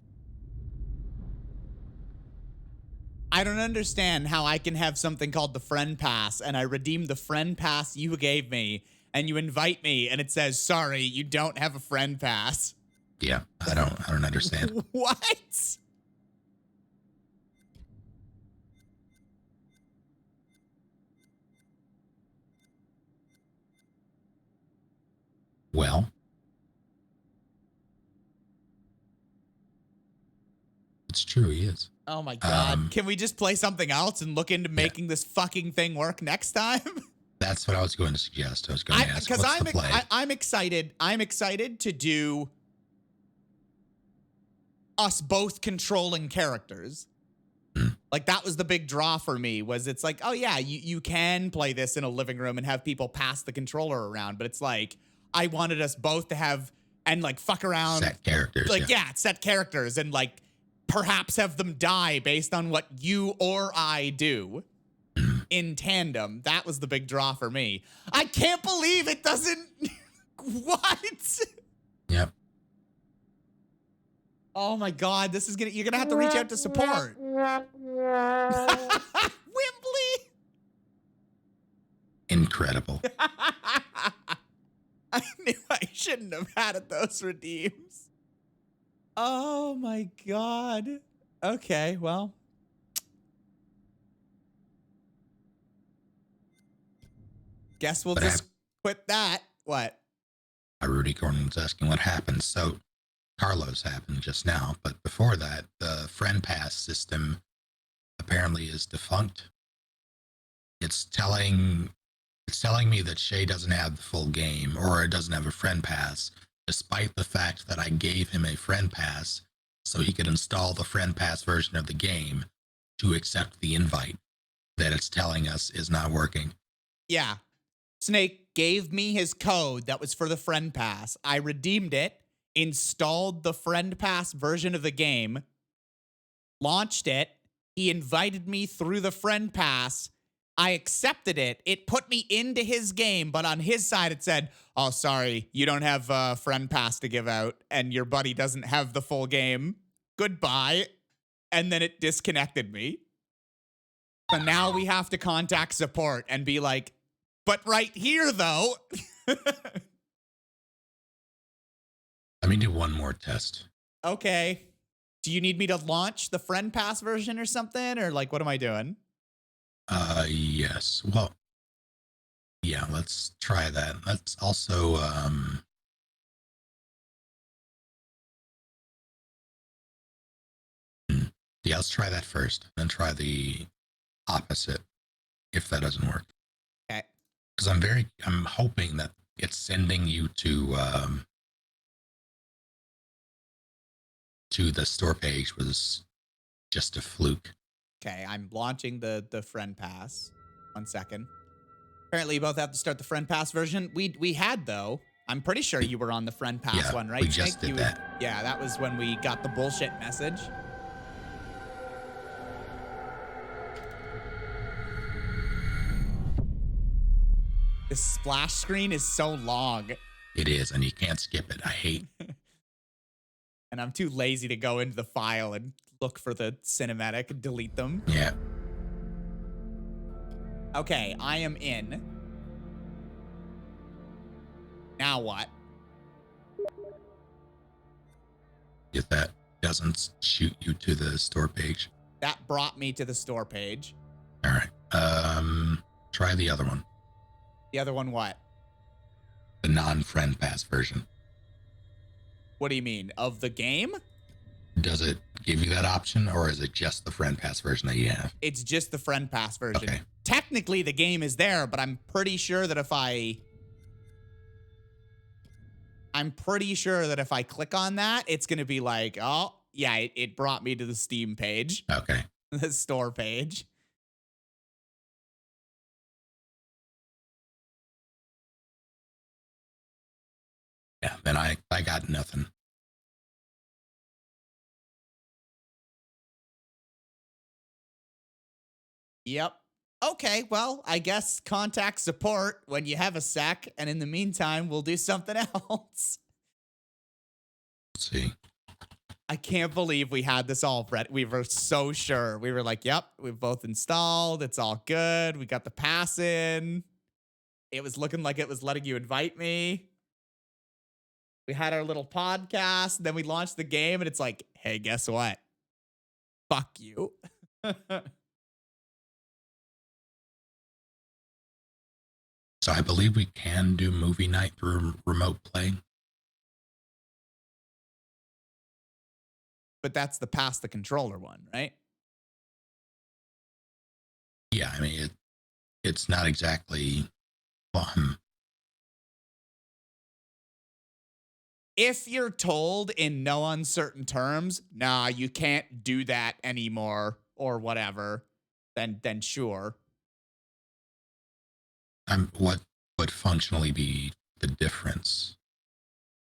I don't understand how I can have something called the friend pass, and I redeem the friend pass you gave me, and you invite me, and it says, sorry, you don't have a friend pass. Yeah, I don't understand. What? Well, it's true, he is. Oh my God. Can we just play something else and look into making this fucking thing work next time? That's what I was going to suggest. I was going to ask, because what's I'm excited. I'm excited to do us both controlling characters. Like, that was the big draw for me, was it's like, oh yeah, you can play this in a living room and have people pass the controller around, but it's like, I wanted us both to have, and like fuck around. Set characters. Like, yeah, set characters and like perhaps have them die based on what you or I do in tandem. That was the big draw for me. I can't believe it doesn't. What? Yep. Oh my God, this is you're gonna have to reach out to support. Wimbley. Incredible. I knew I shouldn't have had those redeems. Oh my God. Okay, well. Guess we'll What just quit that. What? Rudy Gordon was asking what happened. So Carlos happened just now, but before that, the friend pass system apparently is defunct. It's telling me that Shae doesn't have the full game or doesn't have a friend pass, despite the fact that I gave him a friend pass so he could install the friend pass version of the game to accept the invite that it's telling us is not working. Yeah. Snake gave me his code that was for the friend pass. I redeemed it, installed the friend pass version of the game, launched it. He invited me through the friend pass. I accepted it. It put me into his game, but on his side it said, oh, sorry, you don't have a friend pass to give out and your buddy doesn't have the full game. Goodbye. And then it disconnected me. But now we have to contact support and be like, but right here, though. Let me do one more test. Okay. Do you need me to launch the friend pass version or something? Or like, what am I doing? Yes. Well, yeah, let's try that. Let's also, yeah, let's try that first, then try the opposite if that doesn't work. Okay. Because I'm hoping that it's sending you to the store page was just a fluke. Okay, I'm launching the friend pass. 1 second. Apparently you both have to start the friend pass version. We had, though. I'm pretty sure you were on the friend pass one, right? We just did that. Yeah, that was when we got the bullshit message. The splash screen is so long. It is, and you can't skip it. I hate. And I'm too lazy to go into the file and look for the cinematic and delete them. Yeah. Okay, I am in. Now what? If that doesn't shoot you to the store page. That brought me to the store page. All right. Try the other one. The other one what? The non-friend pass version. What do you mean? Of the game? Does it give you that option, or is it just the friend pass version that you have? It's just the friend pass version. Okay. Technically, the game is there, but I'm pretty sure that if I click on that, it's going to be like, oh, yeah, it brought me to the Steam page. Okay. The store page. Yeah, then I got nothing. Yep. Okay, well, I guess contact support when you have a sec, and in the meantime, we'll do something else. Let's see. I can't believe we had this all, Brett. We were so sure. We were like, yep, we've both installed. It's all good. We got the pass in. It was looking like it was letting you invite me. We had our little podcast, and then we launched the game, and it's like, hey, guess what? Fuck you. So I believe we can do movie night through remote play. But that's the pass the controller one, right? Yeah, I mean, it's not exactly fun. If you're told in no uncertain terms, nah, you can't do that anymore or whatever, then sure. What would functionally be the difference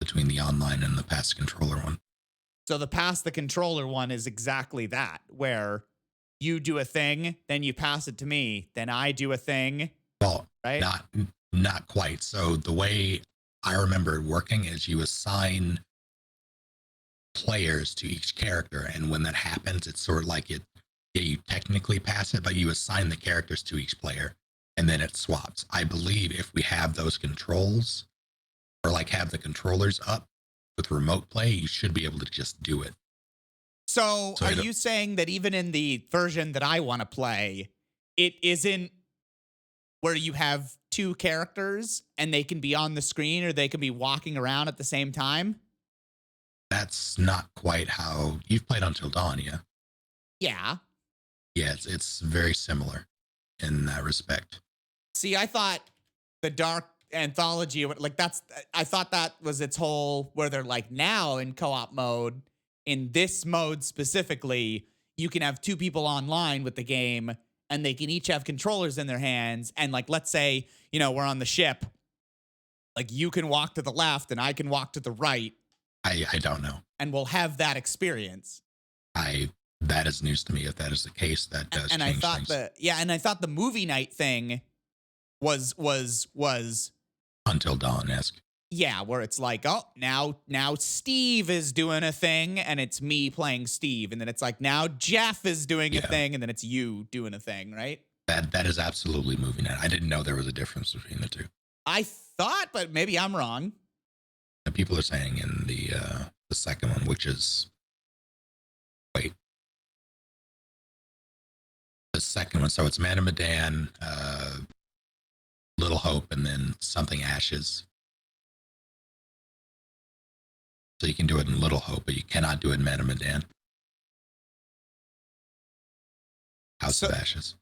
between the online and the pass controller one? So the pass the controller one is exactly that, where you do a thing, then you pass it to me, then I do a thing. Well, right? Not quite. So the way I remember it working is you assign players to each character, and when that happens, it's sort of like you technically pass it, but you assign the characters to each player, and then it swaps. I believe if we have those controls, or like have the controllers up with remote play, you should be able to just do it. So are you saying that even in the version that I want to play, it isn't where you have two characters and they can be on the screen or they can be walking around at the same time? That's not quite how you've played Until Dawn, yeah? Yeah. Yeah, it's very similar in that respect. See, I thought the Dark Anthology, like I thought that was its whole, where they're like now in co-op mode, in this mode specifically, you can have two people online with the game and they can each have controllers in their hands. And like, let's say, you know, we're on the ship, like you can walk to the left and I can walk to the right. I don't know. And we'll have that experience. That is news to me. If that is the case, that does and change I thought things. and I thought the movie night thing was Until Dawn-esque. Yeah, where it's like, oh, now Steve is doing a thing and it's me playing Steve, and then it's like now Jeff is doing a thing and then it's you doing a thing, right? That is absolutely movie night. I didn't know there was a difference between the two. I thought, but maybe I'm wrong. And people are saying in the second one, which is the second one. So it's Man of Medan, Little Hope, and then Something Ashes. So you can do it in Little Hope, but you cannot do it in Man of Medan. House of Ashes.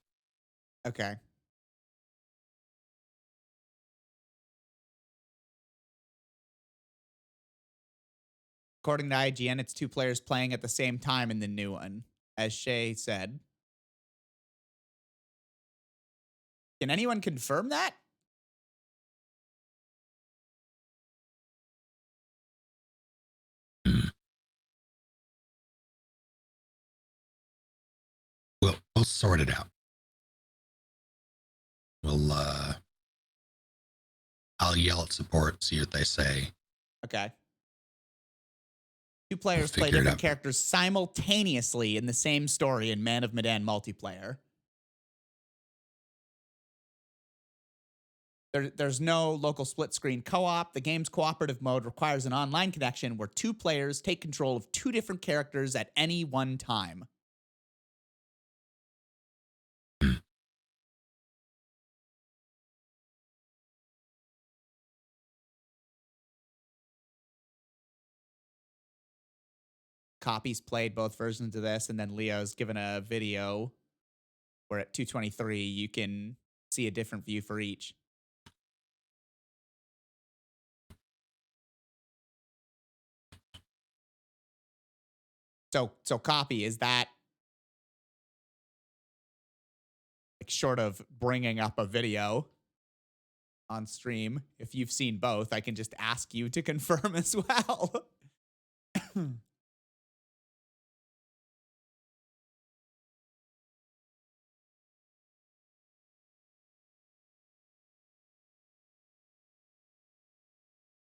Okay. According to IGN, it's two players playing at the same time in the new one, as Shae said. Can anyone confirm that? We'll sort it out. I'll yell at support, see what they say. Okay. Two players play different characters simultaneously in the same story in Man of Medan multiplayer. There's no local split screen co-op. The game's cooperative mode requires an online connection where two players take control of two different characters at any one time. Copies played both versions of this, and then Leo's given a video where at 2:23 you can see a different view for each. So copy, is that like short of bringing up a video on stream? If you've seen both, I can just ask you to confirm as well.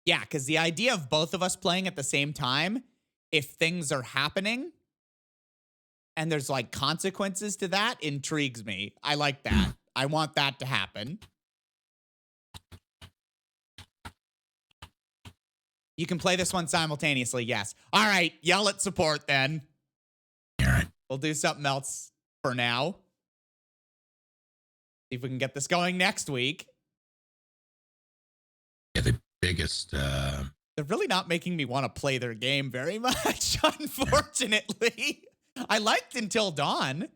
Yeah, because the idea of both of us playing at the same time, if things are happening and there's like consequences to that, intrigues me. I like that. I want that to happen. You can play this one simultaneously, yes. All right, yell at support then. All right. We'll do something else for now. See if we can get this going next week. Yeah, the biggest... They're really not making me want to play their game very much, unfortunately. I liked Until Dawn.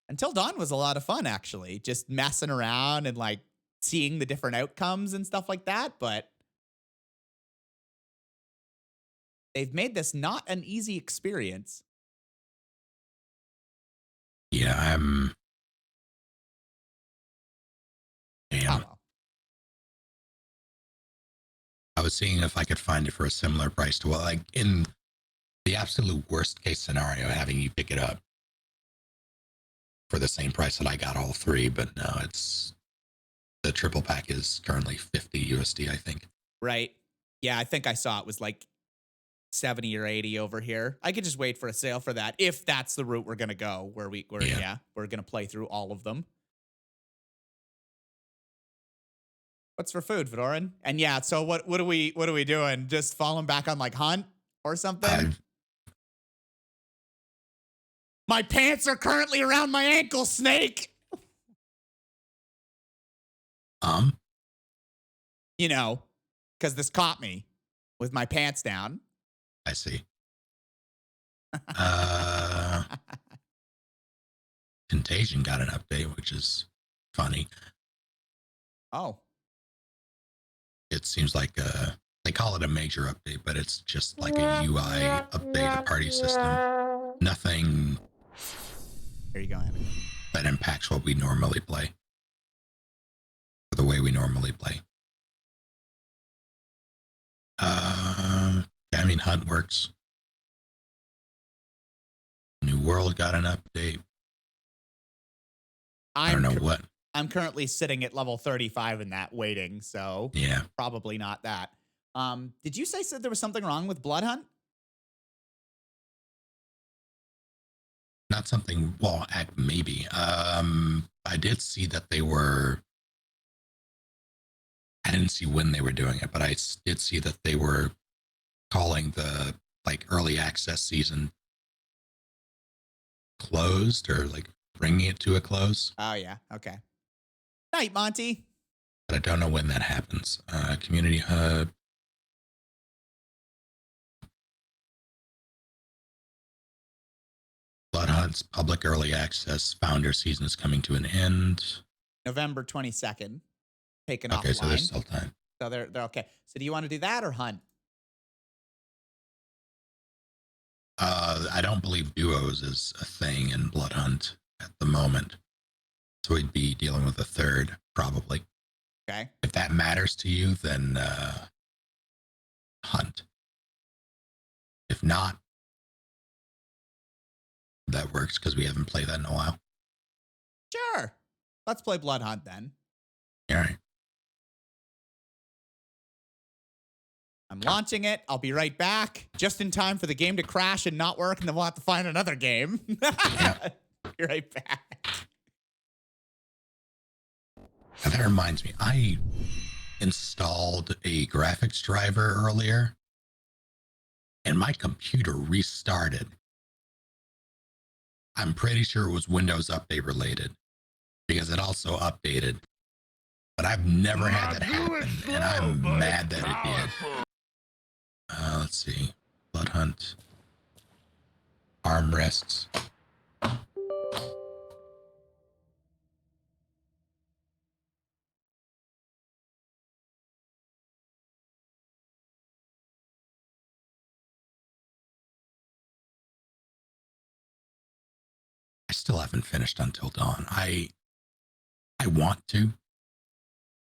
Until Dawn was a lot of fun, actually. Just messing around and like seeing the different outcomes and stuff like that. But they've made this not an easy experience. Yeah, Damn. I was seeing if I could find it for a similar price to what, like in the absolute worst case scenario, having you pick it up for the same price that I got all three, but no, it's the triple pack is currently 50 USD, I think. Right. Yeah, I think I saw it was like 70 or 80 over here. I could just wait for a sale for that if that's the route we're gonna go, where Yeah. we're gonna play through all of them. What's for food, Fedoran? And yeah, so what are we doing? Just falling back on like Hunt or something? I've, My pants are currently around my ankle, Snake. You know, because this caught me with my pants down. I see. Uh, Contagion got an update, which is funny. Oh, It seems like they call it a major update, but it's just like a UI update, a party system. Nothing there you go, Anna. that impacts what we normally play, or the way we normally play. I mean, Hunt works. New World got an update. I don't know what. I'm currently sitting at level 35 in that waiting, so Yeah. probably not that. Did you say there was something wrong with Bloodhunt? Not something, well, maybe. I did see that they were, I didn't see when they were doing it, but I did see that they were calling the like early access season closed, or like bringing it to a close. Oh yeah, okay. Night, Monty. But I don't know when that happens. Community Hub. Bloodhunt's public early access founder season is coming to an end. November 22nd. Taken Okay, offline. so there's still time. So they're okay. So do you want to do that or Hunt? I don't believe duos is a thing in Bloodhunt at the moment. So we'd be dealing with a third, probably. Okay. If that matters to you, then Hunt. If not, that works because we haven't played that in a while. Sure. Let's play Bloodhunt then. All right. I'm launching it. I'll be right back. Just in time for the game to crash and not work, and then we'll have to find another game. Yeah. Be right back. And that reminds me, I installed a graphics driver earlier, and my computer restarted. I'm pretty sure it was Windows Update related, because it also updated. But I've never had that happen, and I'm mad that it did. Let's see. Bloodhunt. Armrests. I still haven't finished Until Dawn. I want to.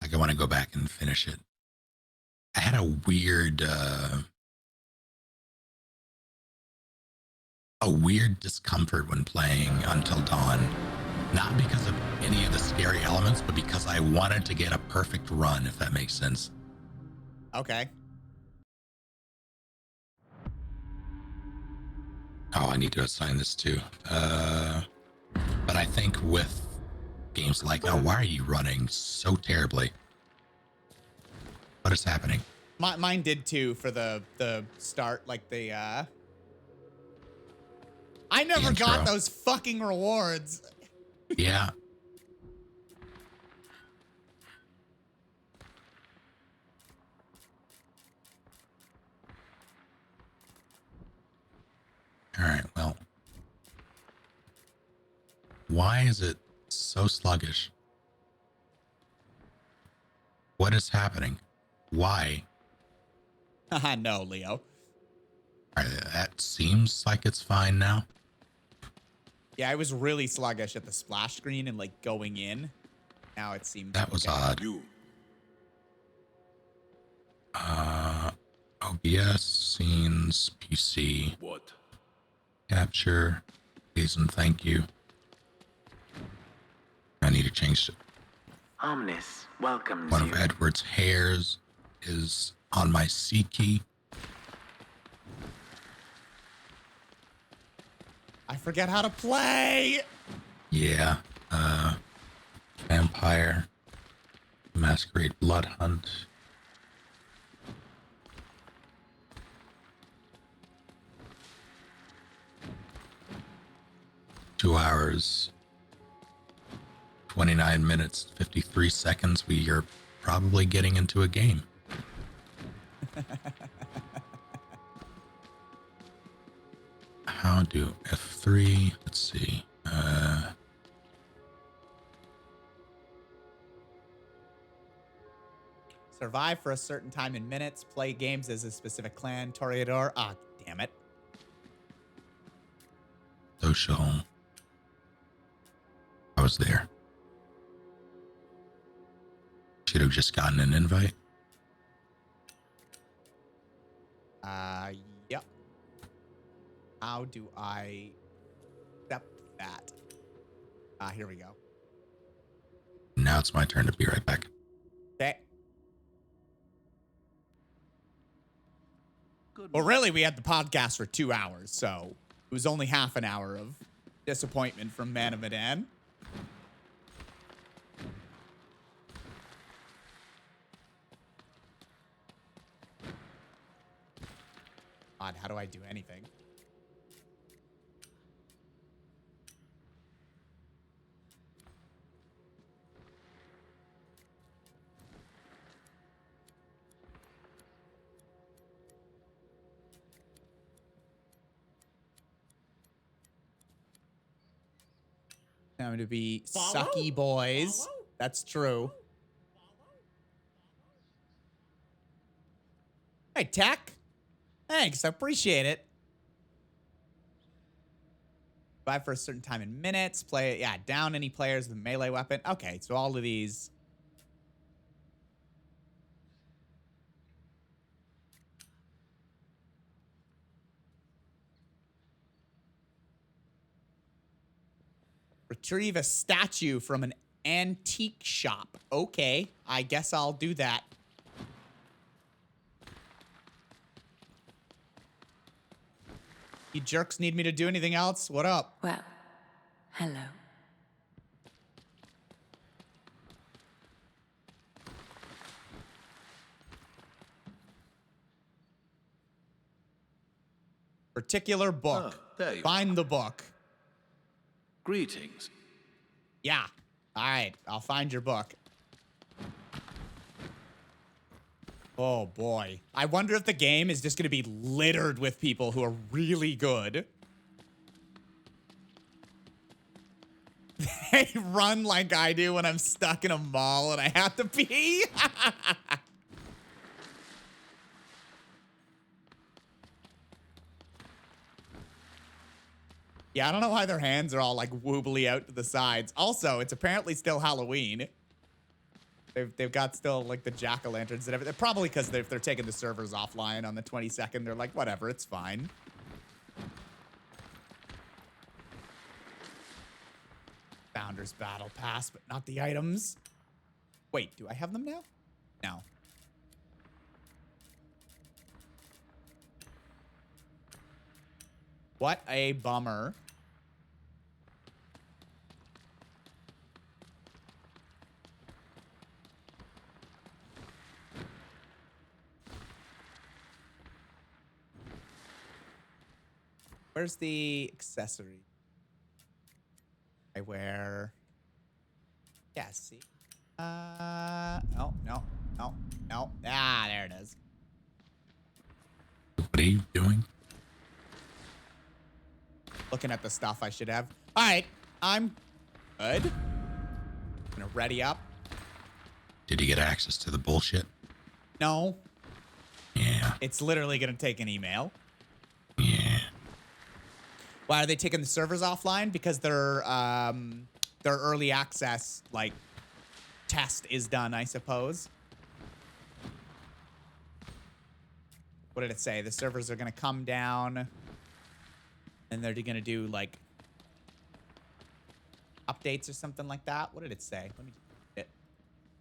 Like, I want to go back and finish it. I had a weird discomfort when playing Until Dawn. Not because of any of the scary elements, but because I wanted to get a perfect run, if that makes sense. Okay. Oh, I need to assign this too. But I think with games like, oh, why are you running so terribly? What is happening? Mine did too for the start, like the I never got those fucking rewards. Yeah. All right, well. Why is it so sluggish? What is happening? Why? No, Leo. That seems like it's fine now. Yeah, I was really sluggish at the splash screen and like going in. Now it seems that was okay. odd. OBS, scenes, PC. What? Capture, please and thank you. I need to change Omnis welcomes one you. of Edward's hairs is on my C key. I forget how to play. Yeah. Vampire. Masquerade Bloodhunt. $2 hours, 29 minutes, 53 seconds. We are probably getting into a game. How do F3? Let's see. Survive for a certain time in minutes. Play games as a specific clan. Toreador. Ah, damn it. Social. I was there. Should have just gotten an invite. Yep. How do I accept that? Here we go. Now it's my turn to be right back. Okay. Well, really, we had the podcast for 2 hours, so it was only half an hour of disappointment from Man of Medan. God, how do I do anything? Time to be sucky boys. That's true. Hey, Tech. Thanks, I appreciate it. Buy for a certain time in minutes. Play, yeah, down any players with a melee weapon. Okay, so all of these. Retrieve a statue from an antique shop. Okay, I guess I'll do that. You jerks need me to do anything else? What up? Well, hello. Particular book. Oh, there you Find the book. Greetings. Yeah. All right, I'll find your book. Oh, boy. I wonder if the game is just going to be littered with people who are really good. They run like I do when I'm stuck in a mall and I have to pee. Yeah, I don't know why their hands are all like woobly out to the sides. Also, it's apparently still Halloween. They've got still like the jack-o'-lanterns and everything. Probably because they're taking the servers offline on the 22nd. They're like, whatever, it's fine. Founders Battle Pass, but not the items. Wait, do I have them now? No. What a bummer. Where's the accessory? I wear. Yeah, see. No. Ah, there it is. What are you doing? Looking at the stuff I should have. All right, I'm good. I'm gonna ready up. Did you get access to the bullshit? No, Yeah. it's literally gonna take an email. Yeah. Why are they taking the servers offline? Because their early access like test is done, I suppose. What did it say? The servers are gonna come down, and they're gonna do like updates or something like that. What did it say? Let me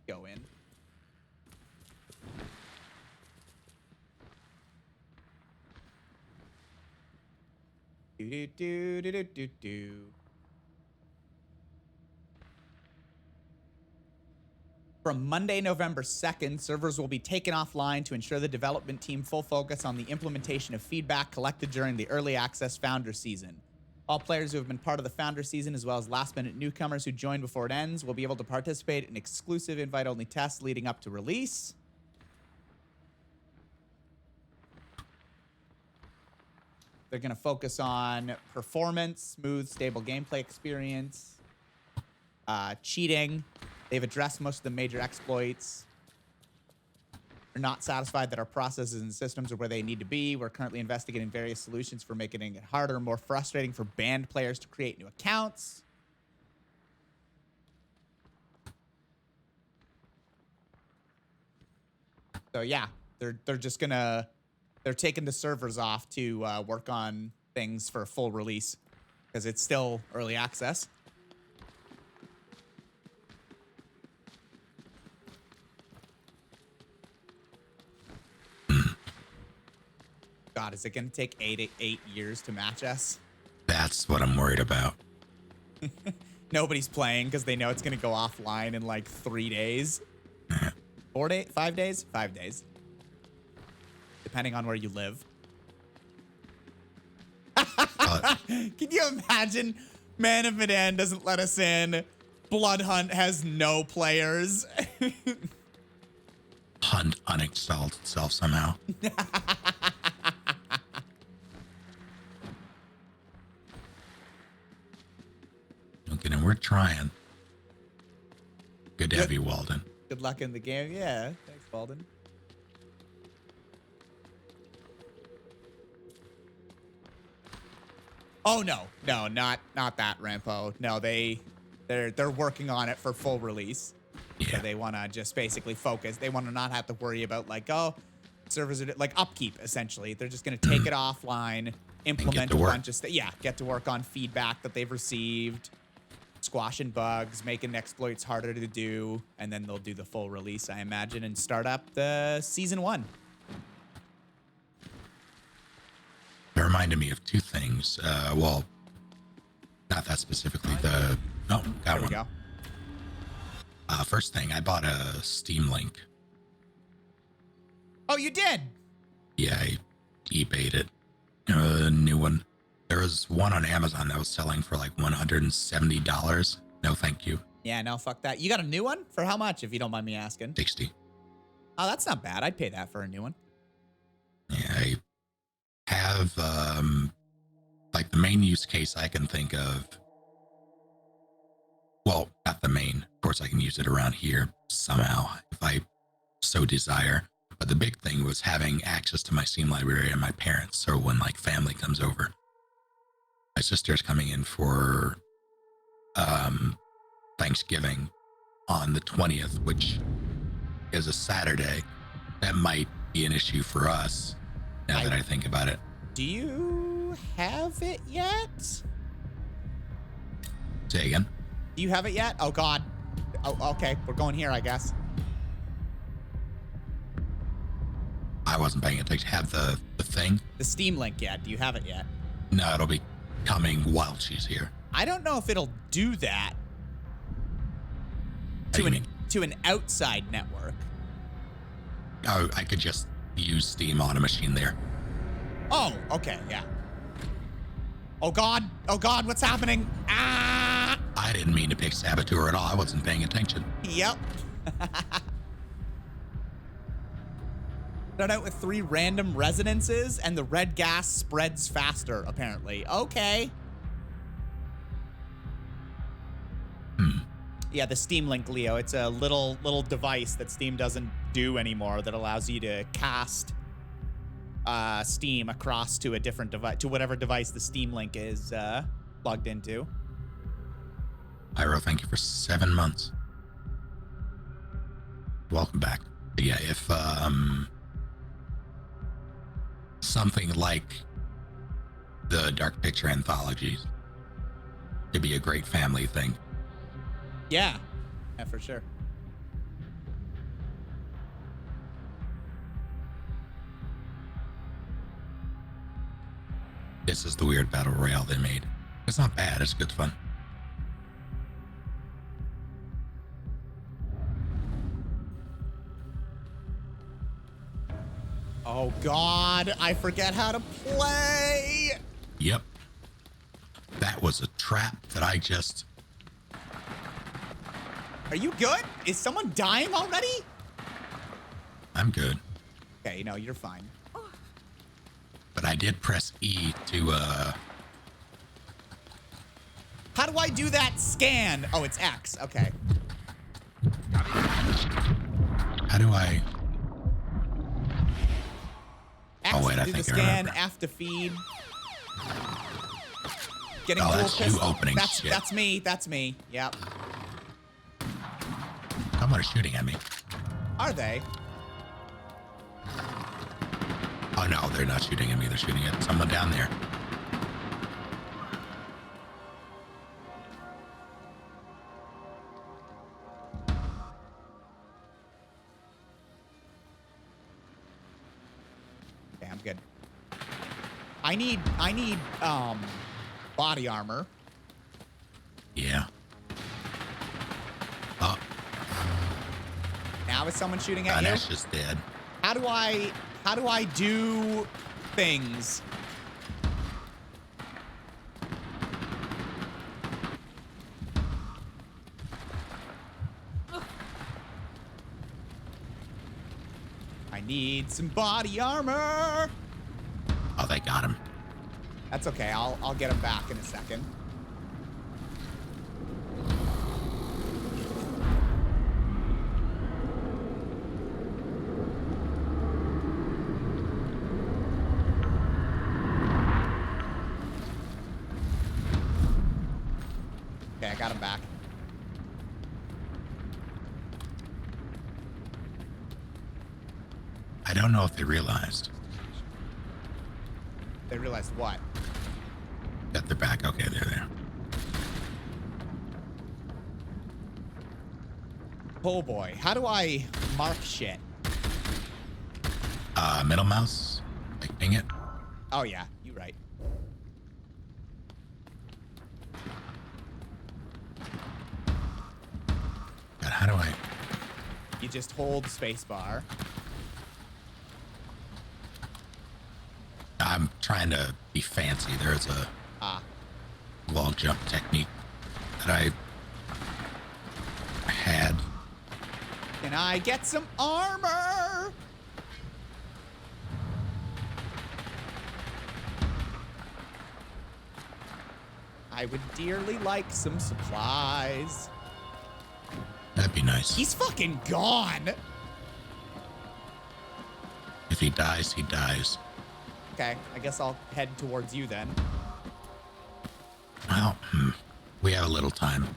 go in. Do, do, do, do, do, do. From Monday, November 2nd, servers will be taken offline to ensure the development team full focus on the implementation of feedback collected during the early access founder season. All players who have been part of the founder season, as well as last-minute newcomers who join before it ends, will be able to participate in exclusive invite-only tests leading up to release. They're going to focus on performance, smooth, stable gameplay experience, cheating. They've addressed most of the major exploits. We're not satisfied that our processes and systems are where they need to be. We're currently investigating various solutions for making it harder and more frustrating for banned players to create new accounts. So yeah, they're just gonna, they're taking the servers off to work on things for full release because it's still early access. God, is it going to take eight years to match us? That's what I'm worried about. Nobody's playing because they know it's going to go offline in like 3 days. 4 days? 5 days? 5 days. Depending on where you live. Can you imagine? Man of Medan doesn't let us in. Bloodhunt has no players. Hunt uninstalled itself somehow. Okay, and we're trying. Good to have you, Walden. Good luck in the game. Yeah, thanks, Walden. Oh no, not that, Rampo. No, they're working on it for full release. Yeah. So they want to just basically focus. They want to not have to worry about like, oh, servers are like upkeep essentially. They're just going to take it offline, implement a bunch of stuff. Yeah, get to work on feedback that they've received, squashing bugs, making exploits harder to do, and then they'll do the full release, I imagine, and start up the season 1. It reminded me of two things. Well, not that specifically. Got There one. we go. First thing, I bought a Steam Link. Oh, you did? Yeah, I eBayed it. A new one. There was one on Amazon that was selling for like $170. No, thank you. Yeah, no, fuck that. You got a new one? For how much, if you don't mind me asking? 60. Oh, that's not bad. I'd pay that for a new one. Yeah, I have like the main use case I can think of. Well, not the main. Of course, I can use it around here somehow if I so desire. But the big thing was having access to my Steam library and my parents. So when like family comes over, my sister's coming in for Thanksgiving on the 20th, which is a Saturday. That might be an issue for us now that I think about it. Do you have it yet? Say again? Do you have it yet? Oh, God. Oh, okay. We're going here, I guess. I wasn't paying attention. Have the thing? The Steam Link yet? Do you have it yet? No, it'll be coming while she's here. I don't know if it'll do that What do you mean? to an outside network. Oh, I could just use Steam on a machine there. Oh, okay, yeah. Oh, God. Oh, God, what's happening? Ah! I didn't mean to pick Saboteur at all. I wasn't paying attention. Yep. Start out with 3 random residences, and the red gas spreads faster, apparently. Okay. Yeah, the Steam Link, Leo. It's a little device that Steam doesn't do anymore that allows you to cast Steam across to a different device, to whatever device the Steam Link is plugged into. Pyro, thank you for 7 months. Welcome back. But yeah, if something like the Dark Picture anthologies could be a great family thing. Yeah, for sure. This is the weird battle royale they made. It's not bad. It's good fun. Oh, God. I forget how to play. Yep. That was a trap that I just... Are you good? Is someone dying already? I'm good. Okay, no, you're fine. But I did press E to, How do I do that scan? Oh, it's X. Okay. How do I... X Oh, wait, to I do the think I scan, remember. F to feed. Getting Oh, dual that's you pistol. opening That's, shit. that's me. That's me. Yep. Someone is shooting at me. Are they? Oh, no, they're not shooting at me. They're shooting at someone down there. Okay, I'm good. I need body armor. Yeah. Oh, Now is someone shooting at you? Ganesh is dead. How do I do things? I need some body armor. Oh, they got him. That's okay. I'll get him back in a second. Okay, I got him back. I don't know if they realized They realized what? that they're back. Okay, they're there. Oh boy. How do I mark shit? Middle mouse. Like, ping it. Oh yeah, you're right. God, how do I... You just hold spacebar. I'm trying to be fancy. There's a wall jump technique that I had. Can I get some armor? I would dearly like some supplies. That'd be nice. He's fucking gone. If he dies, he dies. Okay, I guess I'll head towards you then. Well, we have a little time.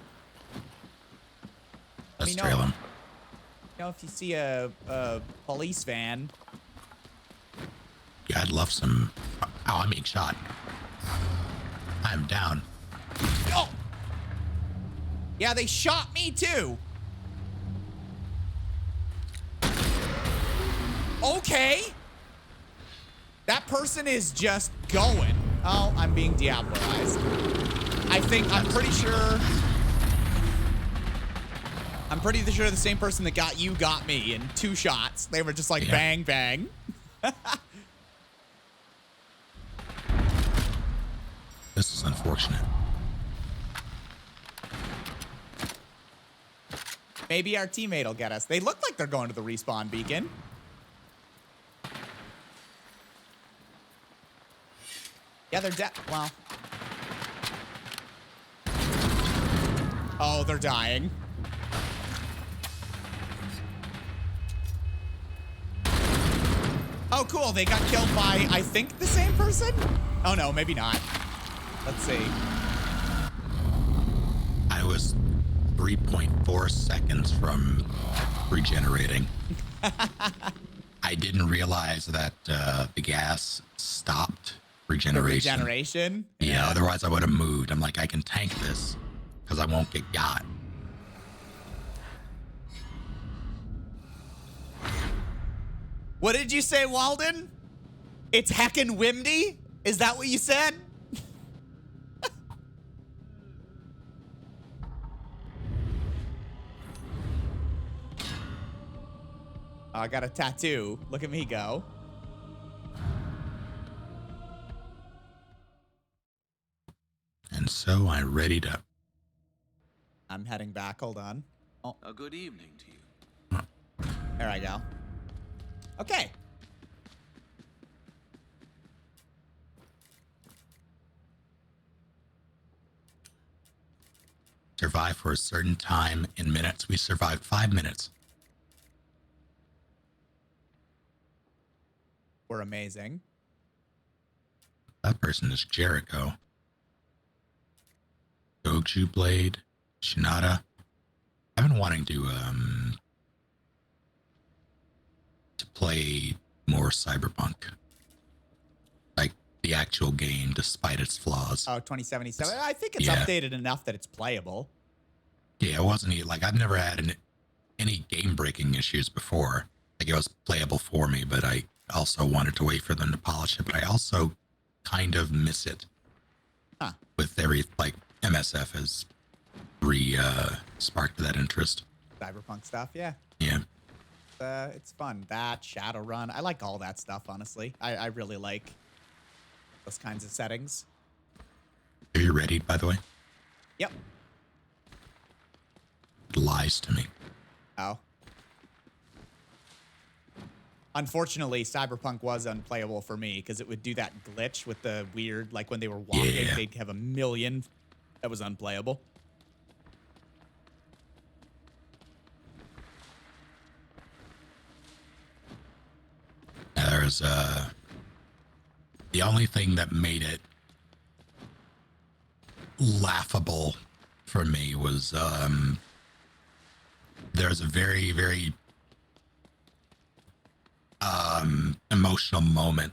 Let's know. trail him. You know, if you see a police van. Yeah, I'd love some... Oh, I'm being shot. I'm down. Oh! Yeah, they shot me too. Okay. That person is just going. Oh, I'm being Diabloized. I'm pretty sure the same person that got you got me in 2 shots. They were just like bang, bang. This is unfortunate. Maybe our teammate will get us. They look like they're going to the respawn beacon. Yeah, they're dead. Well. Oh, they're dying. Oh, cool. They got killed by, I think, the same person? Oh, no, maybe not. Let's see. I was 3.4 seconds from regenerating. I didn't realize that the gas stopped regeneration. Regeneration? Yeah, otherwise I would have moved. I'm like, I can tank this because I won't get got. What did you say, Walden? It's heckin' windy? Is that what you said? Oh, I got a tattoo. Look at me go. And so I readied up. I'm heading back. Hold on. Oh, A good evening to you. there I go. Okay. Survive for a certain time in minutes. We survived 5 minutes. We're amazing. That person is Jericho. Goju Blade, Shinada. I've been wanting to play more Cyberpunk. Like the actual game, despite its flaws. Oh, 2077. I think it's Yeah. updated enough that it's playable. Yeah, it wasn't like I've never had any game-breaking issues before. Like it was playable for me, but I also wanted to wait for them to polish it. But I also kind of miss it. Huh. With like MSF has sparked that interest. Cyberpunk stuff, yeah. Yeah. It's fun. That, Shadowrun. I like all that stuff, honestly. I really like those kinds of settings. Are you ready, by the way? Yep. It lies to me. Oh. Unfortunately, Cyberpunk was unplayable for me because it would do that glitch with the weird, like when they were walking, Yeah. they'd have a million. That was unplayable. There's the only thing that made it laughable for me was there's a very, very emotional moment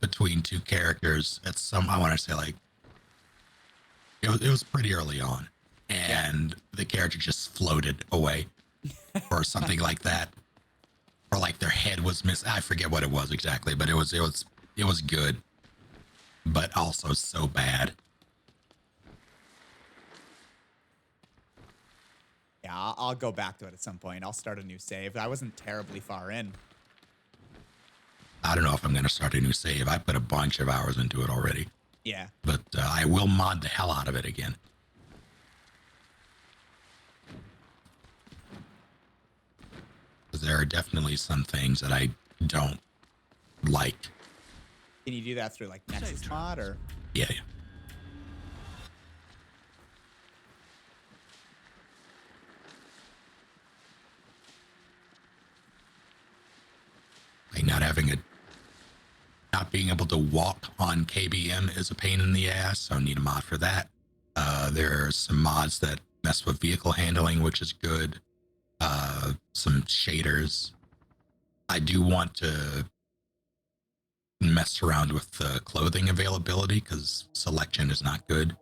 between two characters at some, I want to say like it was pretty early on, and the character just floated away or something like that, or like their head was missing. I forget what it was exactly, but it was good, but also so bad. Yeah, I'll go back to it at some point. I'll start a new save. I wasn't terribly far in. I don't know if I'm going to start a new save. I put a bunch of hours into it already, Yeah. but I will mod the hell out of it again. There are definitely some things that I don't like. Can you do that through like Nexus mod or? Yeah. Like not being able to walk on KBM is a pain in the ass, so I need a mod for that. There are some mods that mess with vehicle handling, which is good. Some shaders. I do want to mess around with the clothing availability because selection is not good.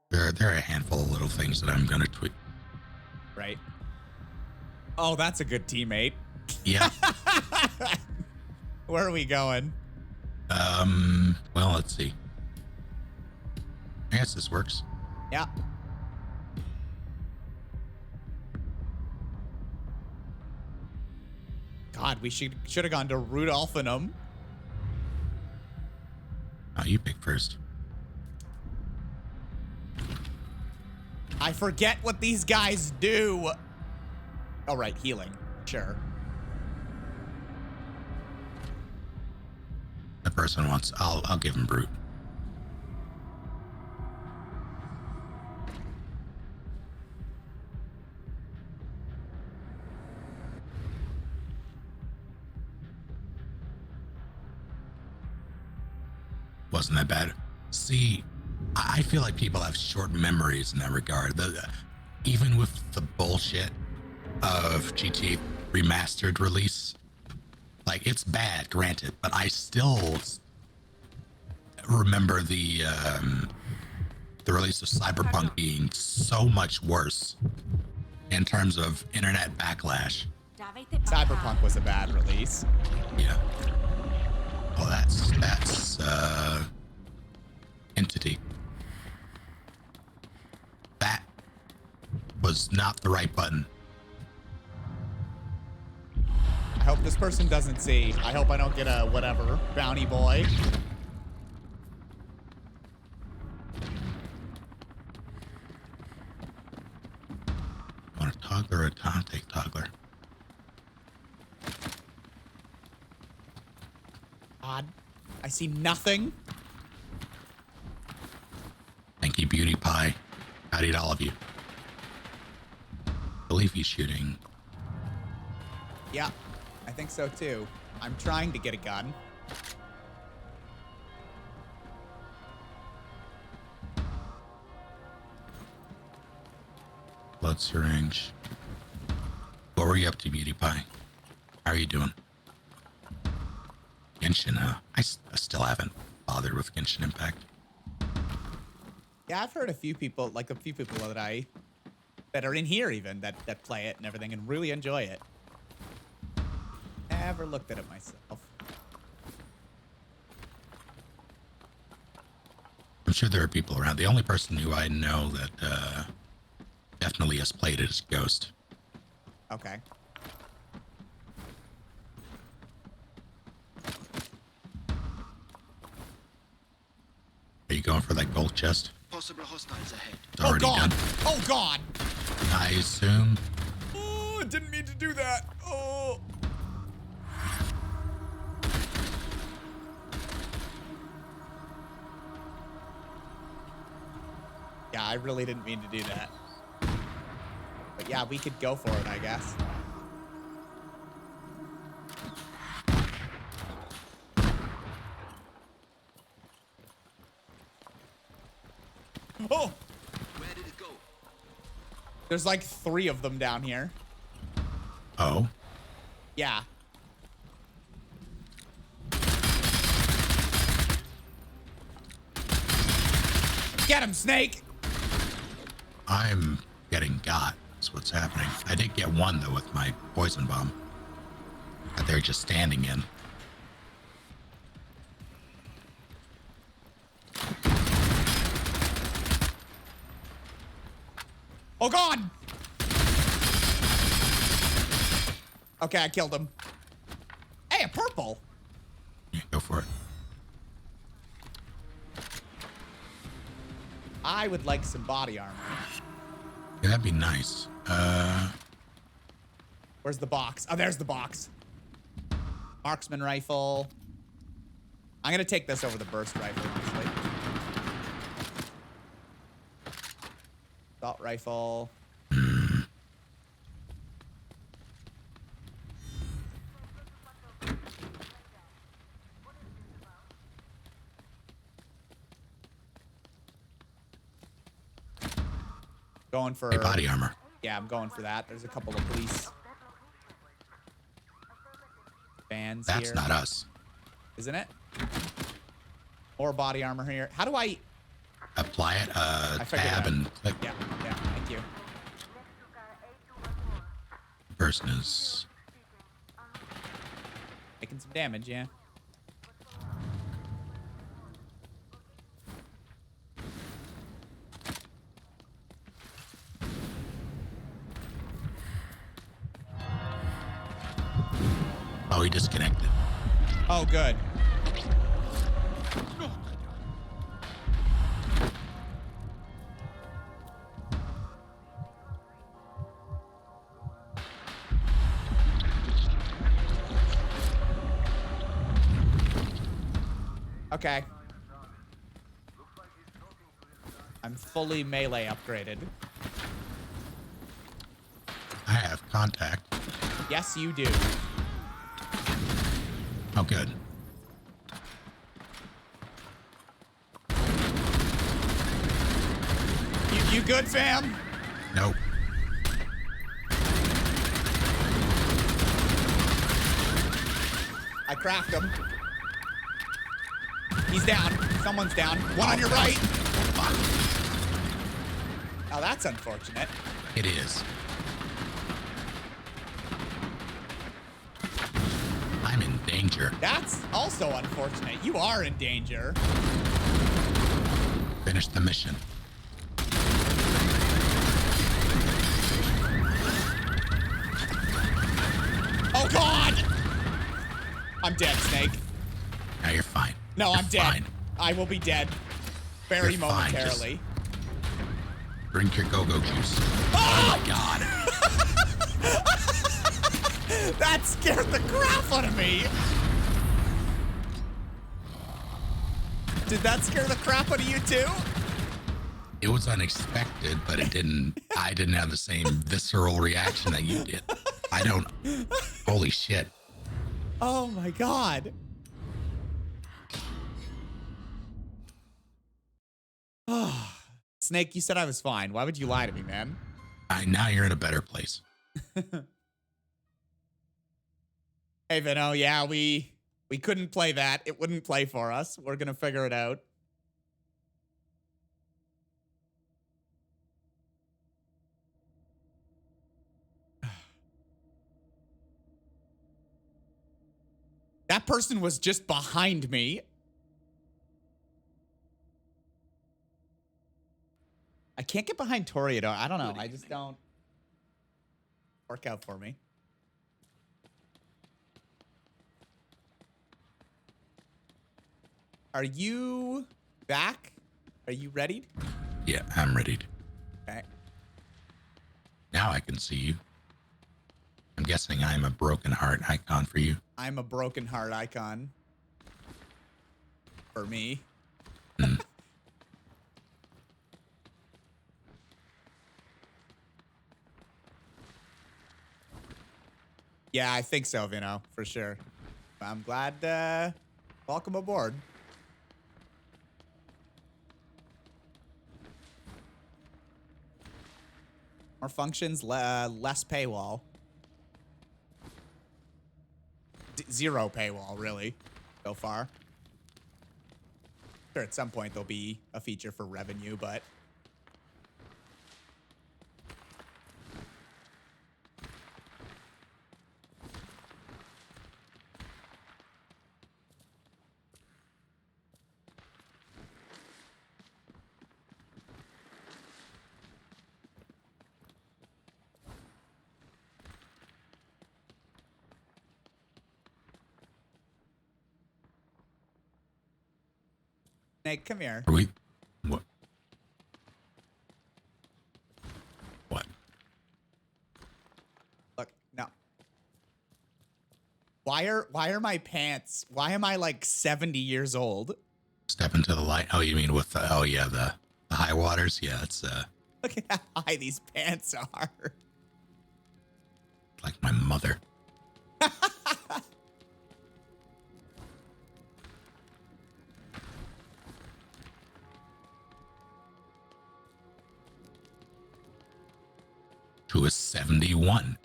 There are a handful of little things that I'm going to tweak. Right. Oh, that's a good teammate. Yeah. Where are we going? Well, let's see. I guess this works. Yeah. God, we should have gone to Rudolphinum. Oh, you pick first. I forget what these guys do. Oh, right, healing. Sure. The person wants. I'll give him brute. Wasn't that bad. See, I feel like people have short memories in that regard. Even with the bullshit of GTA Remastered release, like it's bad, granted, but I still remember the release of Cyberpunk being so much worse in terms of internet backlash. Cyberpunk was a bad release. Yeah. Oh, that's Entity. That was not the right button. I hope this person doesn't see. I hope I don't get a whatever bounty boy. Want a toggler or a take toggler? God, I see nothing. Thank you, Beauty Pie. Howdy to all of you. I believe he's shooting. Yeah, I think so too. I'm trying to get a gun. Blood syringe. What were you up to, Beauty Pie? How are you doing? Genshin, huh? I still haven't bothered with Genshin Impact. Yeah, I've heard a few people that are in here even that play it and everything and really enjoy it. Never looked at it myself. I'm sure there are people around. The only person who I know that definitely has played it is Ghost. Okay. Are you going for that gold chest? Possible hostiles ahead. It's already oh God! done. Oh God! I assume. Oh, I didn't mean to do that. Oh. Yeah, I really didn't mean to do that. But yeah, we could go for it, I guess. Oh! Where did it go? There's like 3 of them down here. Oh. Yeah. Get him, Snake! I'm getting got. That's what's happening. I did get one, though, with my poison bomb. That they're just standing in. Oh God! Okay, I killed him. Hey, a purple! Yeah, go for it. I would like some body armor. Yeah, that'd be nice. Where's the box? Oh, there's the box. Marksman rifle. I'm gonna take this over the burst rifle, honestly. Assault rifle. Going for Hey, body armor. Yeah, I'm going for that. There's a couple of police vans here. That's not us. Isn't it? More body armor here. How do I Apply it, I figured tab it out. and click. Yeah, thank you. Person is... Making some damage, yeah. Oh, he disconnected. Oh, good. Okay. I'm fully melee upgraded. I have contact. Yes, you do. Oh, good. You good, fam? Nope. I cracked him. He's down. Someone's down. One on your right. Fuck. Oh, that's unfortunate. It is. danger. That's also unfortunate. You are in danger. Finish the mission. Oh, God! I'm dead, Snake. Now you're fine. No, You're I'm dead. fine. I will be dead very You're fine. momentarily. Drink your go-go juice. Oh! Oh my God. That scared the crap out of me. Did that scare the crap out of you too? It was unexpected, but it didn't. I didn't have the same visceral reaction that you did. I don't. Holy shit. Oh my God. Snake, you said I was fine. Why would you lie to me, man? Now you're in a better place. Hey, Vino, yeah, we couldn't play that. It wouldn't play for us. We're gonna figure it out. That person was just behind me. I can't get behind Toreador. I don't know. I just don't work out for me. Are you back? Are you ready? Yeah, I'm ready. Okay. Now I can see you. I'm guessing I'm a broken heart icon for you. I'm a broken heart icon. For me. Yeah, I think so, Vino, for sure. I'm glad, welcome aboard. More functions, less paywall. Zero paywall, really, so far. Sure, at some point there'll be a feature for revenue, but... Snake, come here. Are we? What? What? Look, no. Why are my pants? Why am I like 70 years old? Step into the light. Oh, you mean with the? Oh yeah, the high waters. Yeah, it's Look at how high these pants are. like my mother. Who is 71.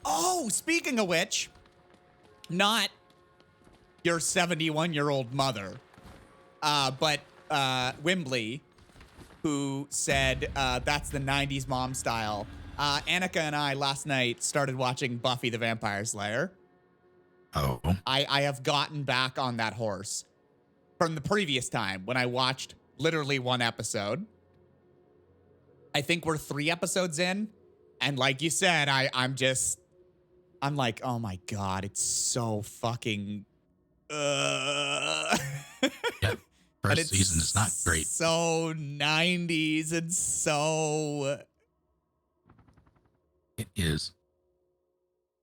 Oh, speaking of which, not your 71-year-old mother, but Wimbley, who said that's the 90s mom style. Annika and I last night started watching Buffy the Vampire Slayer. Oh. I have gotten back on that horse from the previous time when I watched literally one episode. I think we're 3 episodes in. And like you said, I'm like, oh my God, it's so fucking, Yeah. But First season is not great. So 90s and so... It is.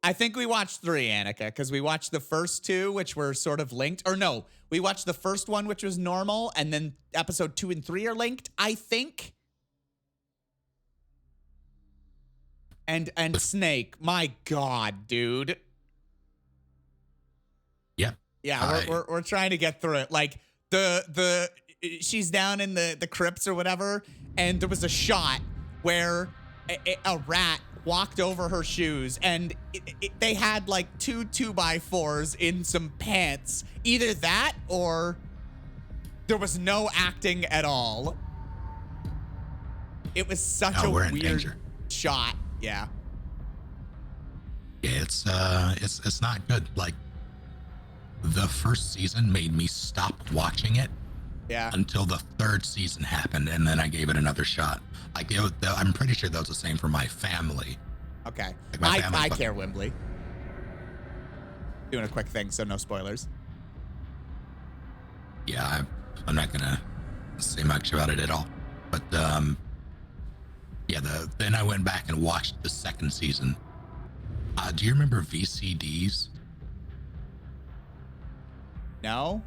I think we watched 3, Annika, because we watched the first 2, which were sort of linked. Or no, we watched the first one, which was normal, and then episode 2 and 3 are linked, I think. And Snake, my God, dude. Yep. Yeah, we're trying to get through it. Like she's down in the crypts or whatever, and there was a shot where a rat walked over her shoes, and they had like 2 2x4s in some pants. Either that or there was no acting at all. It was such a we're in weird danger. shot. Yeah. Yeah, it's not good. Like the first season made me stop watching it Yeah. until the third season happened, and then I gave it another shot. Like I'm pretty sure that was the same for my family. Okay. Like my family, I care, Wembley. Doing a quick thing, so no spoilers. Yeah, I'm not gonna say much about it at all. But yeah, then I went back and watched the second season. Do you remember VCDs? No?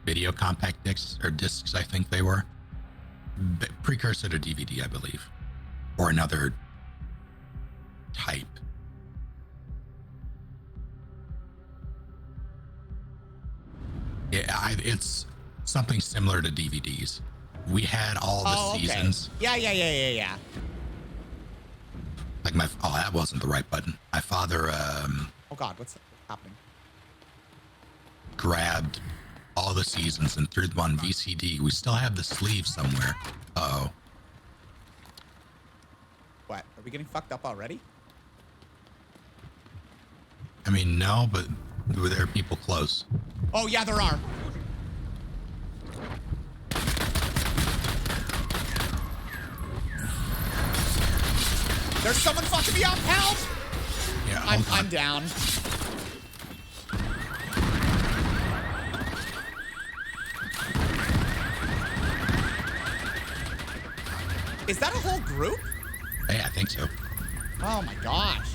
Video compact discs or discs, I think they were. Precursor to DVD, I believe, or another type. Yeah, it's something similar to DVDs. We had all the seasons. Okay. Yeah. Like that wasn't the right button. My father Oh God, what's happening? grabbed all the seasons and threw them on VCD. We still have the sleeve somewhere. Uh-oh. What? Are we getting fucked up already? I mean, no, but there are people close. Oh yeah, there are. There's someone fucking me up. Help! Yeah, I'm down. Is that a whole group? Hey, I think so. Oh my gosh.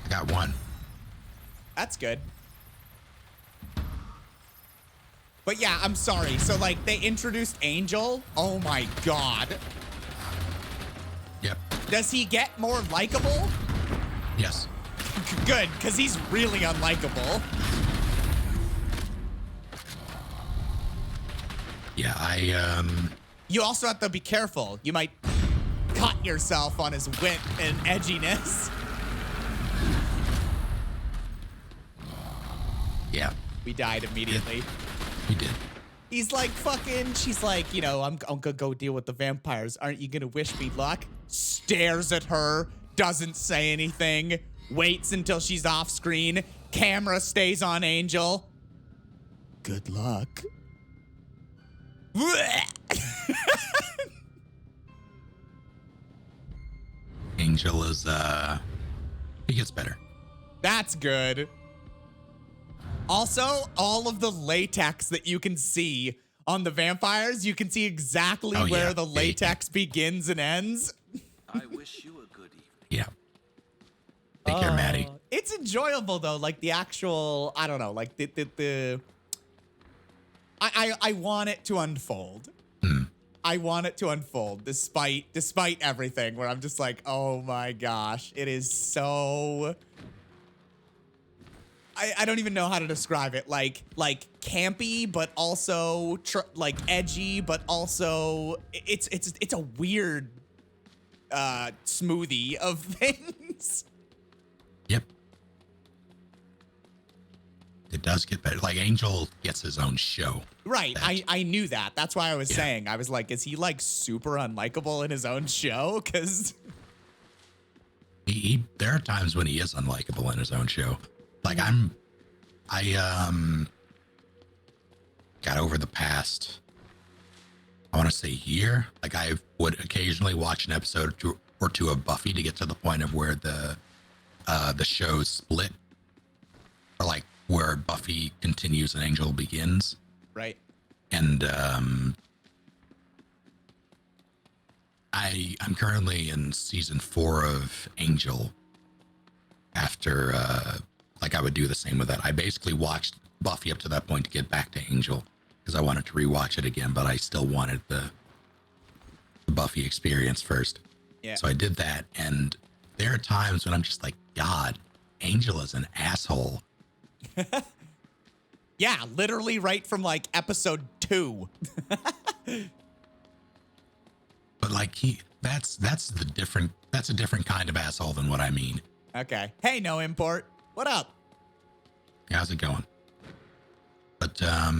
I got one. That's good. But yeah, I'm sorry. So like they introduced Angel. Oh my God. Yep. Does he get more likable? Yes. Good, because he's really unlikable. Yeah, You also have to be careful. You might cut yourself on his wit and edginess. yeah, We died immediately. we did. He's like fucking, she's like, you know, I'm gonna go deal with the vampires. Aren't you gonna wish me luck? Stares at her, doesn't say anything, waits until she's off screen. Camera stays on Angel. Good luck. Angel is, he gets better. That's good. Also, all of the latex that you can see on the vampires, you can see exactly where the latex begins and ends. I wish you a good evening. Yeah. Take care, Maddie. It's enjoyable though, like the actual, I don't know, like the I want it to unfold. I want it to unfold despite everything, where I'm just like, oh my gosh, it is so, I don't even know how to describe it. Like campy, but also like edgy, but also it's a weird smoothie of things. Yep. It does get better. Like Angel gets his own show. Right. I knew that. That's why I was saying, I was like, is he like super unlikable in his own show? Because He there are times when he is unlikable in his own show. Like I got over the past, I want to say year. Like I would occasionally watch an episode or two of Buffy to get to the point of where the shows split, or like where Buffy continues and Angel begins. right. And I'm currently in season 4 of Angel. After like I would do the same with that. I basically watched Buffy up to that point to get back to Angel because I wanted to rewatch it again, but I still wanted the Buffy experience first. Yeah. So I did that, and there are times when I'm just like, God, Angel is an asshole. Yeah, literally right from like episode 2. But like that's a different kind of asshole than what I mean. Okay. Hey, no import. What up? How's it going? But yeah,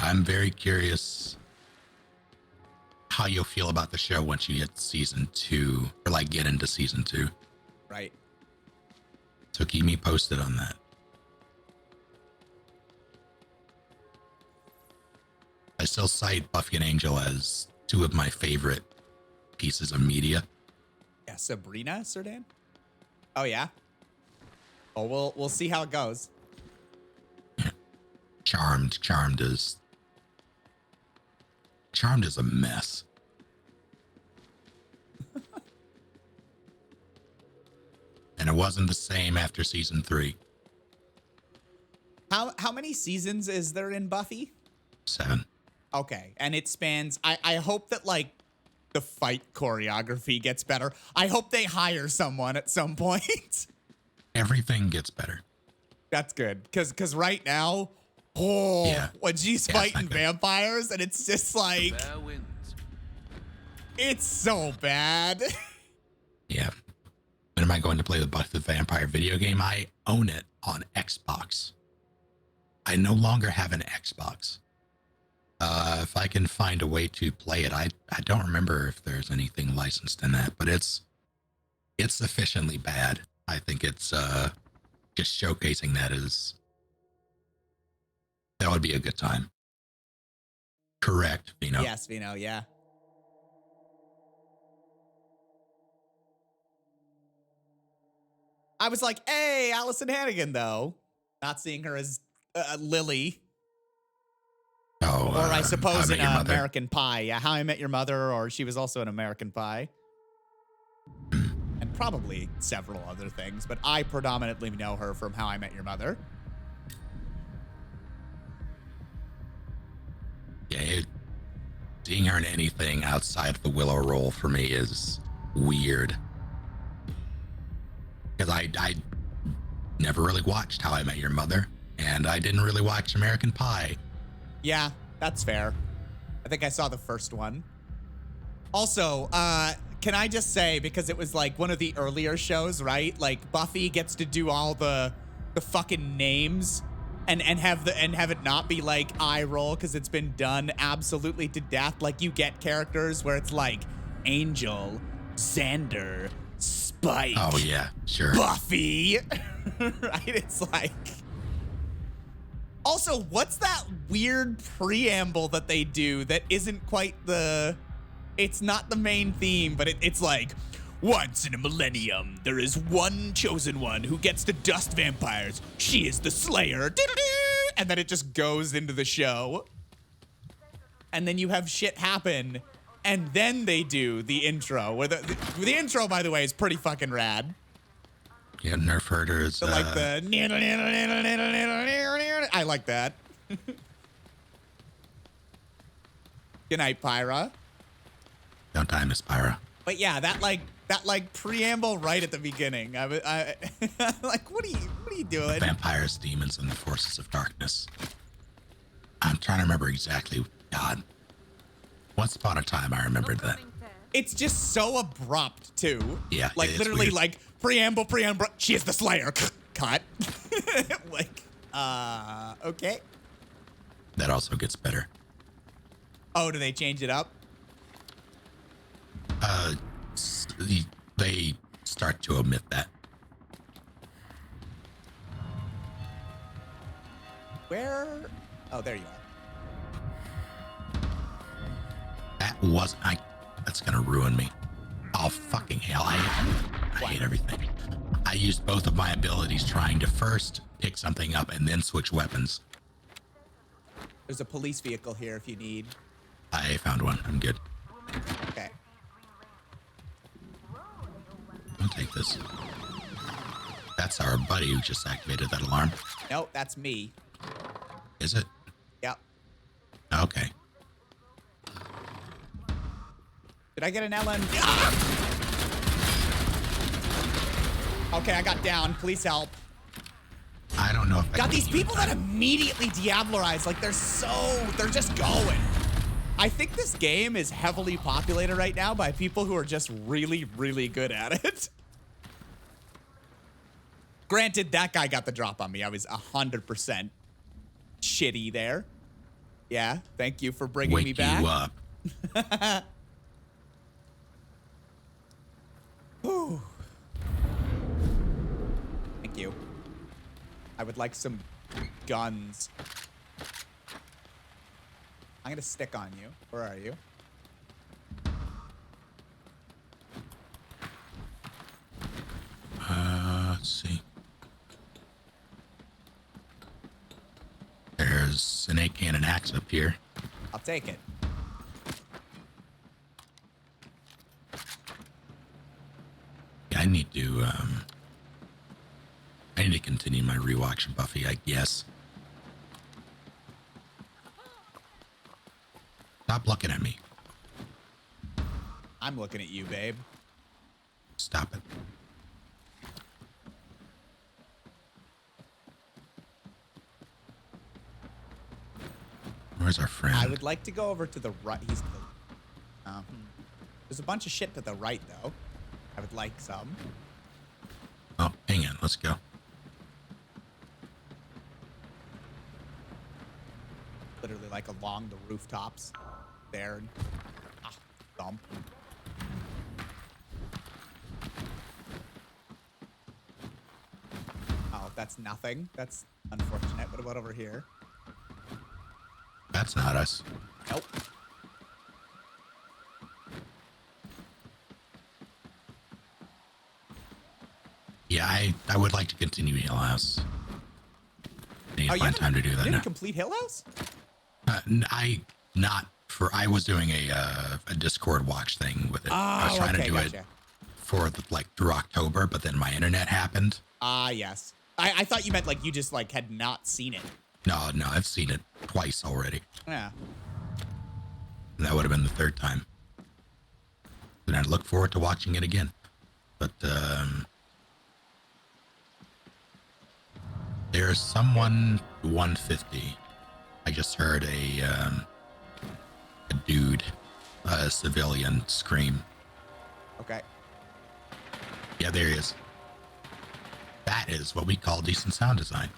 I'm very curious how you'll feel about the show once you hit season 2 or like get into season 2. Right. So keep me posted on that. I still cite Buffy and Angel as 2 of my favorite pieces of media. Yeah, Sabrina, Serdan? Oh yeah. Oh, we'll see how it goes. Yeah. Charmed is a mess. And it wasn't the same after season 3. How many seasons is there in Buffy? 7. Okay, and it spans. I hope that like the fight choreography gets better. I hope they hire someone at some point. Everything gets better. That's good, because right now, oh, Yeah. when she's Yeah, it's fighting not good. vampires, and it's just like Fair winds. it's so bad. Yeah. When am I going to play the Buffy the Vampire video game? I own it on Xbox. I no longer have an Xbox. If I can find a way to play it, I don't remember if there's anything licensed in that, but it's sufficiently bad. I think it's just showcasing that would be a good time. Correct, Vino. Yes, Vino. Yeah. I was like, hey, Allison Hannigan, though. Not seeing her as Lily. Oh, Or I How suppose Met in Your Mother. American Pie. Yeah, How I Met Your Mother, or she was also in American Pie. And probably several other things, but I predominantly know her from How I Met Your Mother. Yeah, seeing her in anything outside of the Willow role for me is weird. Because I never really watched How I Met Your Mother, and I didn't really watch American Pie. Yeah, that's fair. I think I saw the first one. Also, can I just say, because it was like one of the earlier shows, right? Like Buffy gets to do all the fucking names and have it not be like eye roll because it's been done absolutely to death. Like you get characters where it's like Angel, Xander, Spike. Oh yeah, sure. Buffy. Right? It's like. Also, what's that weird preamble that they do that isn't quite it's not the main theme, but it's like, once in a millennium, there is one chosen one who gets to dust vampires. She is the Slayer. And then it just goes into the show. And then you have shit happen. And then they do the intro. Where the intro, by the way, is pretty fucking rad. Yeah, Nerf Herders. But like the I like that. Good night, Pyra. Don't die, Miss Pyra. But yeah, that preamble right at the beginning. I like, what are you doing? Vampires, demons, and the forces of darkness. I'm trying to remember exactly. God. Once upon a time, I remembered that. It's just so abrupt too. Yeah, like it's literally weird. like preamble. She is the Slayer. Cut. Like, okay. That also gets better. Oh, do they change it up? They start to omit that. Where? Oh, there you are. That wasn't. That's gonna ruin me. Oh fucking hell! I hate everything. I used both of my abilities trying to first pick something up and then switch weapons. There's a police vehicle here if you need. I found one. I'm good. Okay. I'll take this. That's our buddy who just activated that alarm. Nope, that's me. Is it? Yep. Okay. Did I get an LM? Ah! Okay, I got down. Please help. I don't know if I Got can these get you people in that time. immediately Diablerize. Like, they're just going. I think this game is heavily populated right now by people who are just really, really good at it. Granted, that guy got the drop on me. I was 100% shitty there. Yeah, thank you for bringing me Wake back. you up. I would like some guns. I'm gonna stick on you. Where are you? Let's see. There's an AK and an axe up here. I'll take it. Yeah, I need to continue my rewatch of Buffy, I guess. Stop looking at me. I'm looking at you, babe. Stop it. Where's our friend? I would like to go over to the right. He's to the... There's a bunch of shit to the right, though. I would like some. Oh, hang on. Let's go. Literally, like, along the rooftops. There. Ah, dump. Oh, that's nothing. That's unfortunate. What about over here? That's not us. Nope. Yeah, I would like to continue Hill House. I need to you find time to do You that didn't now. complete Hill House? I was doing a Discord watch thing with it. I was trying to do it for through October, but then my internet happened. Ah, yes. I thought you meant like you just like had not seen it. No, I've seen it twice already. Yeah. And that would have been the third time. And I'd look forward to watching it again. But there's someone 150. I just heard a dude, a civilian scream. Okay. Yeah, there he is. That is what we call decent sound design.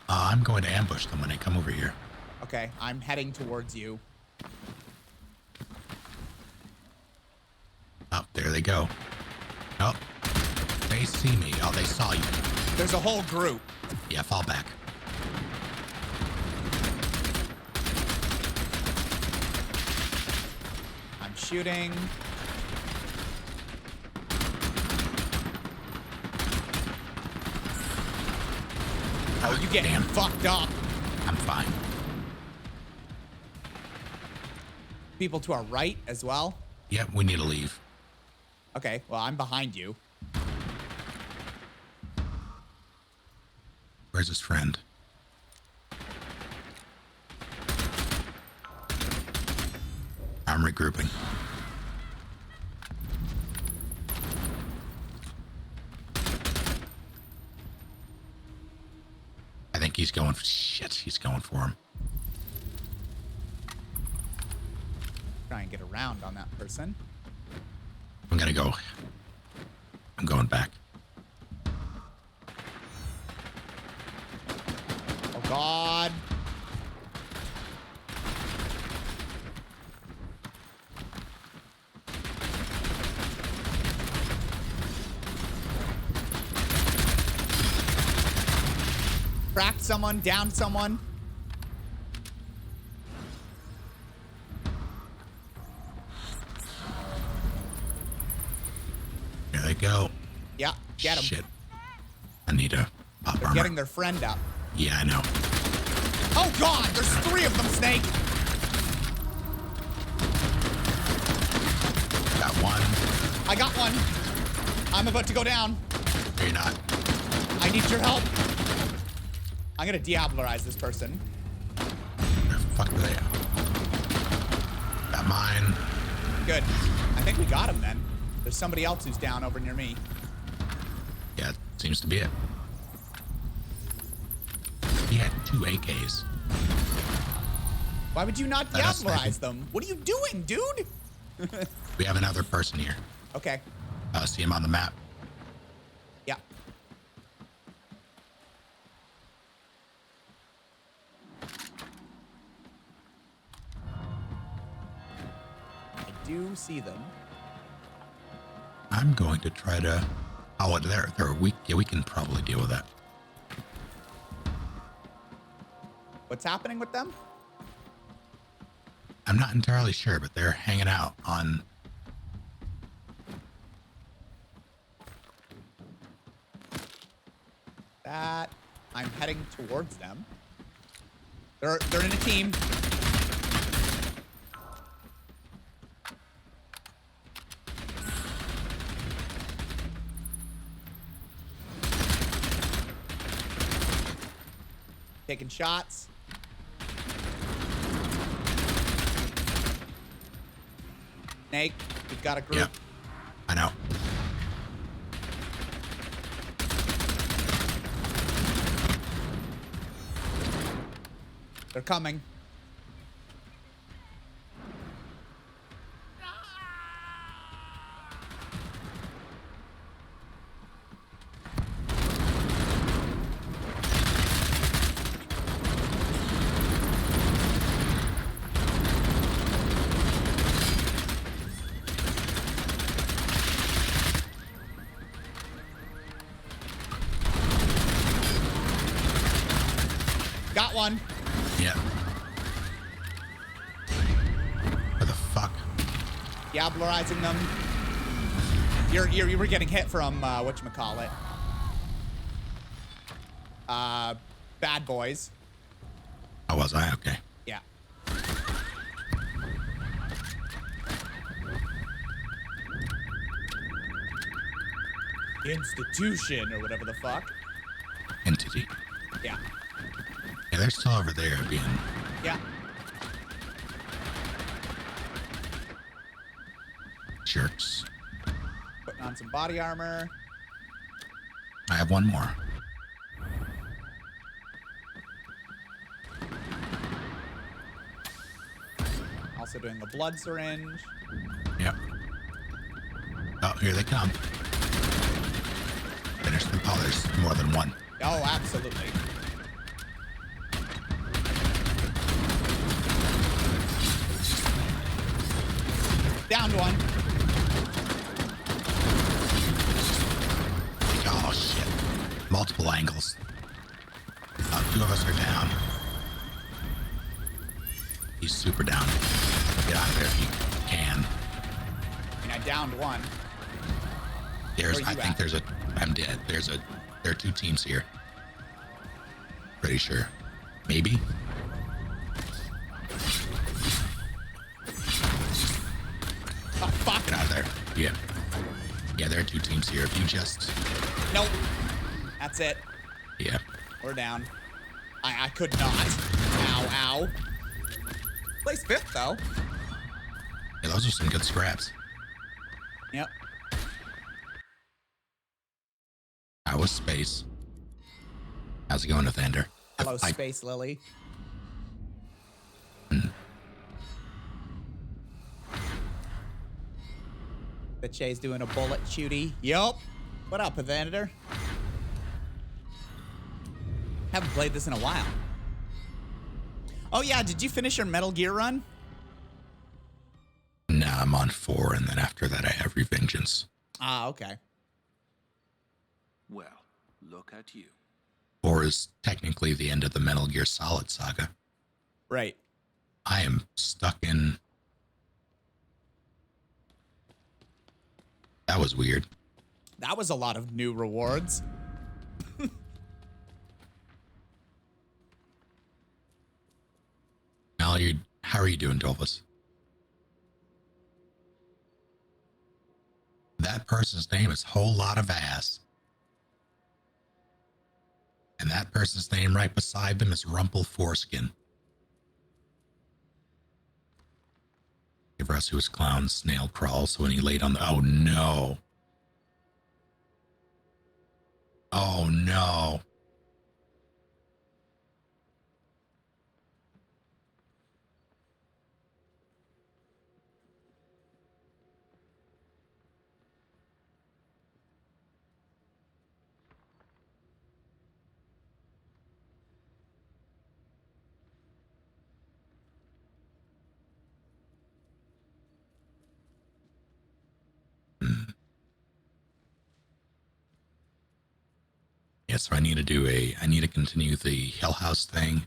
I'm going to ambush them when they come over here. Okay, I'm heading towards you. Oh, there they go. Oh, they see me. Oh, they saw you. There's a whole group. Yeah, fall back. I'm shooting. Oh, you getting fucked up. I'm fine. People to our right as well. Yep, we need to leave. Okay, well, I'm behind you. Where's his friend? I'm regrouping. I think he's going for shit. He's going for him. Try and get around on that person. I'm gonna go. I'm going back. Oh, God. Cracked someone, downed someone. There they go. Yeah, get him. Shit. I need a pop They're armor. getting their friend up. Yeah, I know. Oh, God, there's 3 of them, Snake. Got one. I got one. I'm about to go down. No, you're not. I need your help. I'm gonna Diablerize this person. Where the fuck are they? Got mine. Good. I think we got him then. There's somebody else who's down over near me. Yeah, seems to be it. He had 2 AKs. Why would you not Let us snipe him. Diablerize them? What are you doing, dude? We have another person here. Okay. See him on the map. Yeah. I do see them. I'm going to try to. Oh, they're weak. Yeah, we can probably deal with that. What's happening with them? I'm not entirely sure, but they're hanging out on. That I'm heading towards them. They're in a team. Taking shots. Snake, we've got a group. Yep, I know. They're coming. Got one. Yeah. Where the fuck? Diablerizing them. You were getting hit from whatchamacallit. Bad boys. Oh, was I? Okay. Yeah. Institution or whatever the fuck. Entity. Yeah. Yeah, they're still over there being. Yeah. Jerks. Putting on some body armor. I have one more. Also doing a blood syringe. Yep. Oh, here they come. Finish them. Oh, there's more than one. Oh, absolutely. Downed one. Oh, shit. Multiple angles. Two of us are down. He's super down. Get out of there if you can. I mean, I downed one. There's, Where I you think at? there's a, I'm dead. There are two teams here. Pretty sure. Maybe? Oh, fuck. Get out of there. Yeah. Yeah, there are two teams here. If you just, Nope. That's it. yeah. We're down. I could not. Ow, ow. Place fifth, though. Yeah, those are some good scraps. Yep. How was space? How's it going, Nathander? Hello, Space Lily. Bet Shay's doing a bullet shooty. Yup. What up, Evander? Haven't played this in a while. Oh, yeah. Did you finish your Metal Gear run? Nah, I'm on 4, and then after that I have Revengeance. Ah, okay. Well, look at you. 4 is technically the end of the Metal Gear Solid saga. Right. I am stuck in... That was weird. That was a lot of new rewards. How are you doing, Dolphus? That person's name is Whole Lot of Ass. And that person's name right beside them is Rumple Foreskin. Give us who was clown snail crawl, so when he laid on the... Oh, no. Oh, no. Yeah, so I need to continue the Hell House thing.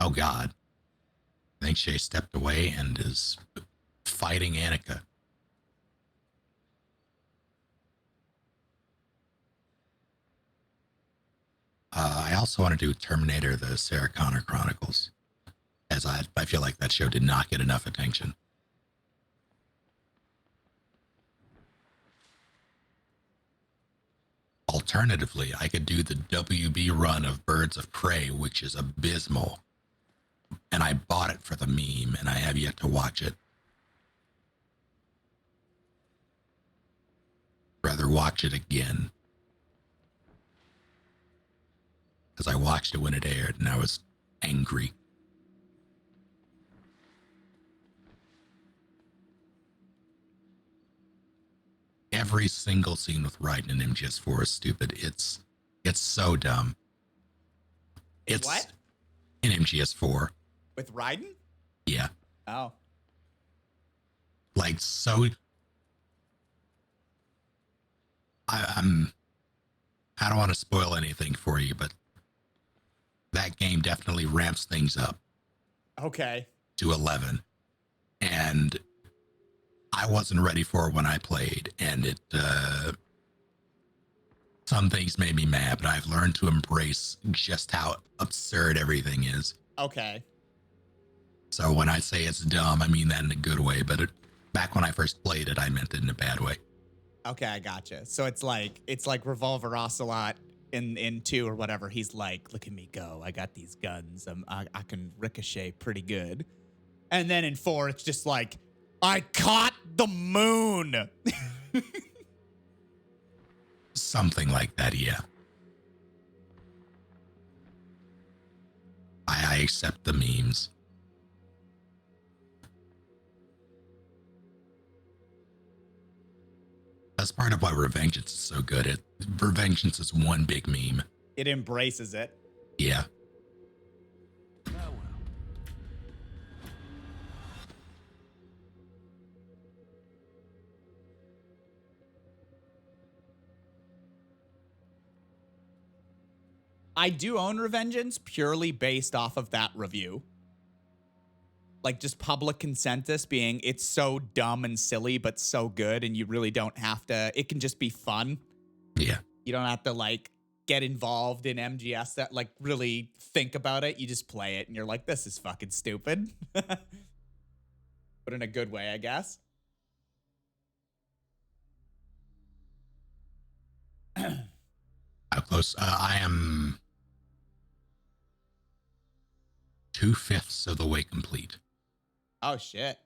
Oh God. I think Shae stepped away and is fighting Annika. I also want to do Terminator, the Sarah Connor Chronicles, as I feel like that show did not get enough attention. Alternatively, I could do the WB run of Birds of Prey, which is abysmal. And I bought it for the meme, and I have yet to watch it. Rather watch it again. Because I watched it when it aired, and I was angry. Every single scene with Raiden in MGS4 is stupid. It's so dumb. It's What? In MGS4. With Raiden? Yeah. Oh. Like, so... I don't want to spoil anything for you, but that game definitely ramps things up. Okay. To 11. And I wasn't ready for it when I played, and it some things made me mad, but I've learned to embrace just how absurd everything is. Okay. So when I say it's dumb, I mean that in a good way, but back when I first played it, I meant it in a bad way. Okay, I gotcha. So it's like Revolver Ocelot in 2 or whatever. He's like, look at me go. I got these guns. I can ricochet pretty good. And then in 4, it's just like, I caught the moon. Something like that, yeah. I accept the memes. That's part of why Revengeance is so good. Revengeance is one big meme. It embraces it. Yeah. I do own Revengeance purely based off of that review. Like, just public consensus being it's so dumb and silly, but so good, and you really don't have to, it can just be fun. Yeah. You don't have to, like, get involved in MGS, that, like, really think about it. You just play it, and you're like, this is fucking stupid. But in a good way, I guess. How close? I am 2/5 of the way complete. Oh, shit.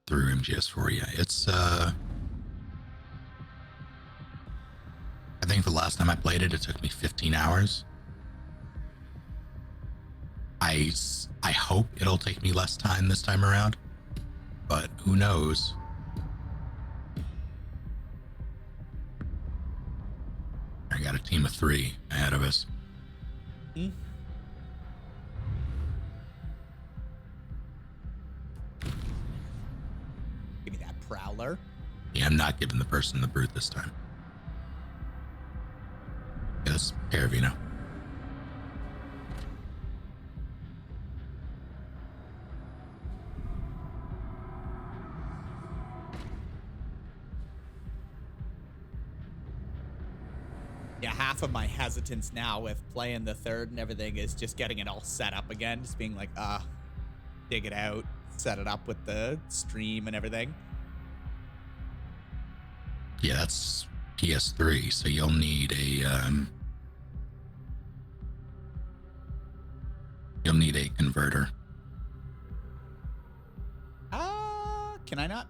Through MGS4, yeah. It's, I think the last time I played it, it took me 15 hours. I hope it'll take me less time this time around, but who knows? I got a team of 3 ahead of us. Hmm? Give me that Prowler. Yeah, I'm not giving the person the brute this time. Yes, Paravino. Yeah, half of my hesitance now with playing the 3rd and everything is just getting it all set up again. Just being like, dig it out, set it up with the stream and everything. Yeah, that's PS3, so you'll need a converter. Can I not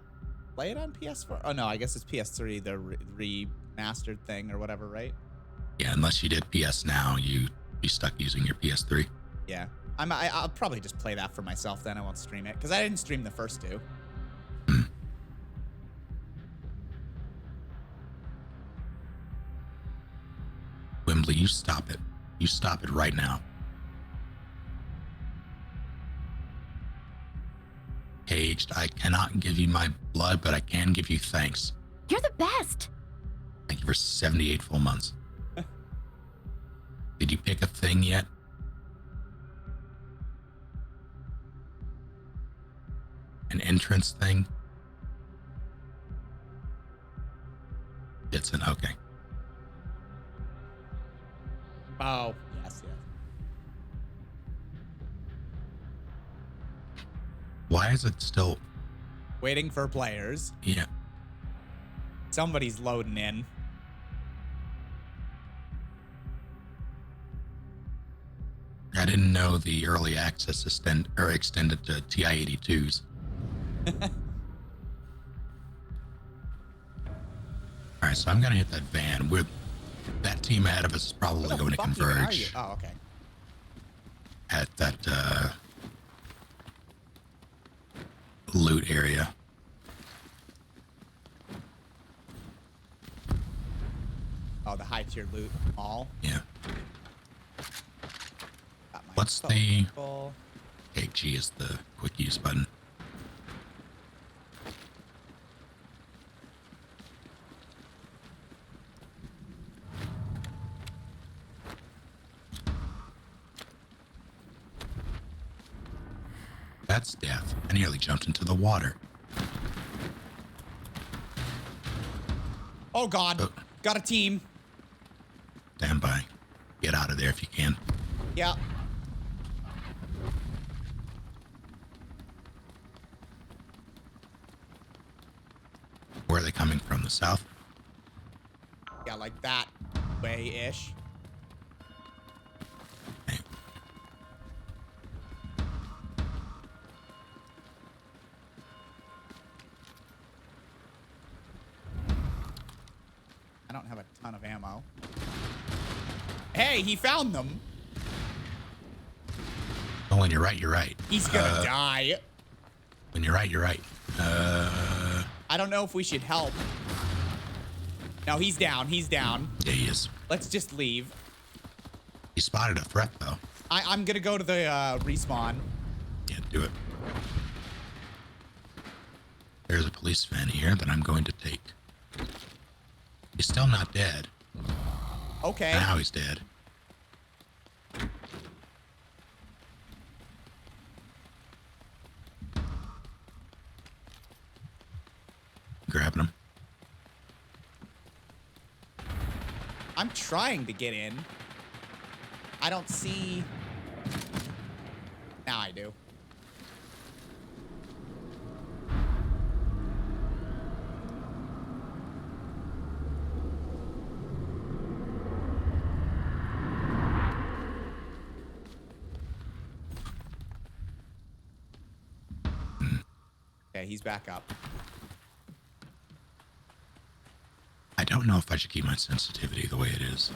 play it on PS4? Oh no, I guess it's PS3, the remastered thing or whatever, right? Yeah, unless you did PS Now, you'd be stuck using your PS3. Yeah, I'll probably just play that for myself then. I won't stream it because I didn't stream the first 2. Wembley, you stop it. You stop it right now. Caged, I cannot give you my blood, but I can give you thanks. You're the best. Thank you for 78 full months. Did you pick a thing yet? entrance thing. It's an okay. Oh, yes, yes. Why is it still? Waiting for players. Yeah. Somebody's loading in. I didn't know the early access extended to TI-82s. All right, so I'm gonna hit that van. That team ahead of us is probably Where going the to fuck even are you? converge Oh, okay. at that loot area. Oh, the high tier loot mall. Yeah. Got my What's phone the full. okay, G is the quick use button. That's death. I nearly jumped into the water. Oh God, Oh. got a team. Stand by. Get out of there if you can. Yeah. Where are they coming from? The south? Yeah, like that way-ish. Okay. I don't have a ton of ammo. Hey, he found them. Oh, when you're right, you're right. He's gonna die. When you're right, you're right. I don't know if we should help. No, he's down. He's down. Yeah, he is. Let's just leave. He spotted a threat, though. I'm gonna go to the respawn. Yeah, do it. There's a police van here that I'm going to take. He's still not dead. Okay. Now he's dead. Grabbing him. I'm trying to get in. I don't see. Now I do. Okay, he's back up. I don't know if I should keep my sensitivity the way it is.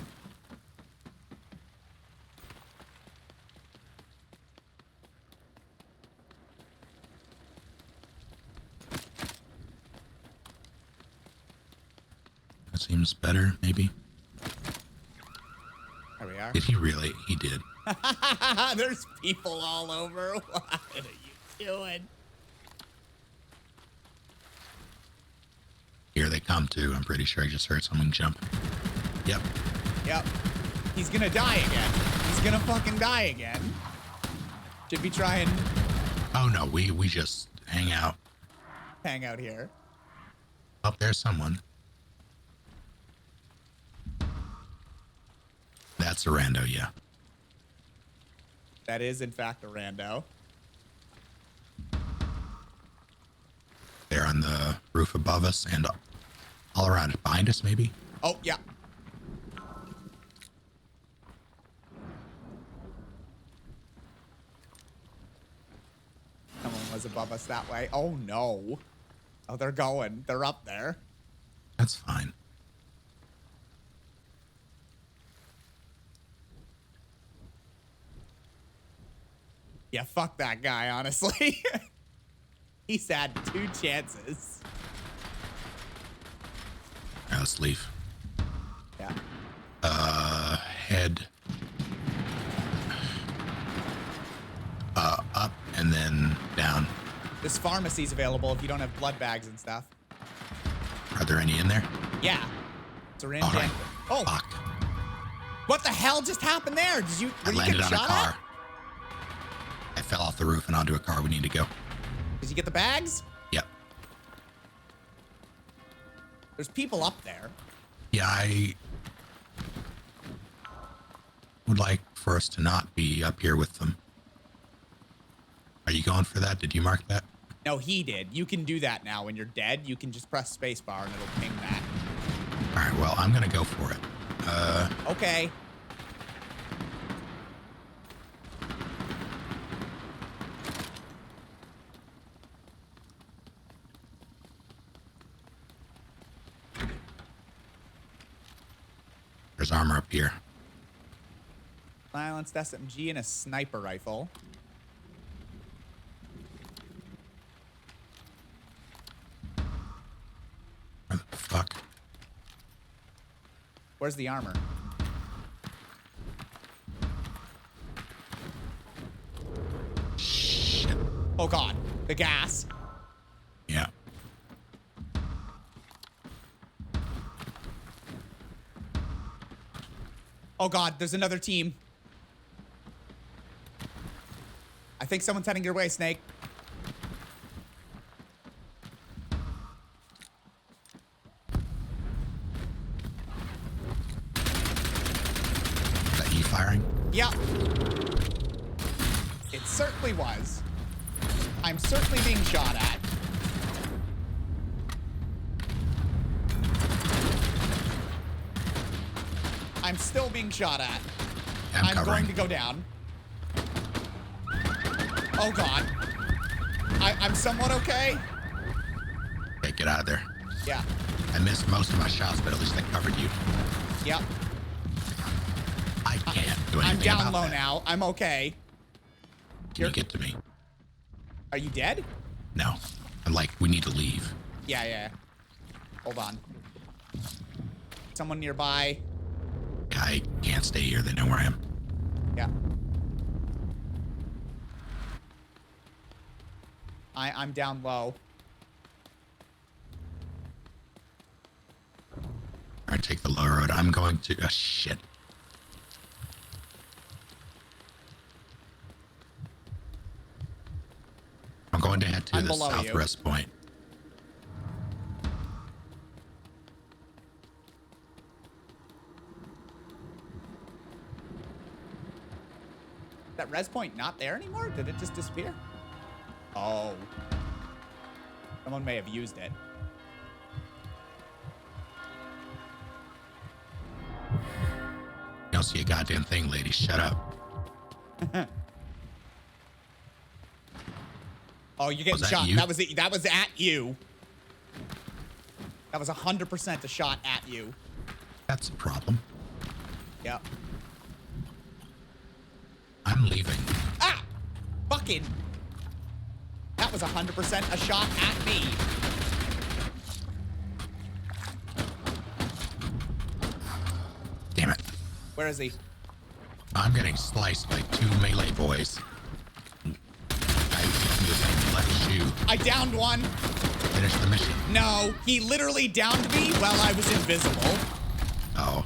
That seems better, maybe. There we are. Did he really? He did. There's people all over. What are you doing? Here they come, too. I'm pretty sure I just heard someone jump. Yep. Yep. He's gonna die again. He's gonna fucking die again. Should be trying Oh, no. We just hang out. hang out here. Oh, there's someone. That's a rando, yeah. That is, in fact, a rando. They're on the roof above us and all around it. Behind us, maybe? Oh, yeah. Someone was above us that way. Oh, no. Oh, they're going. They're up there. That's fine. Yeah, fuck that guy, honestly. He's had 2 chances. All right, let's leave. Yeah. Head up and then down. This pharmacy's available if you don't have blood bags and stuff. Are there any in there? Yeah. Syringe. All right. and- Oh, Fuck. what the hell just happened there? Did you? I Were you landed getting on a shot car. at? I fell off the roof and onto a car. We need to go. Did you get the bags? Yep. There's people up there. Yeah, I would like for us to not be up here with them. Are you going for that? Did you mark that? No, he did. You can do that now. When you're dead, you can just press spacebar and it'll ping that. All right, well, I'm going to go for it. Okay. There's armor up here. Silenced SMG and a sniper rifle. What the fuck? Where's the armor? Shit. Oh god, the gas. Yeah. Oh god, there's another team. I think someone's heading your way, Snake. Is that you firing? Yep. It certainly was. I'm certainly being shot at. I'm still being shot at. I'm covering. going to go down. Oh god. I'm somewhat okay. Okay, get out of there. Yeah. I missed most of my shots, but at least I covered you. Yep. I can't do anything I'm down about low that. now. I'm okay. Can you get to me? Are you dead? No. I'm like, we need to leave. Yeah. Hold on. Someone nearby. I can't stay here. They know where I am. Yeah. I'm down low. All right, take the low road. I'm going to... shit. I'm going to head to I'm the below you. southwest point. That res point not there anymore? Did it just disappear? Oh. Someone may have used it. You don't see a goddamn thing, lady. Shut up. Oh, you're getting Was that shot. you? That was at you. That was 100% a shot at you. That's a problem. Yep. I'm leaving. Ah! Fucking. That was 100% a shot at me. Damn it. Where is he? I'm getting sliced by two melee boys. I just left shoe. I downed one. Finish the mission. No, he literally downed me while I was invisible. Oh.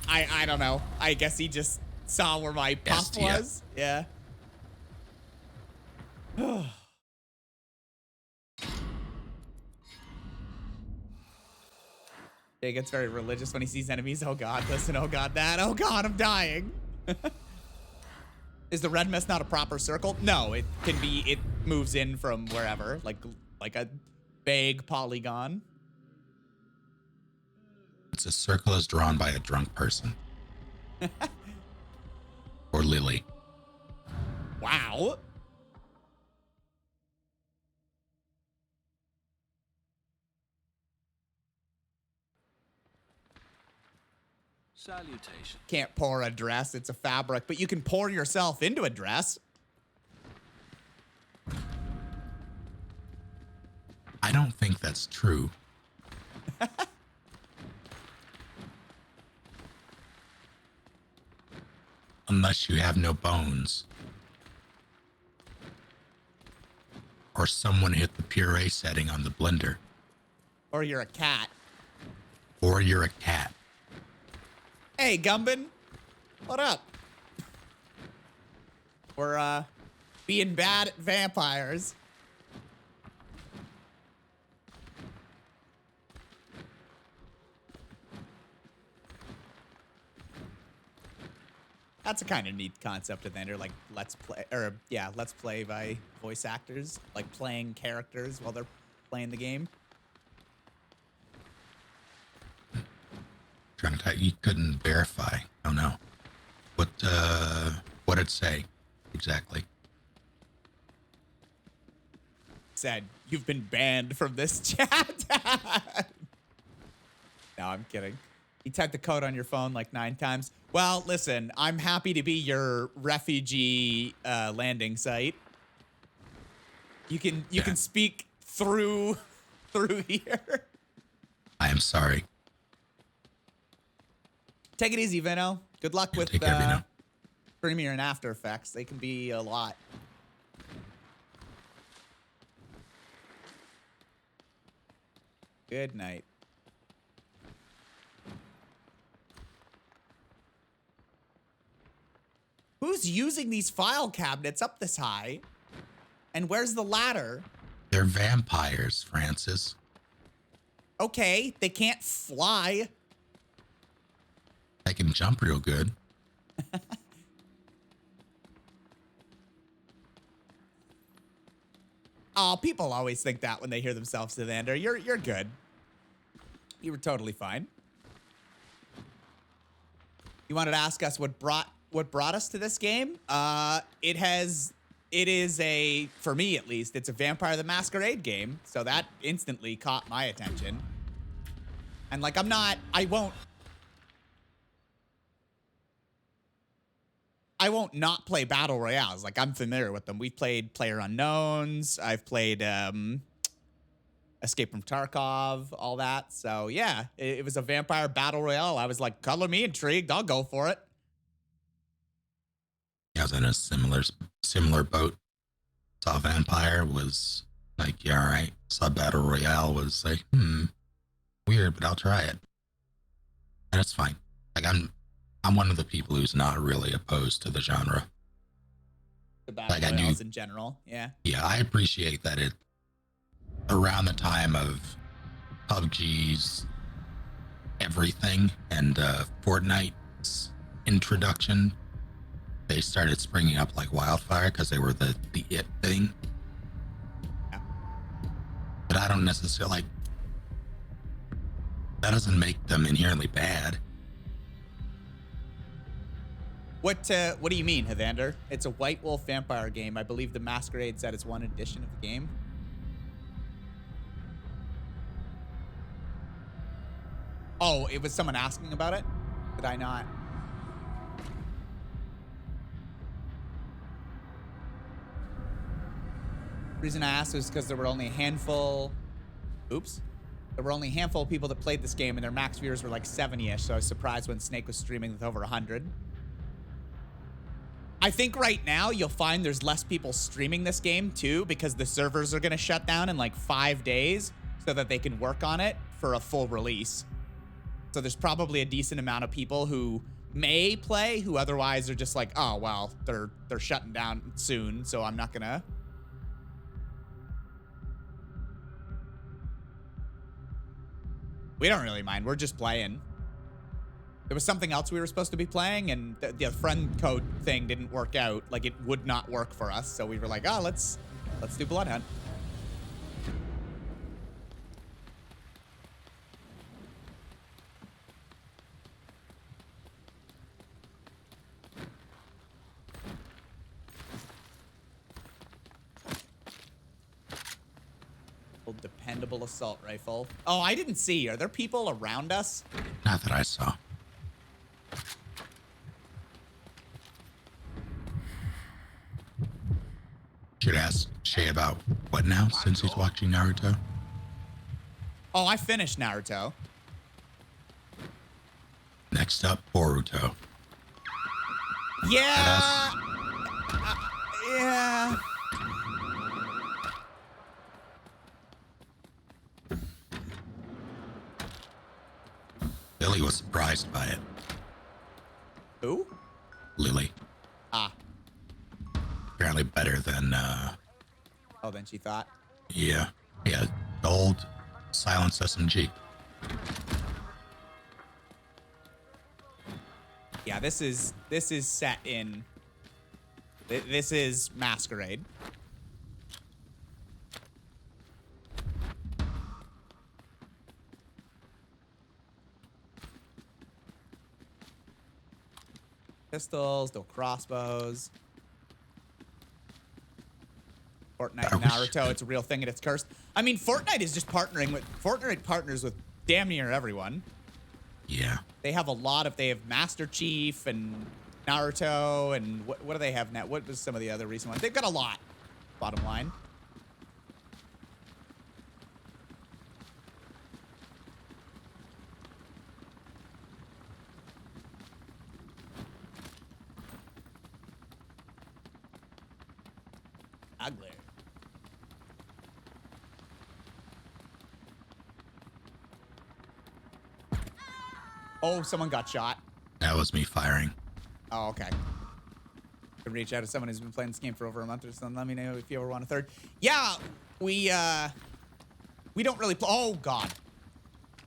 I don't know. I guess he just saw where my puff Guessed, yeah. was. Yeah. He gets very religious when he sees enemies. Oh god, listen, oh god, that. Oh god, I'm dying. Is the red mist not a proper circle? No, it can be, it moves in from wherever, like a vague polygon. It's a circle is drawn by a drunk person. Or Lily. Wow. Salutation. Can't pour a dress, it's a fabric, but you can pour yourself into a dress. I don't think that's true. Unless you have no bones. Or someone hit the puree setting on the blender. Or you're a cat. Or you're a cat. Hey, Gumbin. What up? We're, being bad at vampires. That's a kind of neat concept of Ender, like let's play by voice actors, like playing characters while they're playing the game. Trying to type, you couldn't verify. Oh no. What did it say exactly? Said you've been banned from this chat. No, I'm kidding. You typed the code on your phone like 9 times. Well, listen, I'm happy to be your refugee landing site. You can speak through here. I am sorry. Take it easy, Vino. Good luck with Take care, Vino. Premiere and After Effects. They can be a lot. Good night. Who's using these file cabinets up this high? And where's the ladder? They're vampires, Francis. Okay, they can't fly. They can jump real good. Oh, people always think that when they hear themselves to Xander. You're good. You were totally fine. You wanted to ask us what brought us to this game? It is a, for me at least, it's a Vampire the Masquerade game. So that instantly caught my attention. And like, I won't not play battle royales. Like, I'm familiar with them. We've played PlayerUnknowns. I've played Escape from Tarkov, all that. So yeah, it was a vampire battle royale. I was like, color me intrigued. I'll go for it. I was in a similar boat. Saw Vampire, was like, yeah, all right. Saw Battle Royale, was like, weird, but I'll try it. And it's fine. Like, I'm one of the people who's not really opposed to the genre. The battle royales in general, yeah. Yeah, I appreciate that it, around the time of PUBG's everything and Fortnite's introduction, they started springing up like wildfire because they were the it thing. Yeah. But I don't necessarily like, that doesn't make them inherently bad. What do you mean, Hevander? It's a White Wolf vampire game. I believe the Masquerade said it's one edition of the game. Oh, it was someone asking about it? Did I not? The reason I asked was because there were only a handful. Oops. There were only a handful of people that played this game, and their max viewers were like 70-ish, so I was surprised when Snake was streaming with over 100. I think right now you'll find there's less people streaming this game too, because the servers are going to shut down in like 5 days so that they can work on it for a full release. So there's probably a decent amount of people who may play, who otherwise are just like, oh, well, they're shutting down soon, so I'm not going to. We don't really mind. We're just playing. There was something else we were supposed to be playing, and the friend code thing didn't work out. Like, it would not work for us, so we were like, oh, let's do Bloodhunt. Dependable assault rifle. Oh, I didn't see. Are there people around us? Not that I saw. Should ask Shae about what now, since he's watching Naruto? Oh, I finished Naruto. Next up, Boruto. Yeah. Yeah. Lily was surprised by it. Who? Lily. Ah. Apparently better than, Oh, then she thought. yeah, old silenced SMG. Yeah, this is set in. This is Masquerade. Pistols, no crossbows. Fortnite and Naruto, it's a real thing and it's cursed. I mean, Fortnite is just Fortnite partners with damn near everyone. Yeah. They have they have Master Chief and Naruto and what do they have now? What was some of the other recent ones? They've got a lot, bottom line. Ugly. Oh, someone got shot. That was me firing. Oh, okay. Can reach out to someone who's been playing this game for over a month or something. Let me know if you ever want a third. Yeah, we don't really play. Oh God,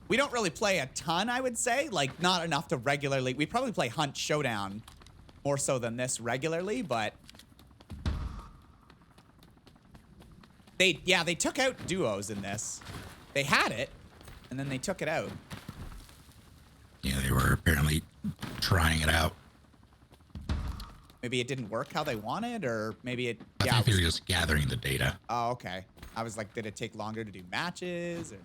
we don't really play a ton. I would say, like, not enough to regularly. We probably play Hunt Showdown more so than this regularly, but they took out duos in this. They had it, and then they took it out. Yeah, they were apparently trying it out. Maybe it didn't work how they wanted, or maybe it. I think they were just gathering the data. Oh, okay. I was like, did it take longer to do matches? Or...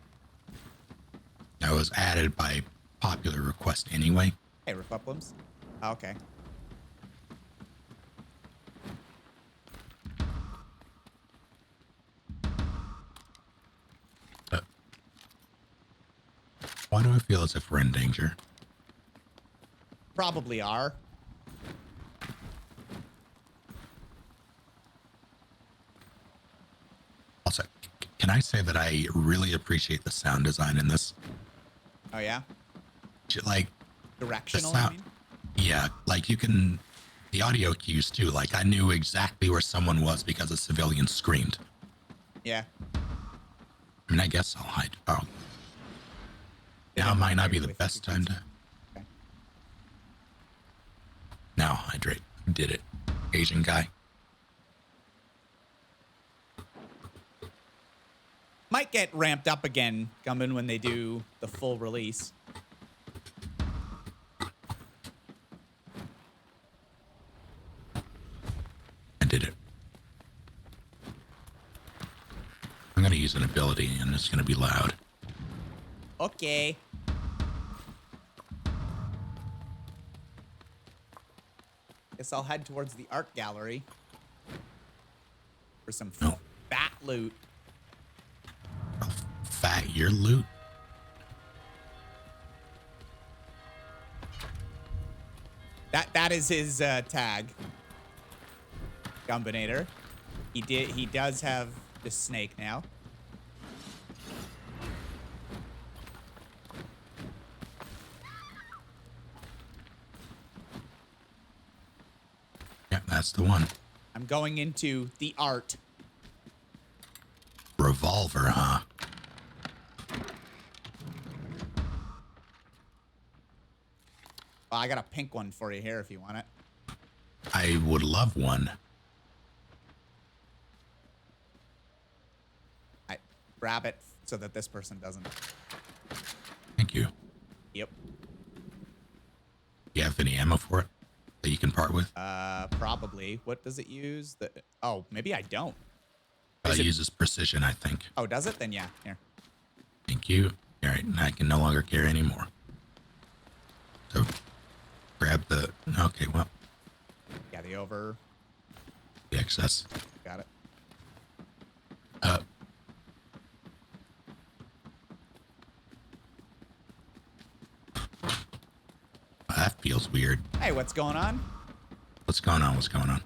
That was added by popular request anyway. Hey, Republicans. Oh, okay. Why do I feel as if we're in danger? Probably are. Also, can I say that I really appreciate the sound design in this? Oh, yeah? Like, Directional, the I sound, mean? yeah, like you can, the audio cues too. Like I knew exactly where someone was because a civilian screamed. Yeah. I mean, I guess I'll hide. Oh. Now might not be the best time to. Okay. Now hydrate. Did it. Asian guy. Might get ramped up again, Gummin, when they do the full release. I did it. I'm going to use an ability and it's going to be loud. Okay. Guess I'll head towards the art gallery for some fat loot. Oh, fat your loot? That is his tag. Gumbinator. He does have the snake now. Yeah, that's the one. I'm going into the art. Revolver, huh? Well, I got a pink one for you here if you want it. I would love one. I grab it so that this person doesn't. Thank you. Yep. You have any ammo for it that you can part with? Probably. What does it use? Oh, maybe I don't. It uses precision, I think. Oh, does it? Then yeah. Here. Thank you. All right, I can no longer carry anymore. So, grab the. Okay, well. Yeah, the over. The excess. Got it. That feels weird. Hey, what's going on? What's going on? What's going on?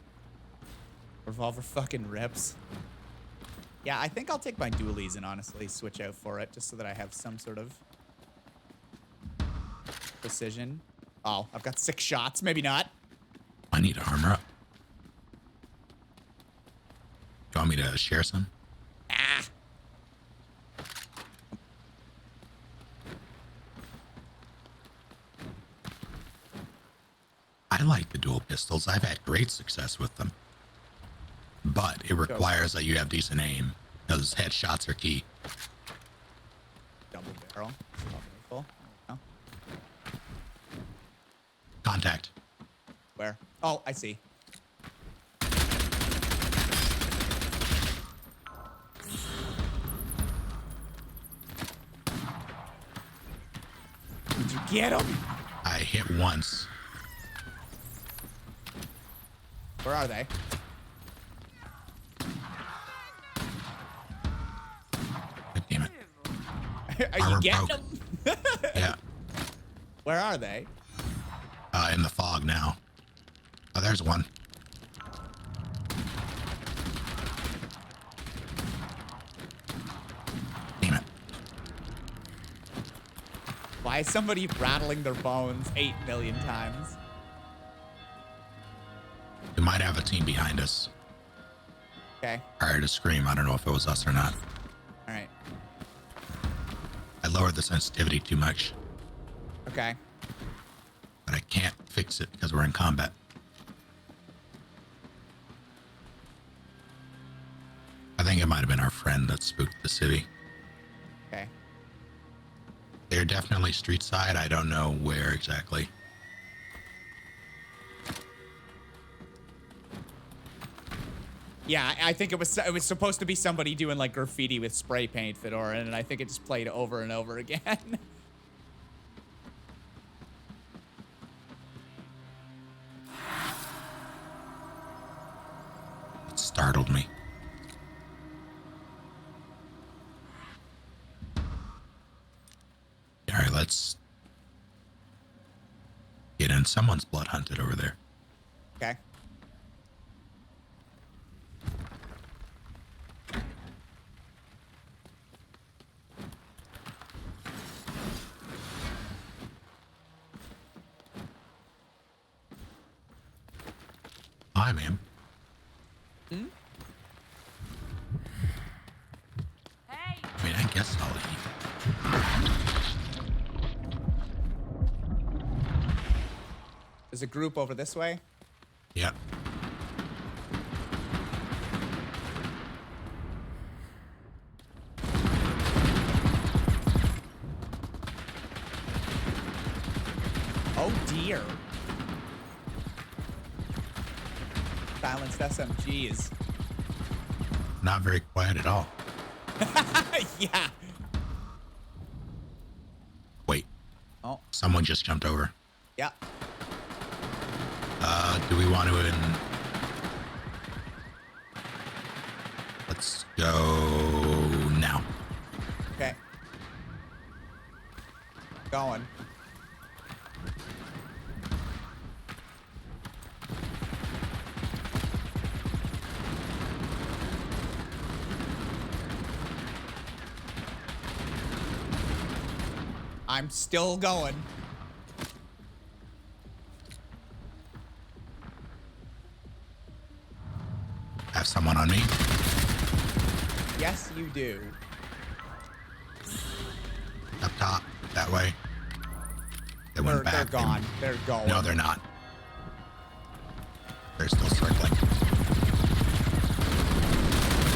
Revolver fucking rips. Yeah, I think I'll take my dualies and honestly switch out for it just so that I have some sort of precision. Oh, I've got 6 shots. Maybe not. I need to armor up. You want me to share some? Ah. I like the dual pistols. I've had great success with them. But it requires that you have decent aim, because headshots are key. Double barrel. Double rifle. Oh. Contact. Where? Oh, I see. Did you get him? I hit once. Where are they? God damn it. Are you Armor getting broke. them? Yeah. Where are they? In the fog now. Oh, there's one. Damn it. Why is somebody rattling their bones 8 million times? We might have a team behind us. Okay. I heard a scream. I don't know if it was us or not. All right. I lowered the sensitivity too much, Okay. but I can't fix it because we're in combat. I think it might have been our friend that spooked the city. Okay. They're definitely street side. I don't know where exactly. Yeah, I think it was supposed to be somebody doing like graffiti with spray paint, Fedora, and I think it just played over and over again. It startled me. All right, let's get in. Someone's blood hunted over there. Okay. Hi, ma'am. Hmm? Hey! I mean, I guess I'll eat. There's a group over this way. Yep. Oh dear. Silenced SMGs. Not very quiet at all. Yeah. Wait, Oh, someone just jumped over. yeah. Do we want to Let's go now. Okay. Going. I'm still going. Have someone on me. Yes, you do. Up top, that way. They went They're back. gone. They're going. No, they're not. They're still circling.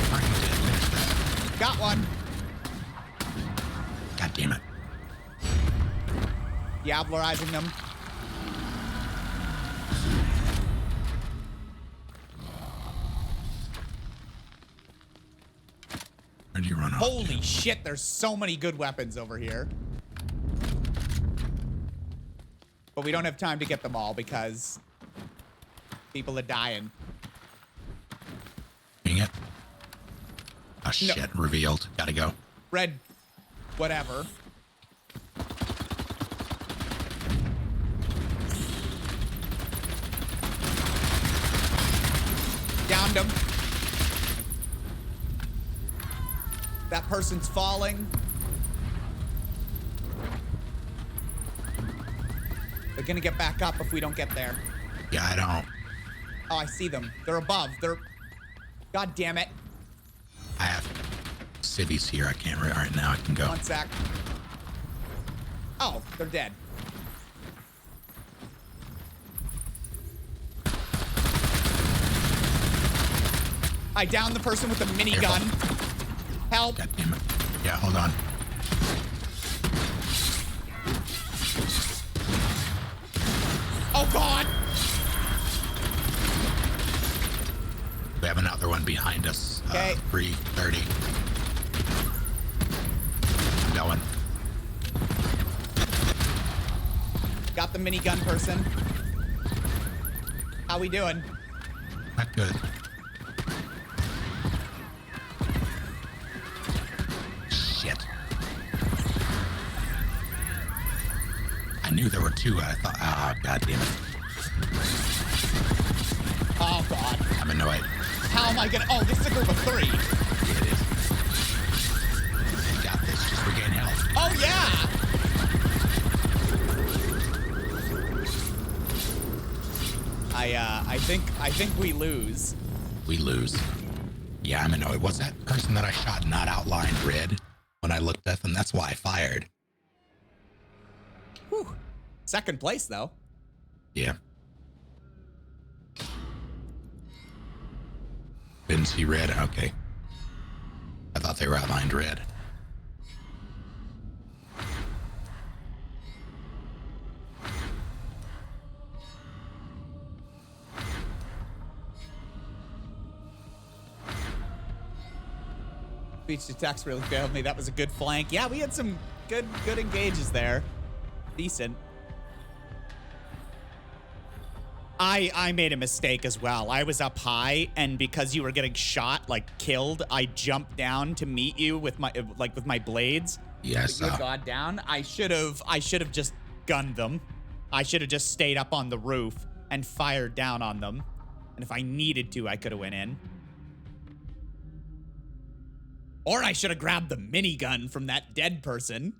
Fucking did finish that. Got one. God damn it. Diablerizing them. Where'd you run off? Holy shit, there's so many good weapons over here. But we don't have time to get them all because people are dying. Dang it. Oh shit, revealed. Gotta go. Red, whatever. Downed him. That person's falling. They're gonna get back up if we don't get there. Yeah, I don't. Oh, I see them. They're above. They're... God damn it. I have civvies here. I can't. All right, now I can go. 1 sec. Oh, they're dead. I downed the person with the minigun. Help. God damn it. Yeah, hold on. Oh, God. We have another one behind us. Okay. 330. I'm going. Got the minigun person. How we doing? Not good. Shit. I knew there were two. I thought, god damn it. Oh, God. I'm annoyed. How am I gonna? Oh, this is a group of 3. Yeah, it is. You got this. Just regain health. Oh, yeah. I think we lose. We lose. Yeah, I'm annoyed. Was that person that I shot not outlined red when I looked at them? That's why I fired. Whew. Second place, though. Yeah. Didn't see red. Okay. I thought they were outlined red. Speech to text really failed me. That was a good flank. Yeah, we had some good engages there. Decent. I made a mistake as well. I was up high, and because you were getting shot, like killed, I jumped down to meet you with my blades. Yes. You had gone down. I should have just gunned them. I should have just stayed up on the roof and fired down on them. And if I needed to, I could have went in. Or I should have grabbed the minigun from that dead person.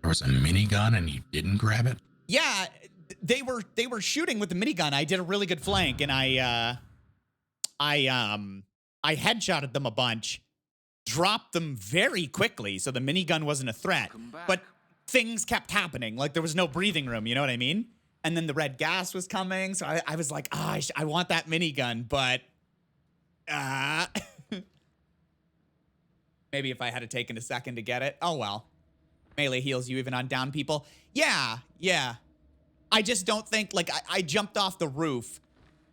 There was a minigun and you didn't grab it? Yeah, they were shooting with the minigun. I did a really good flank, and I headshotted them a bunch, dropped them very quickly, so the minigun wasn't a threat. But things kept happening, like there was no breathing room. You know what I mean? And then the red gas was coming, so I was like, I want that minigun, but maybe if I had taken a second to get it. Oh, well. Melee heals you even on down people. Yeah. I just don't think, like, I jumped off the roof,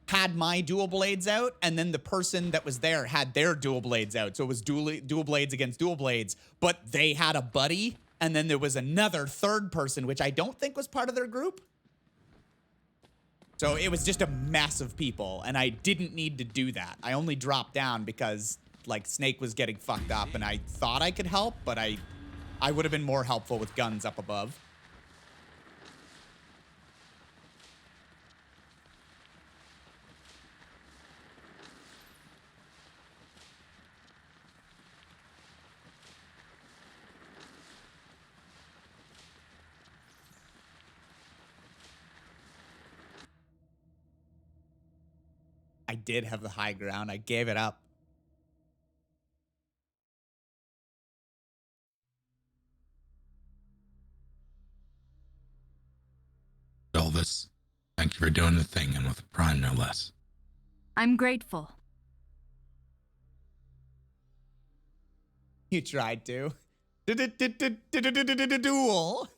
had my dual blades out, and then the person that was there had their dual blades out. So it was dual blades against dual blades, but they had a buddy, and then there was another third person, which I don't think was part of their group. So it was just a mess of people, and I didn't need to do that. I only dropped down because, like, Snake was getting fucked up, and I thought I could help, but I would have been more helpful with guns up above. I did have the high ground. I gave it up. Elvis, thank you for doing the thing, and with a prime, no less. I'm grateful. You tried to. Duel.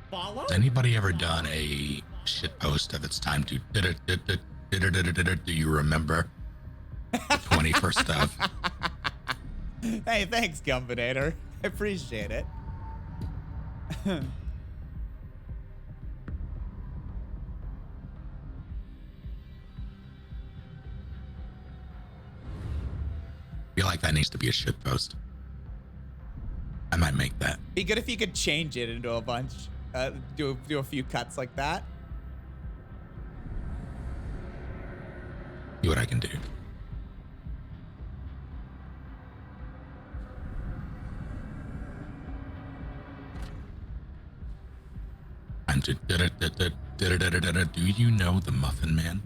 Follow? Has anybody ever done a shit post of it's time to do you remember the 21st of? Hey, thanks, Gumbinator. I appreciate it. I feel like that needs to be a shit post. I might make that. Be good if you could change it into a bunch. Do a few cuts like that. See what I can do. And to do you know the Muffin Man?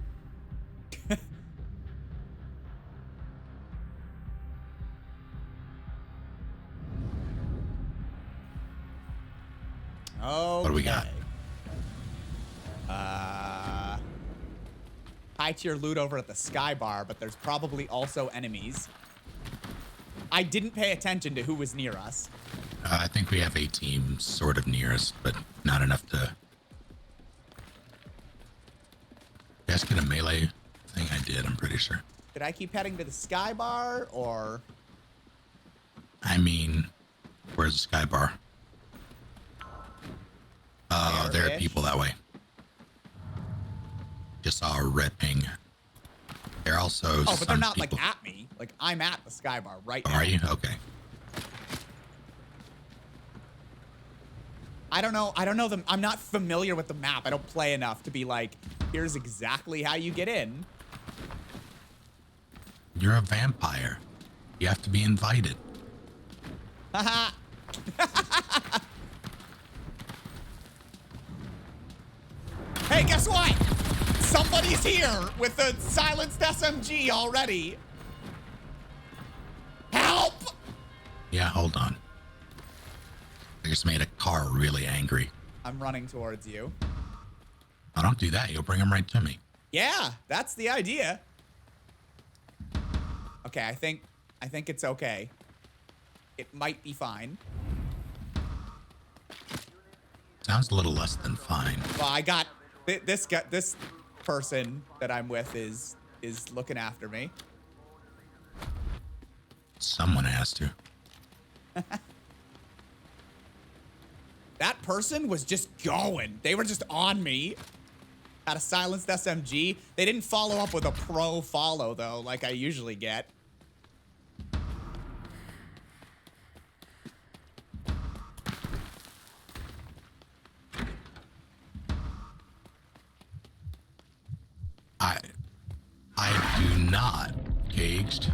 Oh. What do we got? High high tier loot over at the sky bar, but there's probably also enemies. I didn't pay attention to who was near us. I think we have a team sort of near us, but not enough to... You guys get a melee thing? I did, I'm pretty sure. Did I keep heading to the sky bar, or? I mean, where's the sky bar? Oh, there are people that way. Just saw a red ping. They're also Oh, but they're some not people. like at me. Like I'm at the sky bar right Oh, now. are you? Okay. I don't know them. I'm not familiar with the map. I don't play enough to be like, here's exactly how you get in. You're a vampire. You have to be invited. Haha. Hey, guess what? Somebody's here with a silenced SMG already. Help! Yeah, hold on. I just made a car really angry. I'm running towards you. Oh, don't do that. You'll bring them right to me. Yeah, that's the idea. Okay, I think it's okay. It might be fine. Sounds a little less than fine. Well, I got this person that I'm with is looking after me. Someone has to. That person was just going. They were just on me. Had a silenced SMG. They didn't follow up with a pro follow though, like I usually get. I do not caged.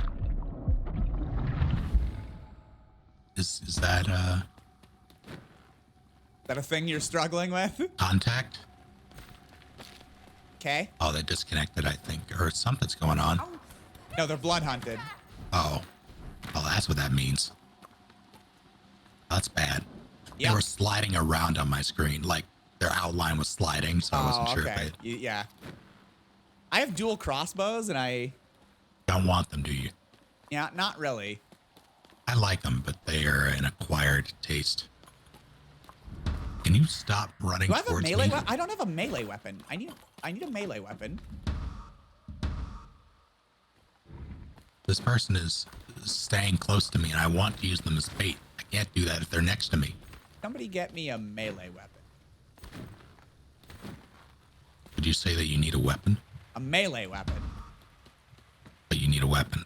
Is that Is that a thing you're struggling with? contact? Okay. Oh, they disconnected, I think, or something's going on. No, they're blood hunted. Oh, that's what that means. That's bad. Yep. They were sliding around on my screen, like their outline was sliding, so I wasn't sure if okay. they Yeah. I have dual crossbows and I don't want them, do you? yeah, not really. I like them, but they are an acquired taste. Can you stop running Do I have a towards melee me? weapon? I don't have a melee weapon. I need a melee weapon. This person is staying close to me, and I want to use them as bait. I can't do that if they're next to me. Somebody get me a melee weapon. Would you say that you need a weapon? A melee weapon. But you need a weapon.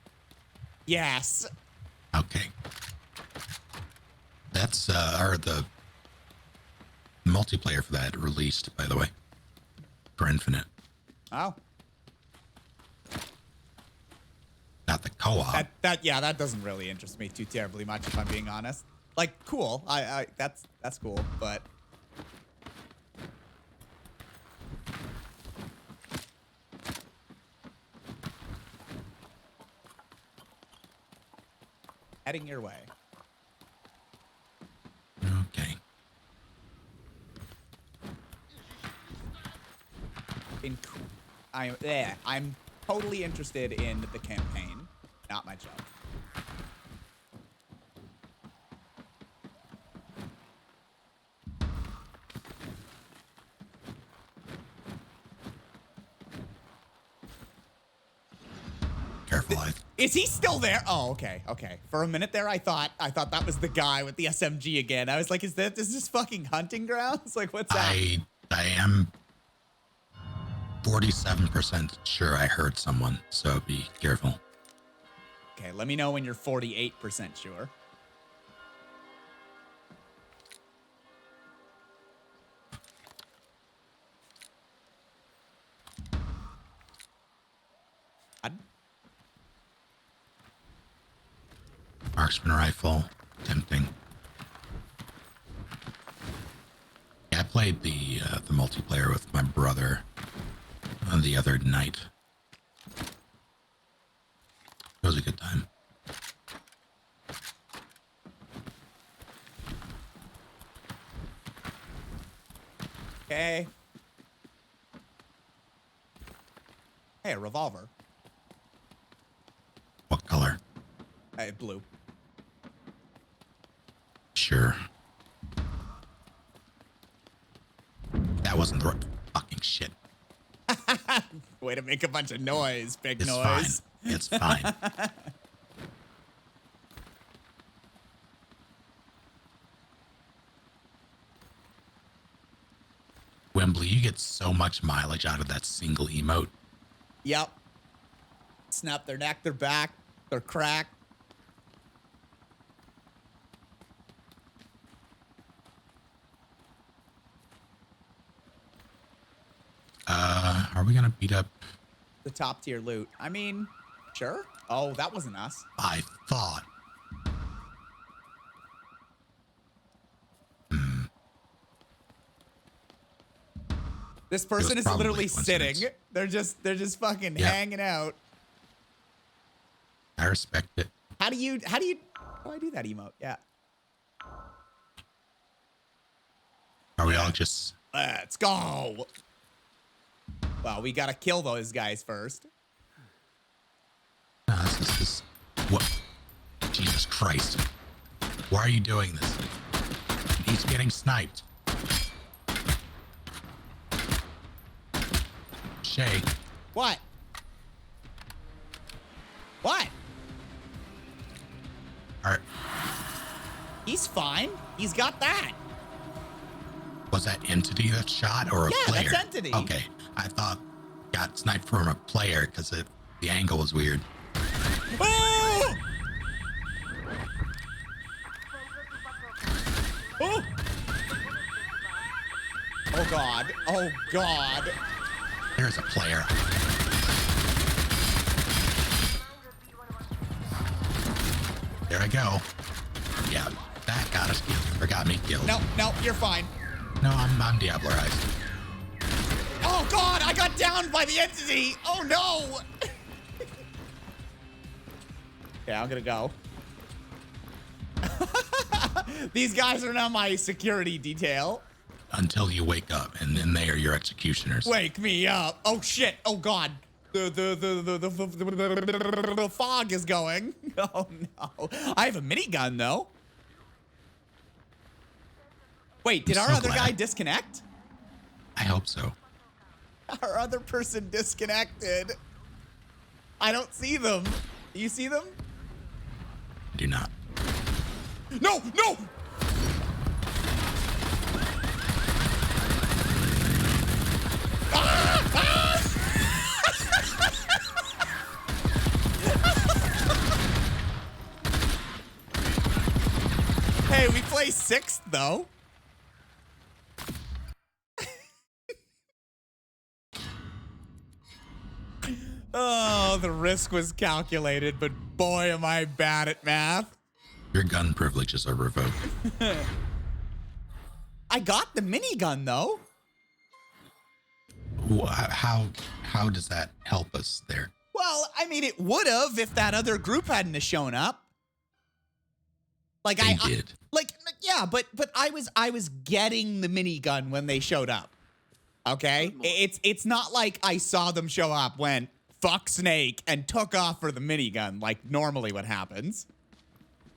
Yes. Okay. That's or the multiplayer for that released, by the way, for Infinite. Oh. Not the co-op. That doesn't really interest me too terribly much if I'm being honest. Like cool. That's cool, but heading your way. Okay. I'm totally interested in the campaign, not my job. Careful, Is he still there? Oh, okay, okay. For a minute there, I thought that was the guy with the SMG again. I was like, is this fucking hunting grounds? Like, what's that? I am 47% sure I heard someone, so be careful. Okay, let me know when you're 48% sure. Marksman rifle, tempting. Yeah, I played the multiplayer with my brother the other night. It was a good time. Okay. Hey, a revolver. What color? Blue. Sure. That wasn't the right fucking shit. Way to make a bunch of noise, big It's noise. fine. It's fine. Wembley, you get so much mileage out of that single emote. Yep. Snap their neck, their back, their crack. Are we gonna beat up? The top tier loot. I mean, sure. Oh, that wasn't us. I thought. This person is probably literally a coincidence. sitting. They're just fucking Yeah. hanging out. I respect it. How do I do that emote? Yeah. Are we all just? Let's go. Well, we gotta kill those guys first. No, this is what? Jesus Christ! Why are you doing this? He's getting sniped. Shae, What? What? are, He's fine. He's got that. was that entity that shot or a Yeah, player? that's entity. Okay, I thought got sniped from a player because the angle was weird. Oh! Oh! Oh God. Oh God. There's a player. There I go. Yeah, that got us killed. Or got me killed. No, no, you're fine. No, I'm Diablerized. Oh God, I got downed by the entity. Oh no. Yeah, I'm gonna go. These guys are now my security detail. Until you wake up, and then they are your executioners. Wake me up. Oh shit. Oh God. The fog is going. Oh no. I have a minigun though. Wait, did I'm our so other glad. guy disconnect? I hope so. Our other person disconnected. I don't see them. Do you see them? I do not. No, no. Ah! Ah! Hey, we play sixth though. Oh, the risk was calculated, but boy, am I bad at math. Your gun privileges are revoked. I got the minigun though. How does that help us there? Well, I mean, it would have if that other group hadn't have shown up. Like They did. Yeah, but I was getting the minigun when they showed up. Okay, it's not like I saw them show up, went fuck Snake, and took off for the minigun like normally what happens.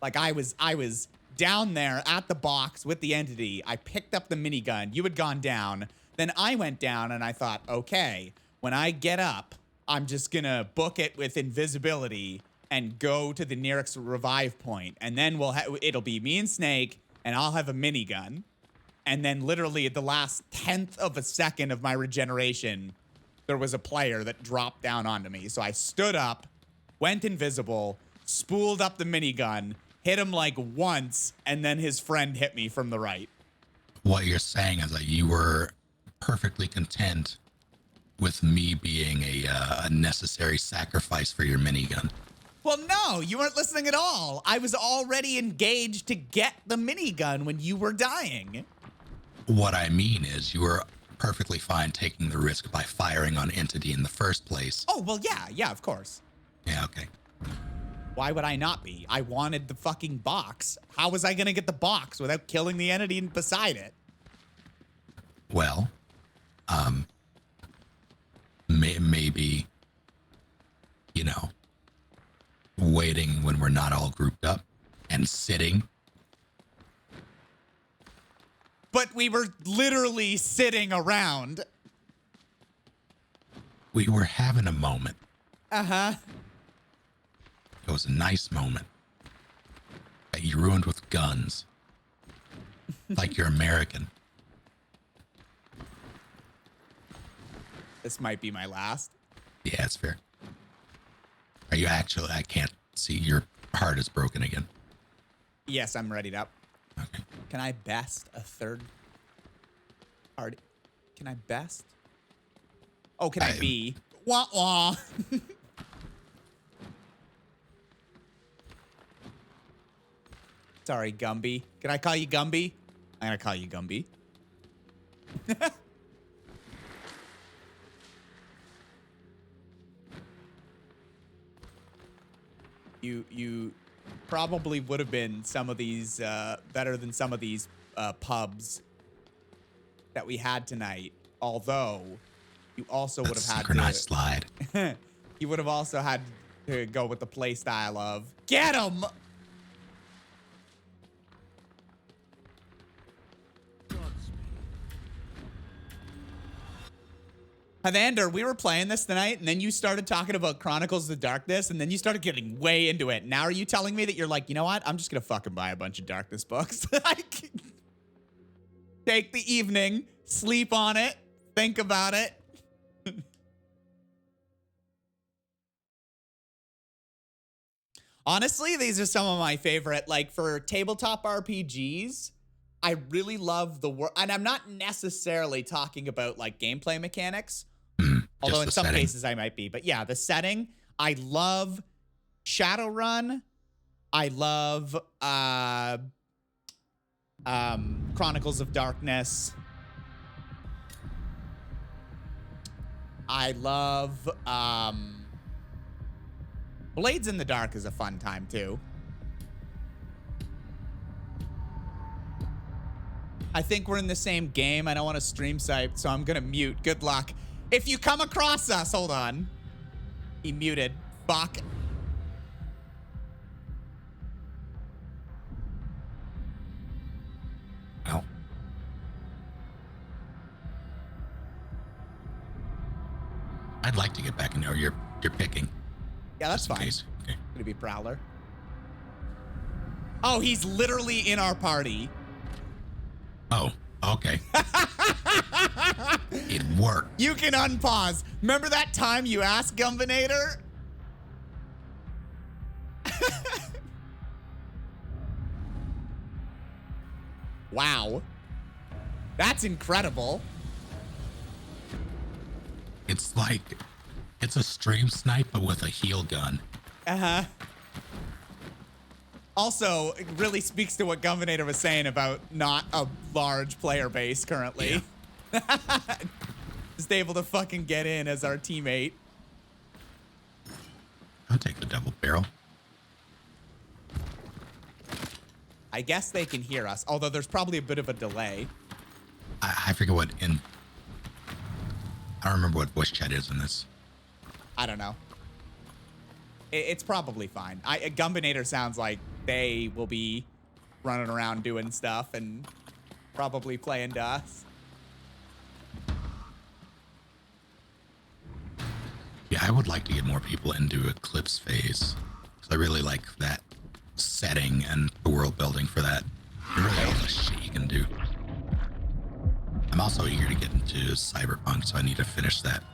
Like I was down there at the box with the entity. I picked up the minigun. You had gone down. Then I went down and I thought, okay, when I get up, I'm just gonna book it with invisibility and go to the nearest revive point, and then it'll be me and Snake, and I'll have a minigun. And then literally at the last 10th of a second of my regeneration, there was a player that dropped down onto me. So I stood up, went invisible, spooled up the minigun, hit him like once, and then his friend hit me from the right. What you're saying is that you were perfectly content with me being a necessary sacrifice for your minigun. Well, no, you weren't listening at all. I was already engaged to get the minigun when you were dying. What I mean is you were perfectly fine taking the risk by firing on entity in the first place. Oh, well, yeah, of course. Yeah, okay. Why would I not be? I wanted the fucking box. How was I going to get the box without killing the entity beside it? Well, maybe waiting when we're not all grouped up and sitting. But we were literally sitting around. We were having a moment. Uh-huh. It was a nice moment that you ruined with guns. Like you're American. This might be my last. Yeah, it's fair. Are you actually? I can't see. Your heart is broken again. Yes, I'm readied up. Okay. Can I best a third party? Can I best? Oh, can I be? Wah wah. Sorry, Gumby. Can I call you Gumby? I'm gonna call you Gumby. You probably would have been some of these better than some of these pubs that we had tonight. Although you also would have had synchronized slide. You would have also had to go with the play style of get 'em. Havander, we were playing this tonight, and then you started talking about Chronicles of Darkness, and then you started getting way into it. Now are you telling me that you're like, you know what? I'm just gonna fucking buy a bunch of Darkness books. Take the evening, sleep on it, think about it. Honestly, these are some of my favorite, like for tabletop RPGs. I really love the world, and I'm not necessarily talking about like gameplay mechanics, although in some cases I might be. But yeah, the setting. I love Shadowrun. I love Chronicles of Darkness. I love Blades in the Dark is a fun time too. I think we're in the same game. I don't want to stream snipe, so I'm gonna mute. Good luck. If you come across us, hold on. He muted. Fuck. Well. I'd like to get back in there. You're picking. Yeah, that's fine. Okay. Gonna be Prowler. Oh, he's literally in our party. Oh, okay. It worked. You can unpause. Remember that time you asked Gumbinator? Wow. That's incredible. It's like, it's a stream snipe, but with a heal gun. Uh-huh. Also, it really speaks to what Gumbinator was saying about not a large player base currently. Yeah. Just able to fucking get in as our teammate. I'll take the double barrel. I guess they can hear us, although there's probably a bit of a delay. I forget what I don't remember what voice chat is in this. I don't know. It's probably fine. Gumbinator sounds like they will be running around doing stuff and probably playing to us. Yeah, I would like to get more people into Eclipse phase. Because I really like that setting and the world building for that. And really all the shit you can do. I'm also eager to get into Cyberpunk, so I need to finish that.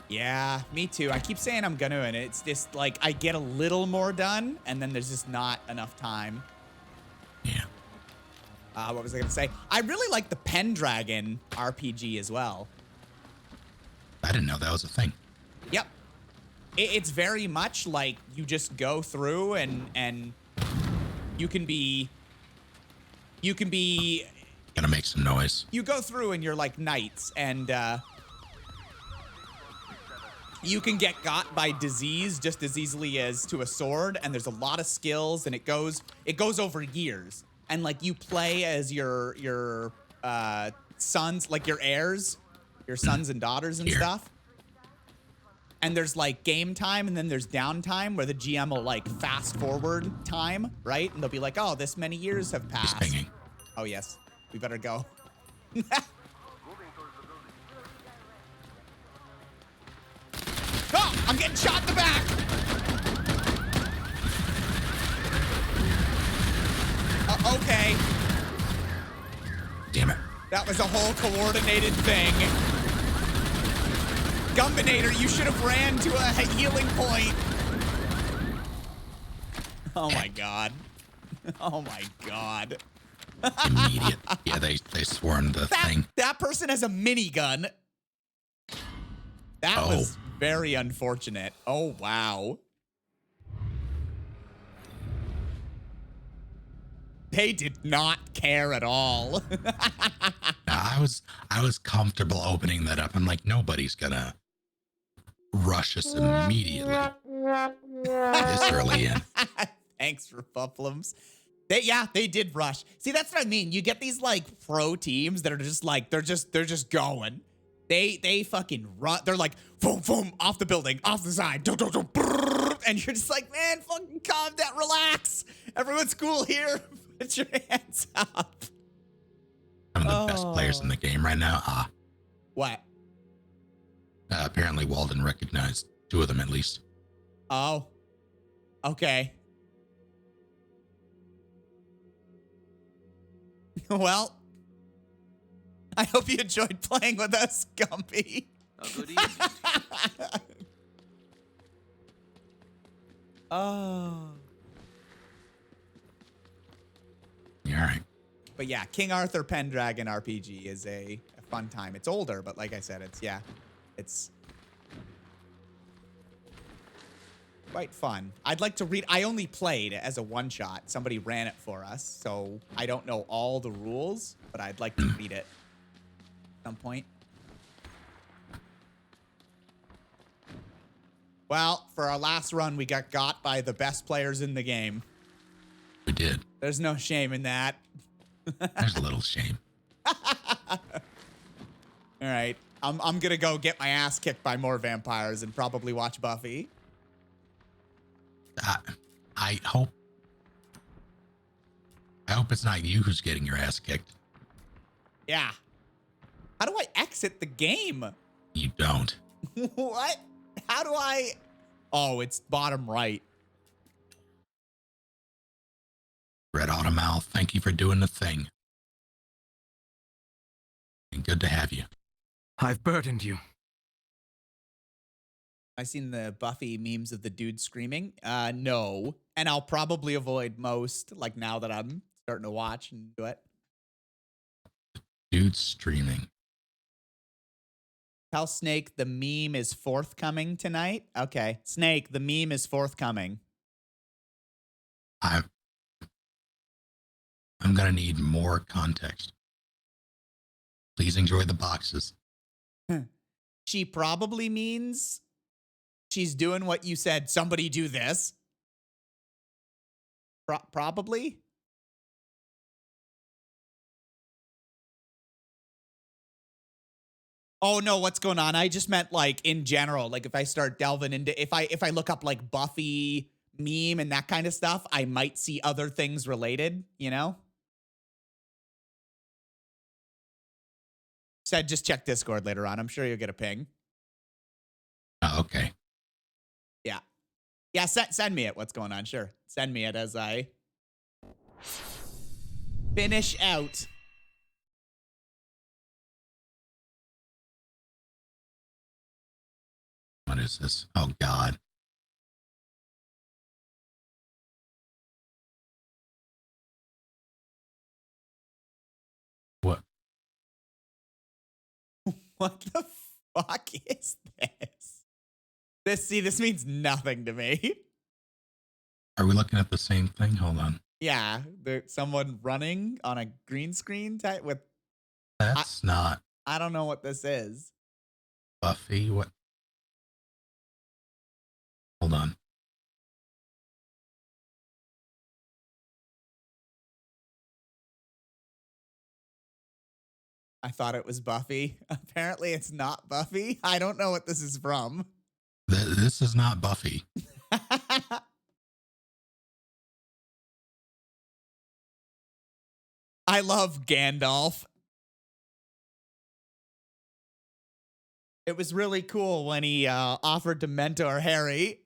Yeah, me too. I keep saying I'm gonna, and it's just like I get a little more done, and then there's just not enough time. Yeah. What was I gonna say? I really like the Pendragon RPG as well. I didn't know that was a thing. Yep. It's very much like you just go through and you can be Gonna make some noise. you go through and you're like knights, and you can get got by disease just as easily as to a sword, and there's a lot of skills, and it goes over years. And like you play as your sons, like your heirs, your sons and daughters and stuff. And there's like game time and then there's downtime where the GM will like fast forward time, right? And they'll be like, oh, this many years have Just passed. pinging. Oh, yes. We better go. Oh, I'm getting shot in the back. Okay. Damn it. That was a whole coordinated thing. Gumbinator, you should have ran to a healing point. Oh my god. Oh my god. Immediate. Yeah, they swarmed the thing. That person has a minigun. That was very unfortunate. Oh wow. They did not care at all. I was comfortable opening that up. I'm like, nobody's gonna rush us immediately this early in. Thanks for Bufflums. They did rush. See, that's what I mean. You get these like pro teams that are just like they're just going. They fucking run. They're like boom boom off the building, off the side, and you're just like, man, fucking calm down, relax. Everyone's cool here. Put your hands up. Some of the best players in the game right now. What? Apparently Walden recognized 2 of them at least. Oh. Okay. Well, I hope you enjoyed playing with us, Gumpy. A good evening. Oh. Yeah, all right. But yeah, King Arthur Pendragon RPG is a fun time. It's older, but like I said, it's quite fun. I'd like to read. I only played as a one-shot. Somebody ran it for us, so I don't know all the rules, but I'd like to read it at some point. Well, for our last run, we got by the best players in the game. We did. There's no shame in that. There's a little shame. All right. I'm gonna go get my ass kicked by more vampires and probably watch Buffy. I hope it's not you who's getting your ass kicked. Yeah. How do I exit the game? You don't. What? How do I? Oh, it's bottom right. Red Automouth, thank you for doing the thing. And good to have you. I've burdened you. I seen the Buffy memes of the dude screaming. No. And I'll probably avoid most, like now that I'm starting to watch and do it. Dude streaming. Tell Snake the meme is forthcoming tonight. Okay. Snake, the meme is forthcoming. I'm gonna need more context. Please enjoy the boxes. She probably means she's doing what you said. Somebody do this. Probably. Oh no, what's going on? I just meant like in general. Like if I start delving into if I look up like Buffy meme and that kind of stuff, I might see other things related, you know? Said just check Discord later on. I'm sure you'll get a ping. Oh, okay. Yeah. Yeah, send me it. What's going on? Sure. Send me it as I finish out. What is this? Oh, God. What? What the fuck is this? This means nothing to me. Are we looking at the same thing? Hold on. Yeah, there's someone running on a green screen type with. That's not I don't know what this is. Buffy. What? Hold on. I thought it was Buffy. Apparently, it's not Buffy. I don't know what this is from. This is not Buffy. I love Gandalf. It was really cool when he offered to mentor Harry.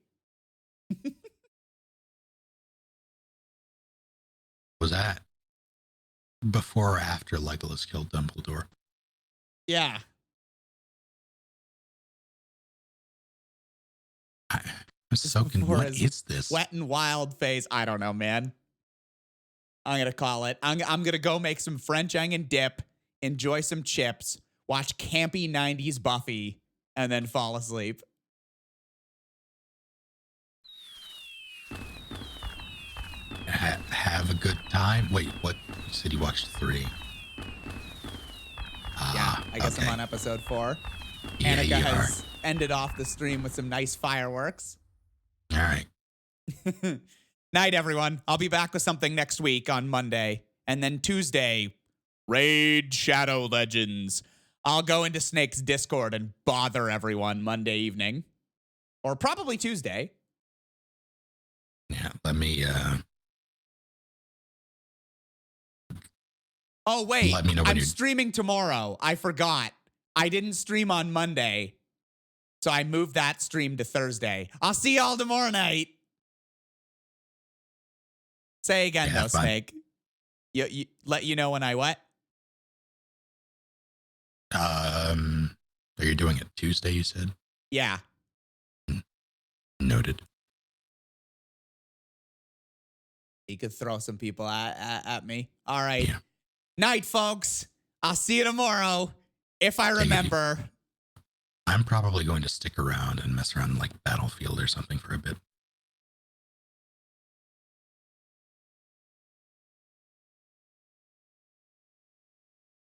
Was that before or after Legolas killed Dumbledore? Yeah. I'm soaking. Before What his is this? Wet and Wild phase. I don't know, man. I'm going to call it. I'm going to go make some French onion dip, enjoy some chips, watch campy 90s Buffy, and then fall asleep. Have a good time. Wait, what? You said you watched 3. Yeah, I guess okay. I'm on episode 4. Yeah, Annika you has ended off the stream with some nice fireworks. All right. Night, everyone. I'll be back with something next week on Monday. And then Tuesday, Raid Shadow Legends. I'll go into Snake's Discord and bother everyone Monday evening. Or probably Tuesday. Yeah, let me Oh, wait. let me know when I'm you're streaming tomorrow. I forgot. I didn't stream on Monday. So I moved that stream to Thursday. I'll see y'all tomorrow night. Say again, Yeah, though, fine. Snake. You let you know when I what? Are you doing it Tuesday, you said? Yeah. Noted. You could throw some people at me. All right. Yeah. Night, folks. I'll see you tomorrow. If I Take it remember. I'm probably going to stick around and mess around in like Battlefield or something for a bit.